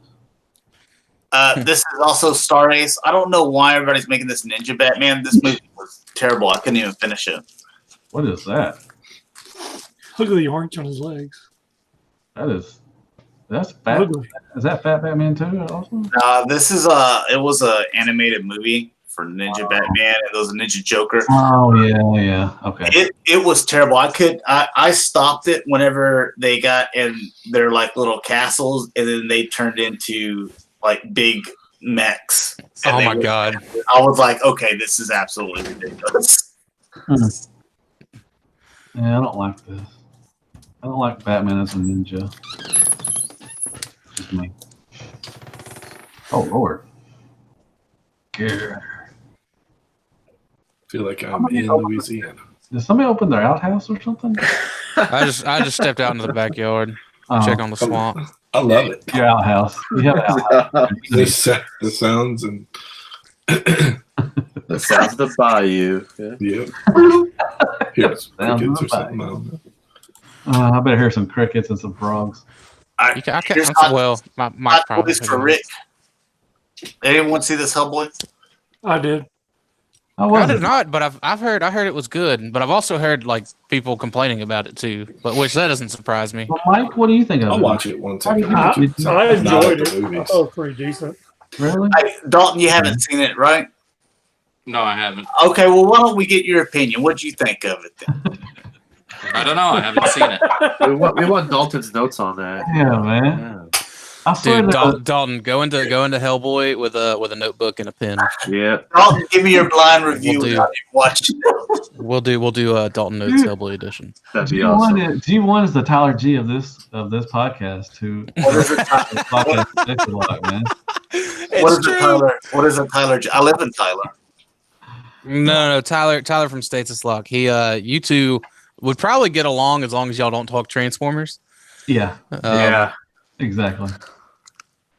This is also Star Ace. I don't know why everybody's making this Ninja Batman. This movie was terrible. I couldn't even finish it. What is that? Look at the orange on his legs. That's fat. Ugly. Is that Fat Batman too? Also? This is it was a animated movie for Ninja Batman, and there was a Ninja Joker. Oh yeah. Okay. It was terrible. I stopped it whenever they got in their like little castles, and then they turned into like big mechs. And Oh they my were- god. I was like, okay, this is absolutely ridiculous. Yeah, I don't like this. I don't like Batman as a ninja. Just me. Oh Lord. Yeah. I feel like I'm in Louisiana. Did somebody open their outhouse or something? I just stepped out into the backyard, check on the swamp. I love it. Your outhouse. You have an outhouse. The sounds and The sounds of the bayou. Yeah. yeah. Here's Sounds crickets or of something. I don't know. I better hear some crickets and some frogs. All I right, can't, here's Hot well, my problem. Toys for Rick. Anyone see this Hellboy? I did. I I wasn't. did not, but I heard it was good, but I've also heard like people complaining about it too, but which that doesn't surprise me. Well, Mike, what do you think of I'll it? watch it one time. I- I enjoyed it. The I movies. thought it was pretty decent. Really? Dalton, you haven't seen it, right? No, I haven't. Okay, well, why don't we get your opinion? What'd you think of it then? I don't know. I haven't seen it. We want Dalton's notes on that. Yeah, man. Yeah. I swear Dude, that Dalton, go into Hellboy with a notebook and a pen. Yeah. Dalton, give me your blind review Will do. without you watching. We'll do a Dalton Notes Hellboy edition. That'd be G1 awesome. G1 is the Tyler G of this podcast. Who What is it, this podcast is a lot, man. What is it, Tyler? What is it, Tyler? I live in Tyler. No, Tyler from Status Lock. You two would probably get along as long as y'all don't talk Transformers. Yeah, Yeah. exactly.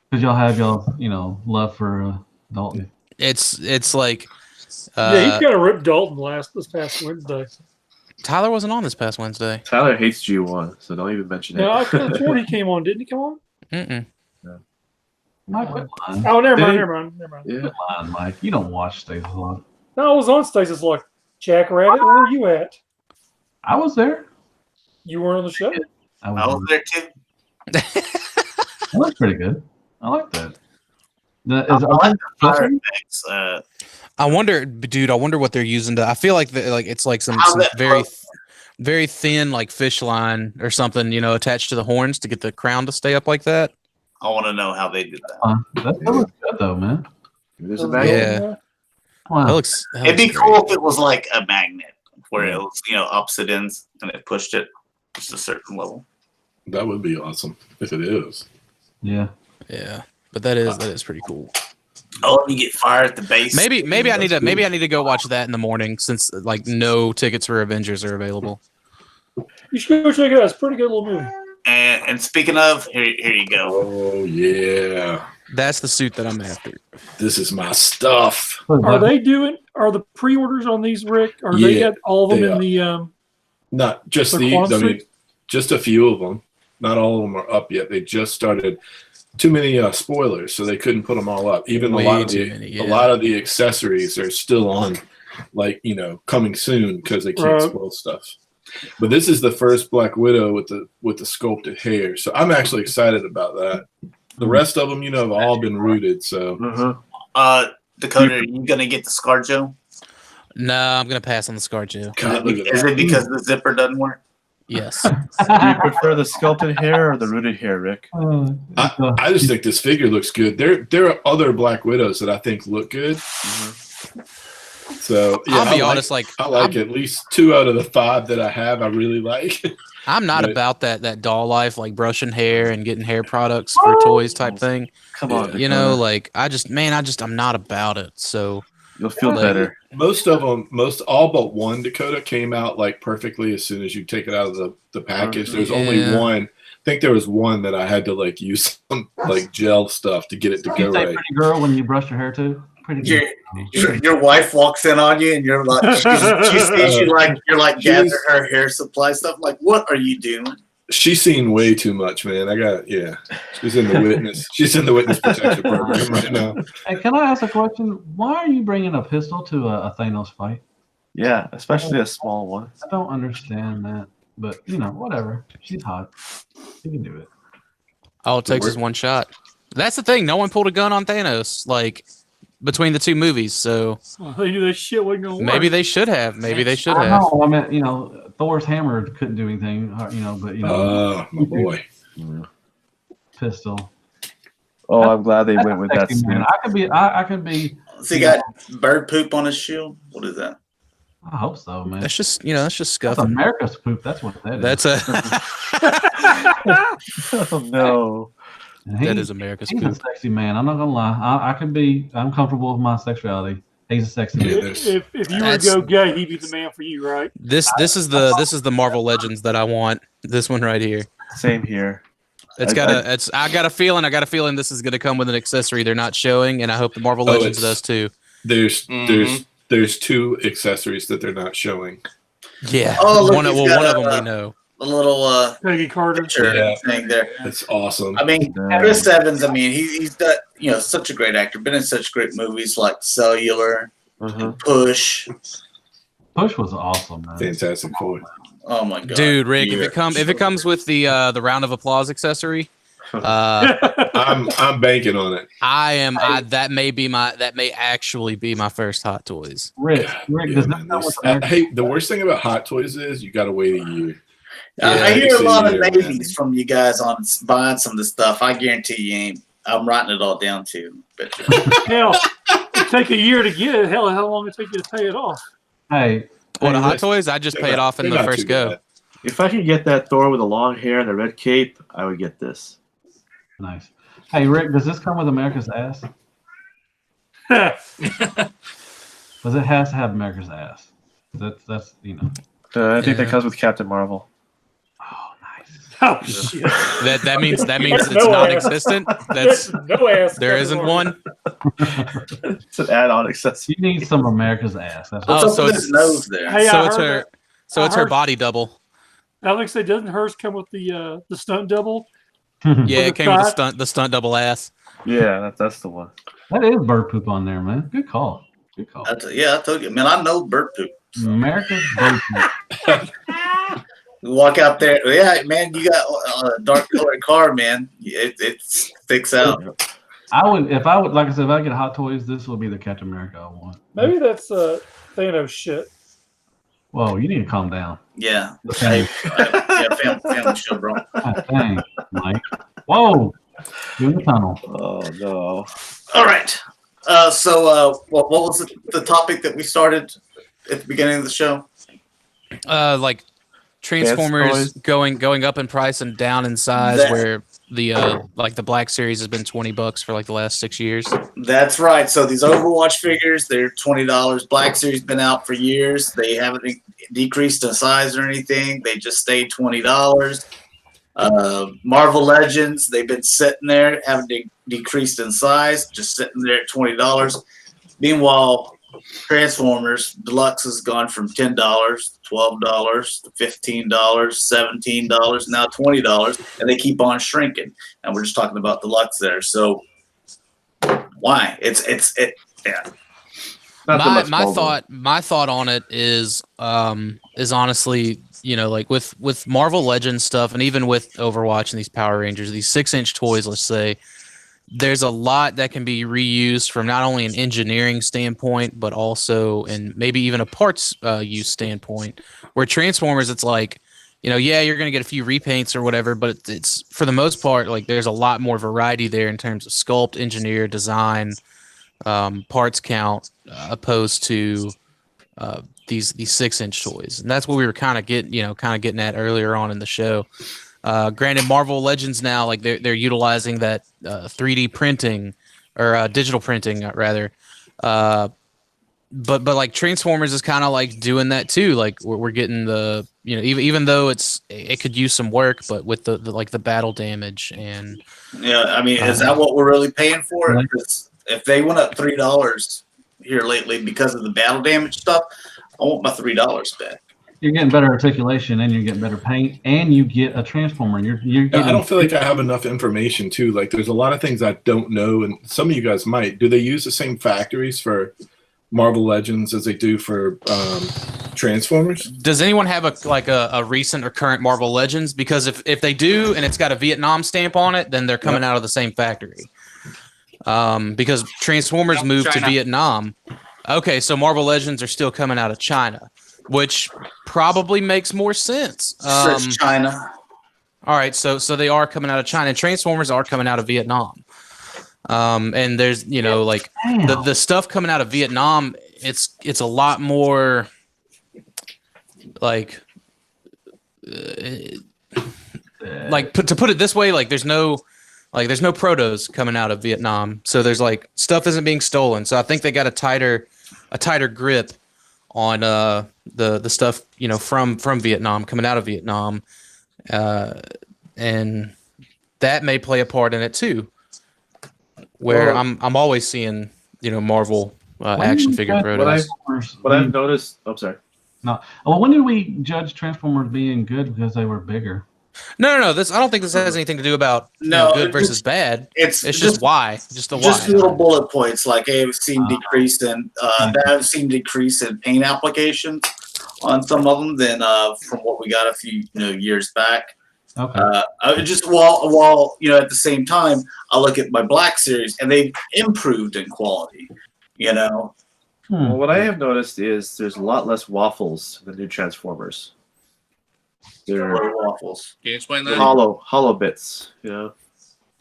Because y'all have love for Dalton. It's like Yeah, he kind of ripped Dalton this past Wednesday. Tyler wasn't on this past Wednesday. Tyler hates G1, so don't even mention it. No, I could have sworn he came on. Didn't he come on? Mm-mm. Mike, quit lying. Oh, never Did he? mind. Yeah. Quit lying, Mike. You don't watch Stays Vlog. No, I was on Stasis like Jack Rabbit. Where were you at? I was there. You weren't on the show. I was there too. That was pretty good. I like that. I like the fire effects. I wonder, dude. I wonder what they're using to. I feel like it's like some very, very thin like fish line or something, attached to the horns to get the crown to stay up like that. I want to know how they did that. That looks good though, man. There's a magnet. Yeah. Wow. That looks It'd be great. cool if it was like a magnet where it was, opposite ends and it pushed it just a certain level. That would be awesome if it is. Yeah. Yeah, but that is pretty cool. Oh, you get fire at the base. Maybe I need to go watch that in the morning since like no tickets for Avengers are available. You should go check it out. It's a pretty good little movie. And speaking of, here you go. Oh yeah, That's the suit that I'm after. this is my stuff. Are the pre-orders on these, Rick? Are they got all of them in the Not just The these. I quad mean, just a few of them. Not all of them are up yet. They just started. Too many spoilers, so they couldn't put them all up. Even a lot of the accessories are still on, like coming soon because they can't spoil stuff. But this is the first Black Widow with the sculpted hair, so I'm actually excited about that. The rest of them, have all been rooted. So, Dakota, are you gonna get the ScarJo? No, I'm gonna pass on the ScarJo. God, look at Is that. it because the zipper doesn't work? Yes. Do you prefer the sculpted hair or the rooted hair, Rick? I just think this figure looks good. There are other Black Widows that I think look good. So yeah, I'll be honest, I like at least 2 out of the 5 that I have. I really like. I'm not about that doll life, like brushing hair and getting hair products for toys type thing. Come on, I'm not about it. So you'll feel better. Most of them, all but one Dakota came out like perfectly as soon as you take it out of the package. There's only one. I think there was one that I had to use some like gel stuff to get it to go right. Pretty girl when you brush your hair too. Pretty good. Your wife walks in on you and you're like, she sees you like you're like gathering her hair supply stuff. Like, what are you doing? She's seen way too much, man. She's in the witness. She's in the witness protection program right now. Hey, can I ask a question? Why are you bringing a pistol to a Thanos fight? Yeah, especially a small one. I don't understand that, but whatever. She's hot. She can do it. all it takes is one shot. That's the thing. No one pulled a gun on Thanos, like between the two movies. So they knew that shit wasn't gonna work. maybe they should have. Maybe they should have. No, I mean, Thor's hammer couldn't do anything. But oh my boy, pistol. Oh, I'm glad they went with that. Man. I could be. So he got bird poop on his shield. What is that? I hope so, man. That's just scuffing. That's America's poop. That's what that is. That's a. Oh no. That is America's He's poop. a sexy man. I'm not gonna lie. I'm comfortable with my sexuality. He's a sexy man. If you were to go gay, he'd be the man for you, right? This is the Marvel Legends that I want. This one right here. Same here. I got a feeling this is gonna come with an accessory they're not showing, and I hope the Marvel Legends does too. There's two accessories that they're not showing. Yeah. Oh, look, one of them we know. A little Peggy Carter thing there. It's awesome. I mean, Chris Evans. I mean, he's done such a great actor. Been in such great movies like Cellular, Push. Push was awesome, man. Fantastic Four. Oh my god, dude, Rick! If it comes with the round of applause accessory, I'm banking on it. That may actually be my first Hot Toys. Rick, does that know what hey, the worst thing about Hot Toys is you got to wait a year. I hear a lot of maybes from you guys on buying some of this stuff. I guarantee you ain't. I'm writing it all down too. Hell, it take a year to get it. Hell, how long it take you to pay it off? Hey, what Hot Toys? I just pay it off in the first go. If I could get that Thor with the long hair and the red cape, I would get this. Nice. Hey, Rick, does this come with America's ass? Does it has to have America's ass? That's I think that comes with Captain Marvel. Oh, nice. Oh shit! That means There's it's no ass. non-existent. There's no ass. There isn't one. It's an add-on accessory. You need some America's ass. That's What's Oh, up so with it's his nose there? Hey, so I it's heard her. that. So I it's her heard- body double. Alex said, doesn't hers come with the stunt double? Yeah, the it came with shot? the stunt double ass. Yeah, that's the one. That is bird poop on there, man. Good call. Good call. Yeah, I told you, man. I know bird poop. America's bird poop. You walk out there, yeah, man. You got a dark colored car, man. It sticks out. I would, like I said, if I get Hot Toys, this will be the Captain America I want. Maybe that's Thanos shit. Whoa, you need to calm down. Yeah, Okay. family show, bro. God dang, Mike. Whoa, you're in the tunnel. Oh no. All right. So what was the topic that we started at the beginning of the show? Like Transformers going up in price and down in size, where the like the Black Series has been $20 for like the last 6 years. That's right. So these Overwatch figures, they're $20. Black Series been out for years. They haven't decreased in size or anything. They just stayed $20. Marvel Legends, they've been sitting there, haven't decreased in size, just sitting there at $20. Meanwhile, Transformers Deluxe has gone from $10, $12, $15, $17, now $20, and they keep on shrinking. And we're just talking about Deluxe there. So why? Yeah. My thought on it is honestly, like with Marvel Legends stuff, and even with Overwatch and these Power Rangers, these 6-inch toys, let's say, there's a lot that can be reused from not only an engineering standpoint, but also and maybe even a parts use standpoint. Where Transformers, it's like, yeah, you're going to get a few repaints or whatever, but it's for the most part, like there's a lot more variety there in terms of sculpt, engineer, design, parts count, opposed to these 6-inch toys. And that's what we were kind of getting at earlier on in the show. Granted, Marvel Legends now, like they're utilizing that 3D printing or digital printing rather, but like Transformers is kind of like doing that too. Like we're getting the even though it could use some work, but with the like the battle damage and I mean, is that what we're really paying for? Because if they went up $3 here lately because of the battle damage stuff, I want my $3 back. You're getting better articulation, and you're getting better paint, and you get a Transformer. You're getting. I don't feel like I have enough information too. Like, there's a lot of things I don't know, and some of you guys might. Do they use the same factories for Marvel Legends as they do for Transformers? Does anyone have a recent or current Marvel Legends? Because if they do, and it's got a Vietnam stamp on it, then they're coming out of the same factory. Because Transformers moved to Vietnam. Okay, so Marvel Legends are still coming out of China, which probably makes more sense. China. All right, so they are coming out of China. Transformers are coming out of Vietnam. And there's like the stuff coming out of Vietnam, it's a lot more like to put it this way, like there's no protos coming out of Vietnam, so there's like stuff isn't being stolen. So I think they got a tighter grip on the stuff from Vietnam, coming out of Vietnam, and that may play a part in it too. Where I'm always seeing Marvel action figure protos. What I've noticed. I'm sorry. No. Well, when did we judge Transformers being good because they were bigger? No. I don't think this has anything to do about good versus bad. It's just why. Just little bullet points like, hey, I've seen decrease in I've seen decrease in paint applications on some of them than from what we got a few years back. Okay. I just while at the same time I look at my Black Series and they've improved in quality. Well, what I have noticed is there's a lot less waffles in the new Transformers. They're waffles. Can you explain that? Hollow bits, They're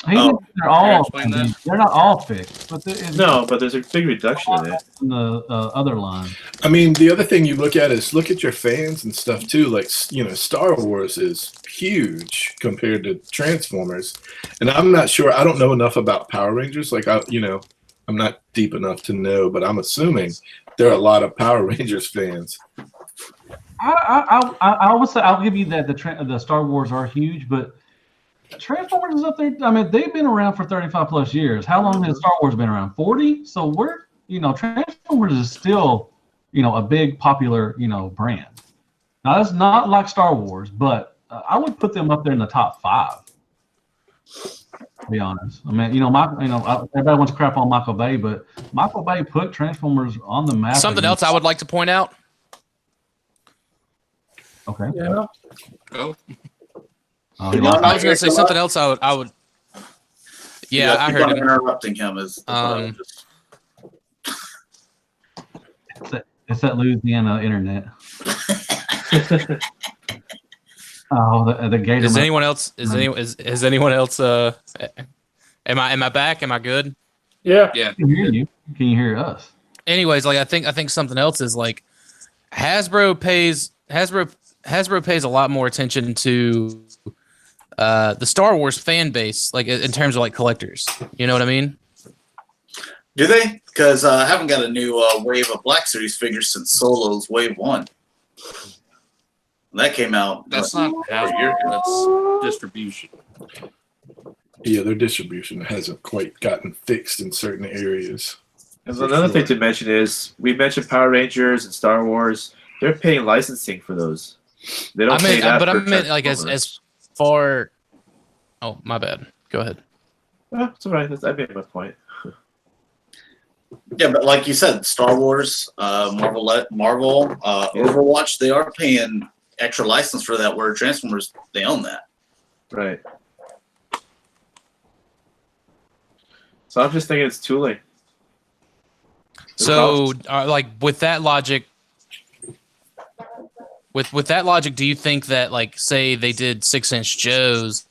all. They're not all fixed, but but there's a big reduction in it. In the other line. I mean, the other thing you look at is look at your fans and stuff too. Like, Star Wars is huge compared to Transformers, and I'm not sure. I don't know enough about Power Rangers. Like, I'm not deep enough to know, but I'm assuming there are a lot of Power Rangers fans. I would say I'll give you that the Star Wars are huge, but Transformers is up there. I mean, they've been around for 35 plus years. How long has Star Wars been around? 40. So Transformers is still, a big popular, brand. Now that's not like Star Wars, but I would put them up there in the top 5. To be honest, I mean, everybody wants to crap on Michael Bay, but Michael Bay put Transformers on the map. Something else I would like to point out. Okay. Yeah. Oh, Oh, Did he y'all lost not I was gonna say something else. I would. Yeah, I heard him. interrupting him is. It's that Louisiana internet. Oh, the gator. Is anyone else? Is anyone else? Am I back? Am I good? Yeah. yeah. Can hear you? Can you hear us? Anyways, like I think something else is like Hasbro pays a lot more attention to the Star Wars fan base, like in terms of like collectors. You know what I mean? Do they? Because I haven't got a new wave of Black Series figures since Solo's Wave 1. That came out. That's not Hasbro. That's distribution. Yeah, their distribution hasn't quite gotten fixed in certain areas. And another thing to mention is we mentioned Power Rangers and Star Wars. They're paying licensing for those. They don't pay that. But I for meant like as Transformers. far. Oh, my bad. Go ahead. It's all right. I made my point. Yeah, but like you said, Star Wars, Marvel, Overwatch, they are paying extra license for that. Where Transformers, they own that. Right. So I'm just thinking it's tooling. So, like with that logic, with that logic, do you think that like say they did 6-inch Joes,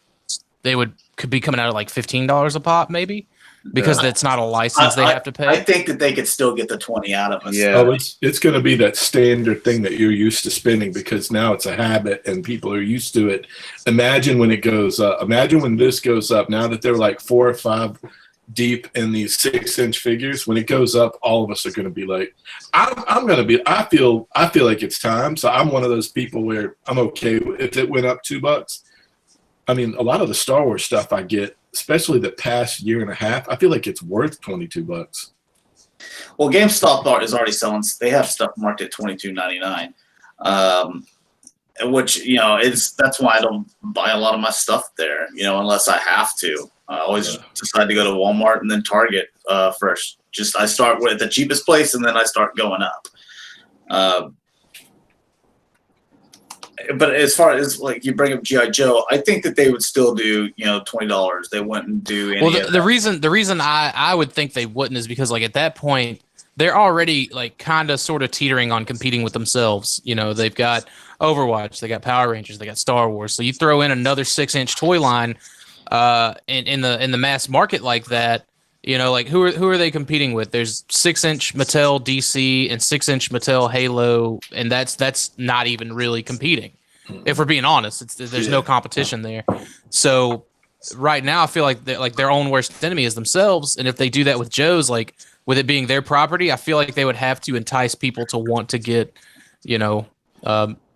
they could be coming out at like $15 a pop, maybe? Because that's not a license they have to pay. I think that they could still get the 20 out of us. Yeah. Oh, it's going to be that standard thing that you're used to spending because now it's a habit and people are used to it. Imagine when it goes up. Imagine when this goes up. Now that they're like 4 or 5 deep in these 6-inch figures, when it goes up, all of us are going to be like, I'm going to be. I feel like it's time. So I'm one of those people where I'm okay if it went up $2. I mean, a lot of the Star Wars stuff I get, especially the past year and a half, I feel like it's worth $22. Well, GameStop is already selling. They have stuff marked at $22.99, which that's why I don't buy a lot of my stuff there. Unless I have to. I always decide to go to Walmart and then Target first. I start with the cheapest place and then I start going up. But as far as like you bring up G.I. Joe, I think that they would still do $20. They wouldn't do any. Well, the reason I would think they wouldn't is because like at that point they're already like kind of sort of teetering on competing with themselves. They've got Overwatch, they got Power Rangers, they got Star Wars. So you throw in another 6-inch toy line in the mass market like that. Like who are they competing with? There's 6-inch Mattel DC and 6-inch Mattel Halo, and that's not even really competing. If we're being honest, there's no competition there. So right now, I feel like their own worst enemy is themselves. And if they do that with Joe's, like with it being their property, I feel like they would have to entice people to want to get,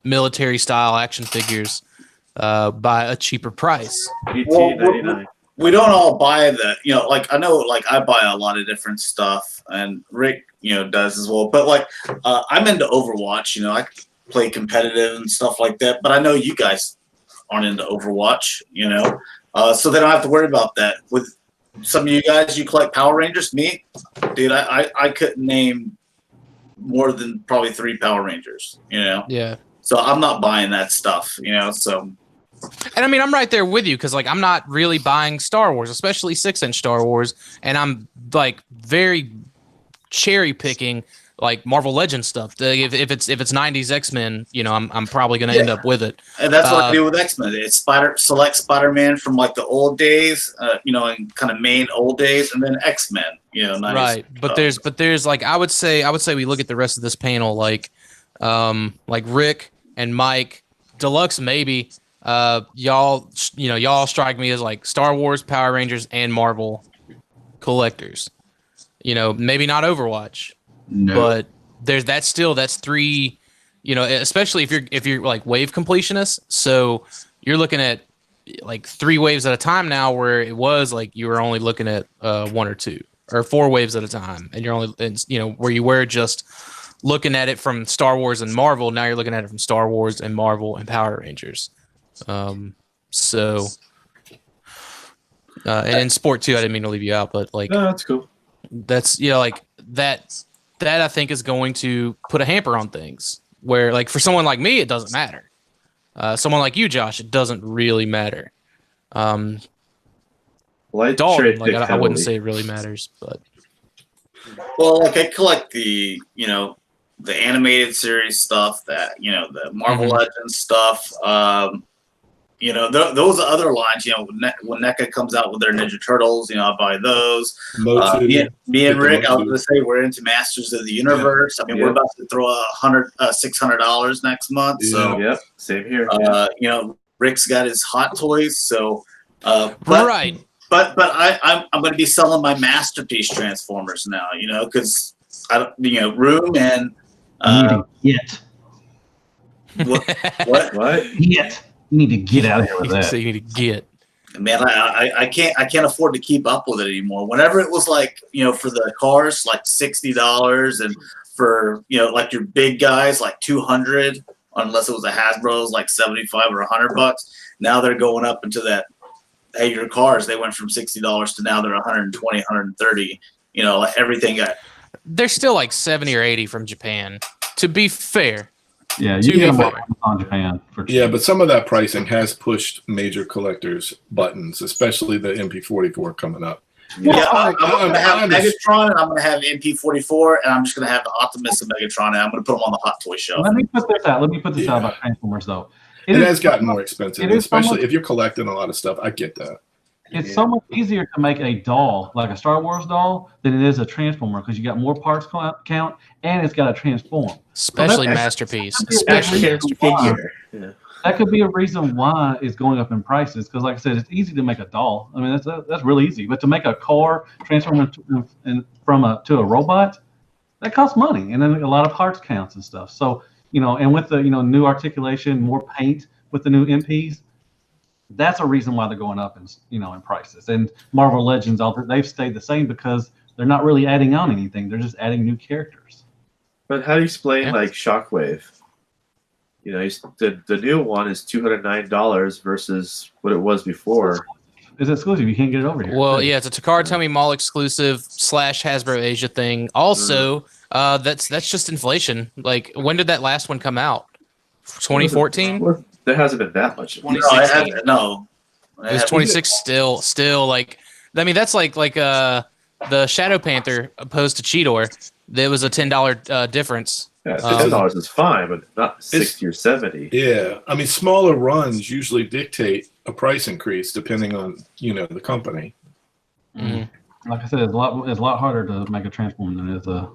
military style action figures by a cheaper price. $18.99. We don't all buy the, I know, like I buy a lot of different stuff, and Rick, does as well. But like, I'm into Overwatch. I play competitive and stuff like that. But I know you guys aren't into Overwatch. So they don't have to worry about that. With some of you guys, you collect Power Rangers. Me, dude, I couldn't name more than probably 3 Power Rangers. Yeah. So I'm not buying that stuff. So. And I mean, I'm right there with you because, like, I'm not really buying Star Wars, especially 6-inch Star Wars, and I'm like very cherry picking like Marvel Legends stuff. If it's 90s X-Men, I'm probably gonna end up with it. And that's what I do with X-Men. It's select Spider-Man from like the old days, and kind of main old days, and then X-Men. 90s right. But there's like I would say we look at the rest of this panel like Rick and Mike, Deluxe maybe. Y'all strike me as like Star Wars, Power Rangers, and Marvel collectors. Maybe not Overwatch, No. but that's 3 especially if you're like wave completionist. So you're looking at like 3 waves at a time now, where it was like you were only looking at 1 or 2 or 4 waves at a time, and you're only, where you were just looking at it from Star Wars and Marvel. Now you're looking at it from Star Wars and Marvel and Power Rangers. And in sport too, I didn't mean to leave you out, but like, No, that's cool. that's, like that I think is going to put a hamper on things, where like for someone like me, it doesn't matter. Someone like you, Josh, it doesn't really matter. Well, Dalton, like I wouldn't say it really matters, but Well, like I collect the animated series stuff, that the Marvel Legends stuff. Those other lines. When NECA comes out with their Ninja Turtles, I buy those. Me and Rick, I was gonna say we're into Masters of the Universe. Yeah. I mean, we're about to throw $600 next month. So Yep, same here. Rick's got his Hot Toys. So right. But I'm going to be selling my masterpiece Transformers now, because room and Yet. what? Yet. You need to get out of here with that. So you need to get. Man, I can't afford to keep up with it anymore. Whenever it was like for the cars like $60, and for like your big guys like $200, unless it was a Hasbro's like $75 or $100. Now they're going up into that. Hey, your cars, they went from $60 to now they're $120, $130. Like everything got. They're still like 70 or 80 from Japan. To be fair. Yeah, you get them on Japan for cheap. Yeah, but some of that pricing has pushed major collectors' buttons, especially the MP44 coming up. Yeah, I'm going to have Megatron, and I'm going to have MP44, and I'm just going to have the Optimus and Megatron, and I'm going to put them on the Hot Toy shelf. Let me put this out about Transformers, though. It has gotten more expensive, especially if you're collecting a lot of stuff. I get that. It's so much easier to make a doll, like a Star Wars doll, than it is a Transformer, because you got more parts count, and it's got to transform. Especially Masterpiece. Especially figure. Yeah. That could be a reason why it's going up in prices, because like I said, it's easy to make a doll. I mean, that's really easy. But to make a car transform to a robot, that costs money, and then a lot of parts counts and stuff. So, and with the new articulation, more paint with the new MPs, that's a reason why they're going up in prices. And Marvel Legends, they've stayed the same because they're not really adding on anything. They're just adding new characters. But how do you explain like Shockwave? The new one is $209 versus what it was before. It's exclusive. You can't get it over here. Well, yeah, it's a Takara Tomy Mall exclusive / Hasbro Asia thing. Also, that's just inflation. Like, when did that last one come out? 2014? There hasn't been that much. No. It was 26 still like, I mean, that's like the Shadow Panther opposed to Cheetor. There was a $10 difference. Yeah, $10 is fine, but not 60 or 70. Yeah, I mean, smaller runs usually dictate a price increase depending on the company. Mm-hmm. Like I said, it's a lot harder to make a Transformer than it is a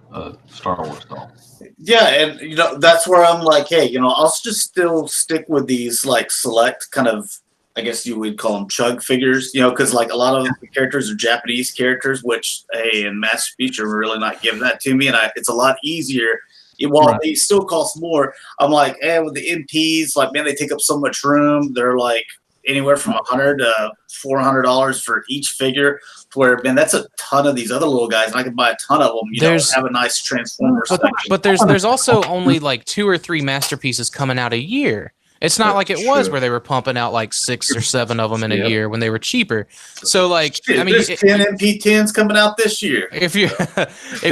Star Wars doll. Yeah, and that's where I'm like, hey, I'll just still stick with these like select kind of, I guess you would call them chug figures, because like a lot of the characters are Japanese characters, which in Masterpiece are really not giving that to me, and it's a lot easier. While they still cost more, I'm like, with the MPs, like, man, they take up so much room. They're like anywhere from $100 to $400 for each figure. Where, man, that's a ton of these other little guys, and I can buy a ton of them. Have a nice Transformer section. But there's also only like 2 or 3 masterpieces coming out a year. It's not like it was where they were pumping out like 6 or 7 of them in a year when they were cheaper. So like, I mean, there's 10 MP10s coming out this year. But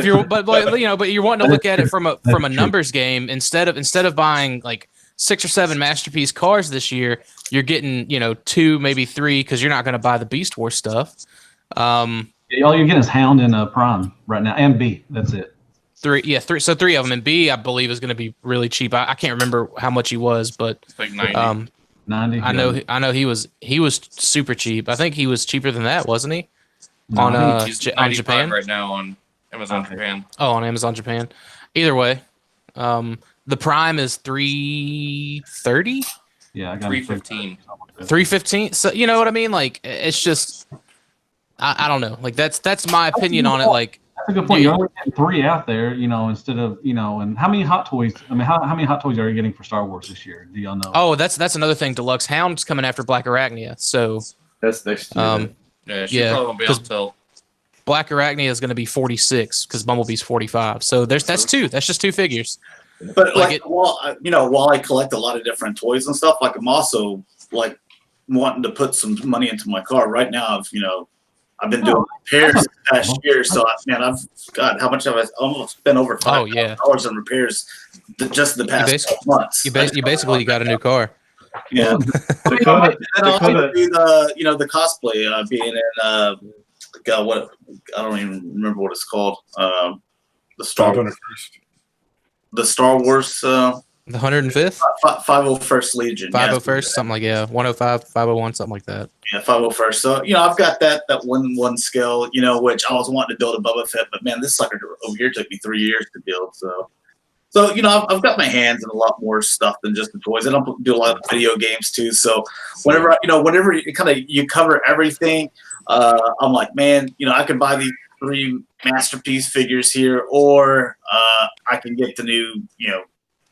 you're wanting to look at it from a numbers game instead of buying like 6 or 7 masterpiece cars this year. You're getting 2, maybe 3, because you're not going to buy the Beast Wars stuff. All you're getting is Hound and Prime right now, and B. That's it. 3. So 3 of them, and B, I believe, is going to be really cheap. I can't remember how much he was, but it's like 90. 90. I know he was super cheap. I think he was cheaper than that, wasn't he? No, on he's on Japan right now on Amazon Japan. Oh, on Amazon Japan. Either way, the Prime is $330. Yeah, I got $315. $315. So you know what I mean? Like, it's just, I don't know. Like that's my opinion on it. Like, That's a good point. You're only getting 3 out there, instead of, and how many Hot Toys? I mean, how many Hot Toys are you getting for Star Wars this year? Do y'all know? Oh, that's another thing. Deluxe Hound's coming after Black Arachnia, so That's next year. Yeah, she probably won't be able to tell. Black Arachnia is going to be 46 because Bumblebee's 45. So that's 2. That's just 2 figures. But while I collect a lot of different toys and stuff, like I'm also like wanting to put some money into my car. Right now, I've been doing repairs the past year, so how much have I almost spent over $5,000 in repairs just the past 12 months. You basically got a new car. Yeah. Dakota, And also do the cosplay being in what I don't even remember what it's called. The Star Wars. The 105th? 501st Legion. 501st, something like 105, 501, something like that. Yeah, 501st. So I've got that one skill, which I was wanting to build a Boba Fett, but man, this sucker over here took me 3 years to build. So I've got my hands in a lot more stuff than just the toys. I don't do a lot of video games too. So whenever you cover everything, I'm like, man, I could buy these 3 masterpiece figures here, or I can get the new,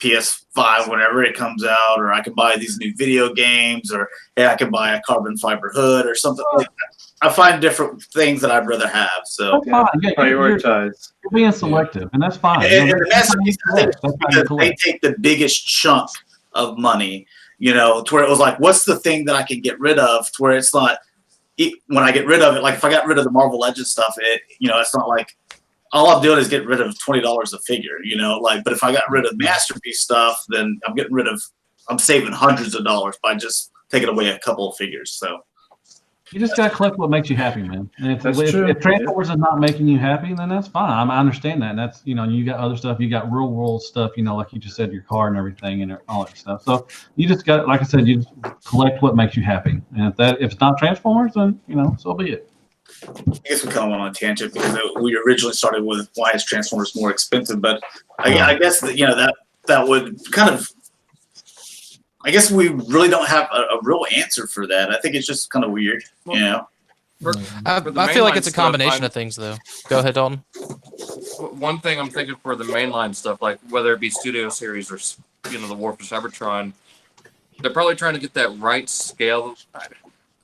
PS5 whenever it comes out, or I can buy these new video games, or hey, I can buy a carbon fiber hood or something like that. I find different things that I'd rather have. So prioritize. You're being selective, and that's fine. And the masterpiece, because they take the biggest chunk of money, to where it was like, what's the thing that I can get rid of, to where it's not, when I get rid of it, like if I got rid of the Marvel Legends stuff, it's not like all I'm doing is getting rid of $20 a figure, but if I got rid of masterpiece stuff, then I'm saving hundreds of dollars by just taking away a couple of figures. So you just gotta collect what makes you happy, man. And if Transformers is not making you happy, then that's fine. I understand that. And that's you got other stuff. You got real world stuff. Like you just said, your car and everything and all that stuff. So you just got, like I said, you just collect what makes you happy. And if it's not Transformers, then so be it. I guess we kind of went on a tangent because we originally started with why is Transformers more expensive, but I guess that would kind of. I guess we really don't have a real answer for that. I think it's just kind of weird, I feel like it's a combination of things, though. Go ahead, Dalton. One thing I'm thinking for the mainline stuff, like whether it be Studio Series or the War for Cybertron, they're probably trying to get that right scale.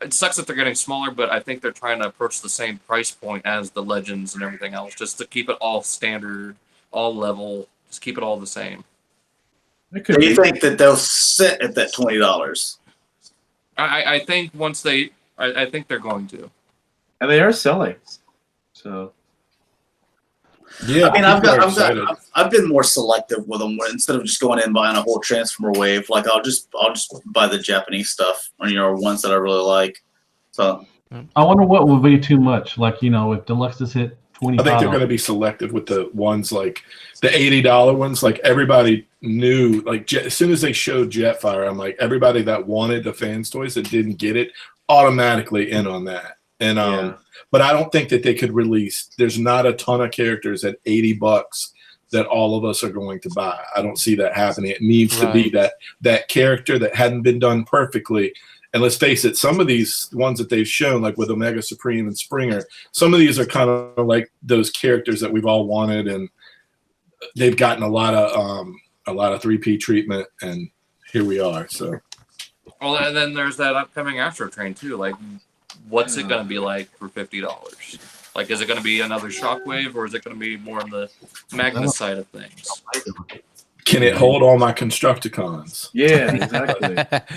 It sucks that they're getting smaller, but I think they're trying to approach the same price point as the Legends and everything else, just to keep it all standard, all level, just keep it all the same. Do you think that they'll sit at that $20? I think I think they're going to, and they are selling. So yeah, I mean, I've been more selective with them instead of just going in and buying a whole Transformer wave. Like I'll just buy the Japanese stuff, or ones that I really like. So I wonder what would be too much. Like if Deluxe just hit 25. I think they're going to be selective with the ones like the $80 ones. Like everybody knew, like as soon as they showed Jetfire, I'm like, everybody that wanted the fans toys that didn't get it automatically in on that. And but I don't think that they could release. There's not a ton of characters at $80 that all of us are going to buy. I don't see that happening. It needs to be that character that hadn't been done perfectly. And let's face it, some of these ones that they've shown, like with Omega Supreme and Springer, some of these are kind of like those characters that we've all wanted, and they've gotten a lot of 3P treatment, and here we are. So, well, and then there's that upcoming Astro Train too. Like, what's it going to be like for $50? Like, is it going to be another Shockwave, or is it going to be more on the Magnus side of things? Can it hold all my Constructicons? Yeah, exactly.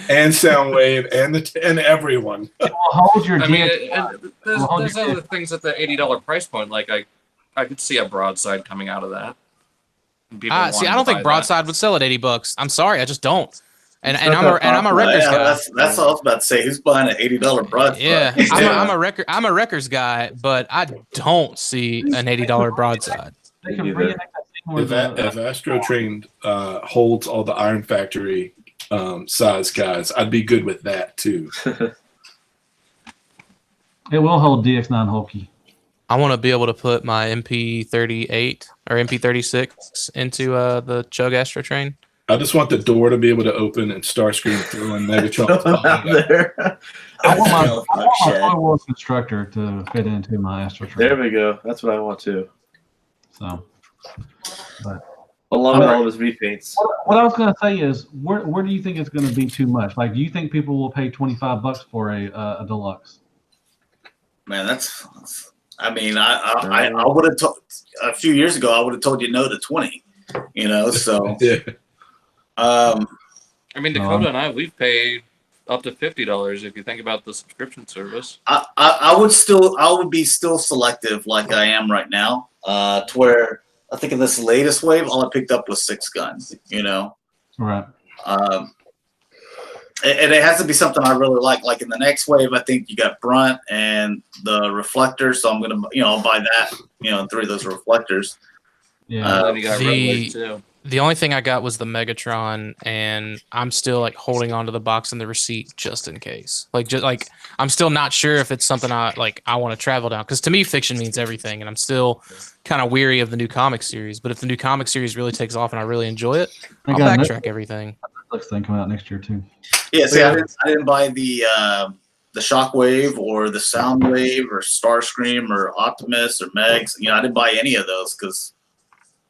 And Soundwave and everyone. Hold your. I mean, there's other things at the $80 price point. Like I could see a Broadside coming out of that. See, I don't think Broadside would sell at $80. I'm sorry, I just don't. And I'm a Wreckers guy. That's all I was about to say. Who's buying an $80 Broadside? Yeah, I'm a Wreckers guy, but I don't see an $80 Broadside. They can bring if Astro Train holds all the Iron Factory size guys, I'd be good with that too. It will hold DX9 Hulky. I want to be able to put my MP38 or MP36 into the Chug Astro Train. I just want the door to be able to open and Starscream through and Megatron out there. I want my Toy Wars Constructor to fit into my Astro Train. There we go. That's what I want too. So, but Along with all of his repaints. what I was going to say is, where do you think it's going to be too much? Like, do you think people will pay $25 for a deluxe? Man, that's. I mean, I would have told a few years ago. I would have told you no to 20. You know, so. Yeah. I mean, Dakota and I, we've paid up to $50 if you think about the subscription service. I would be still selective like I am right now. To where I think in this latest wave, all I picked up was 6 guns. You know. Right. And it has to be something I really like. Like in the next wave, I think you got Brunt and the reflector, so I'm gonna, I'll buy that. 3 of those reflectors. Yeah. Then you got Red Wave too. The only thing I got was the Megatron, and I'm still like holding onto the box and the receipt just in case. I'm still not sure if it's something I want to travel down, because to me, fiction means everything, and I'm still kind of weary of the new comic series. But if the new comic series really takes off and I really enjoy it, I'll backtrack everything. Netflix thing coming out next year too. Yeah, see, I didn't buy the Shockwave or the Soundwave or Starscream or Optimus or Megs. I didn't buy any of those because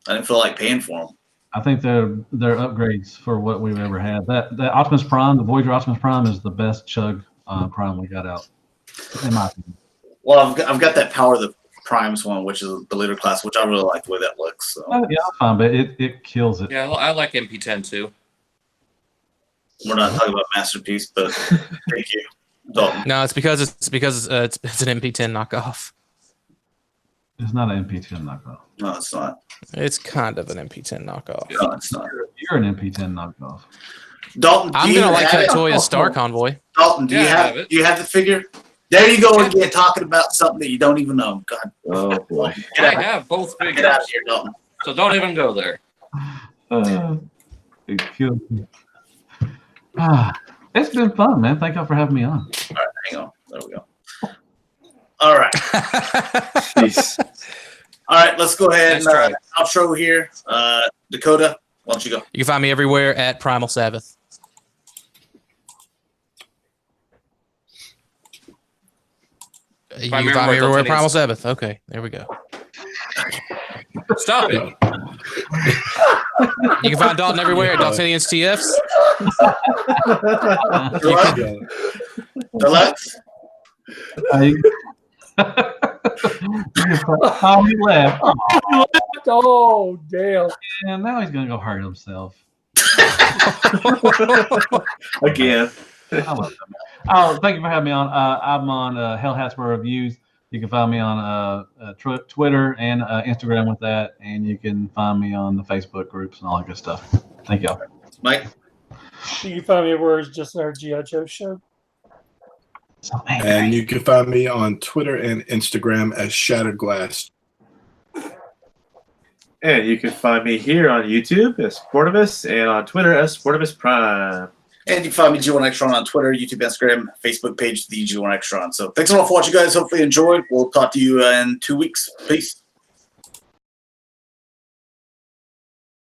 I didn't feel like paying for them. I think they're upgrades for what we've ever had. That Optimus Prime, the Voyager Optimus Prime, is the best Chug Prime we got out, in my opinion. Well, I've got that Power of the Primes one, which is the leader class, which I really like the way that looks. So. Yeah, that's fine, but it kills it. Yeah, I like MP10 too. We're not talking about Masterpiece, but thank you, Dalton. No, it's because it's an MP10 knockoff. It's not an MP10 knockoff. No, it's not. It's kind of an MP10 knockoff. No, it's not. You're an MP10 knockoff. Dalton, I'm gonna like that toy as Star Convoy. Dalton, do you have the figure? There you go again, talking about something that you don't even know. God. Oh boy. I have both figures. Get out of here, Dalton. So don't even go there. It kills me. It's been fun, man. Thank y'all for having me on. All right, hang on. There we go. All right. Peace. All right, let's go ahead and outro here. Dakota, why don't you go? You can find me everywhere at PrimalSabbath. You can find me everywhere at PrimalSabbath. Okay, there we go. Stop it. You can find Dalton everywhere at Daltonians TFs. Deluxe. Oh, he left. Oh, damn. And now he's going to go hurt himself. Again. I love him. Oh, thank you for having me on. I'm on Hell Hasper Reviews. You can find me on Twitter and Instagram with that, and you can find me on the Facebook groups and all that good stuff. Thank y'all. Mike? You can find me everywhere. It's just our G.I. Joe show. And you can find me on Twitter and Instagram as Shatrdglass. And you can find me here on YouTube as Sportimus and on Twitter as Sportimus Prime. And you can find me G1Xtron on Twitter, YouTube, Instagram, Facebook page, the G1Xtron. So thanks a lot for watching, guys. Hopefully you enjoyed. We'll talk to you in 2 weeks. Peace.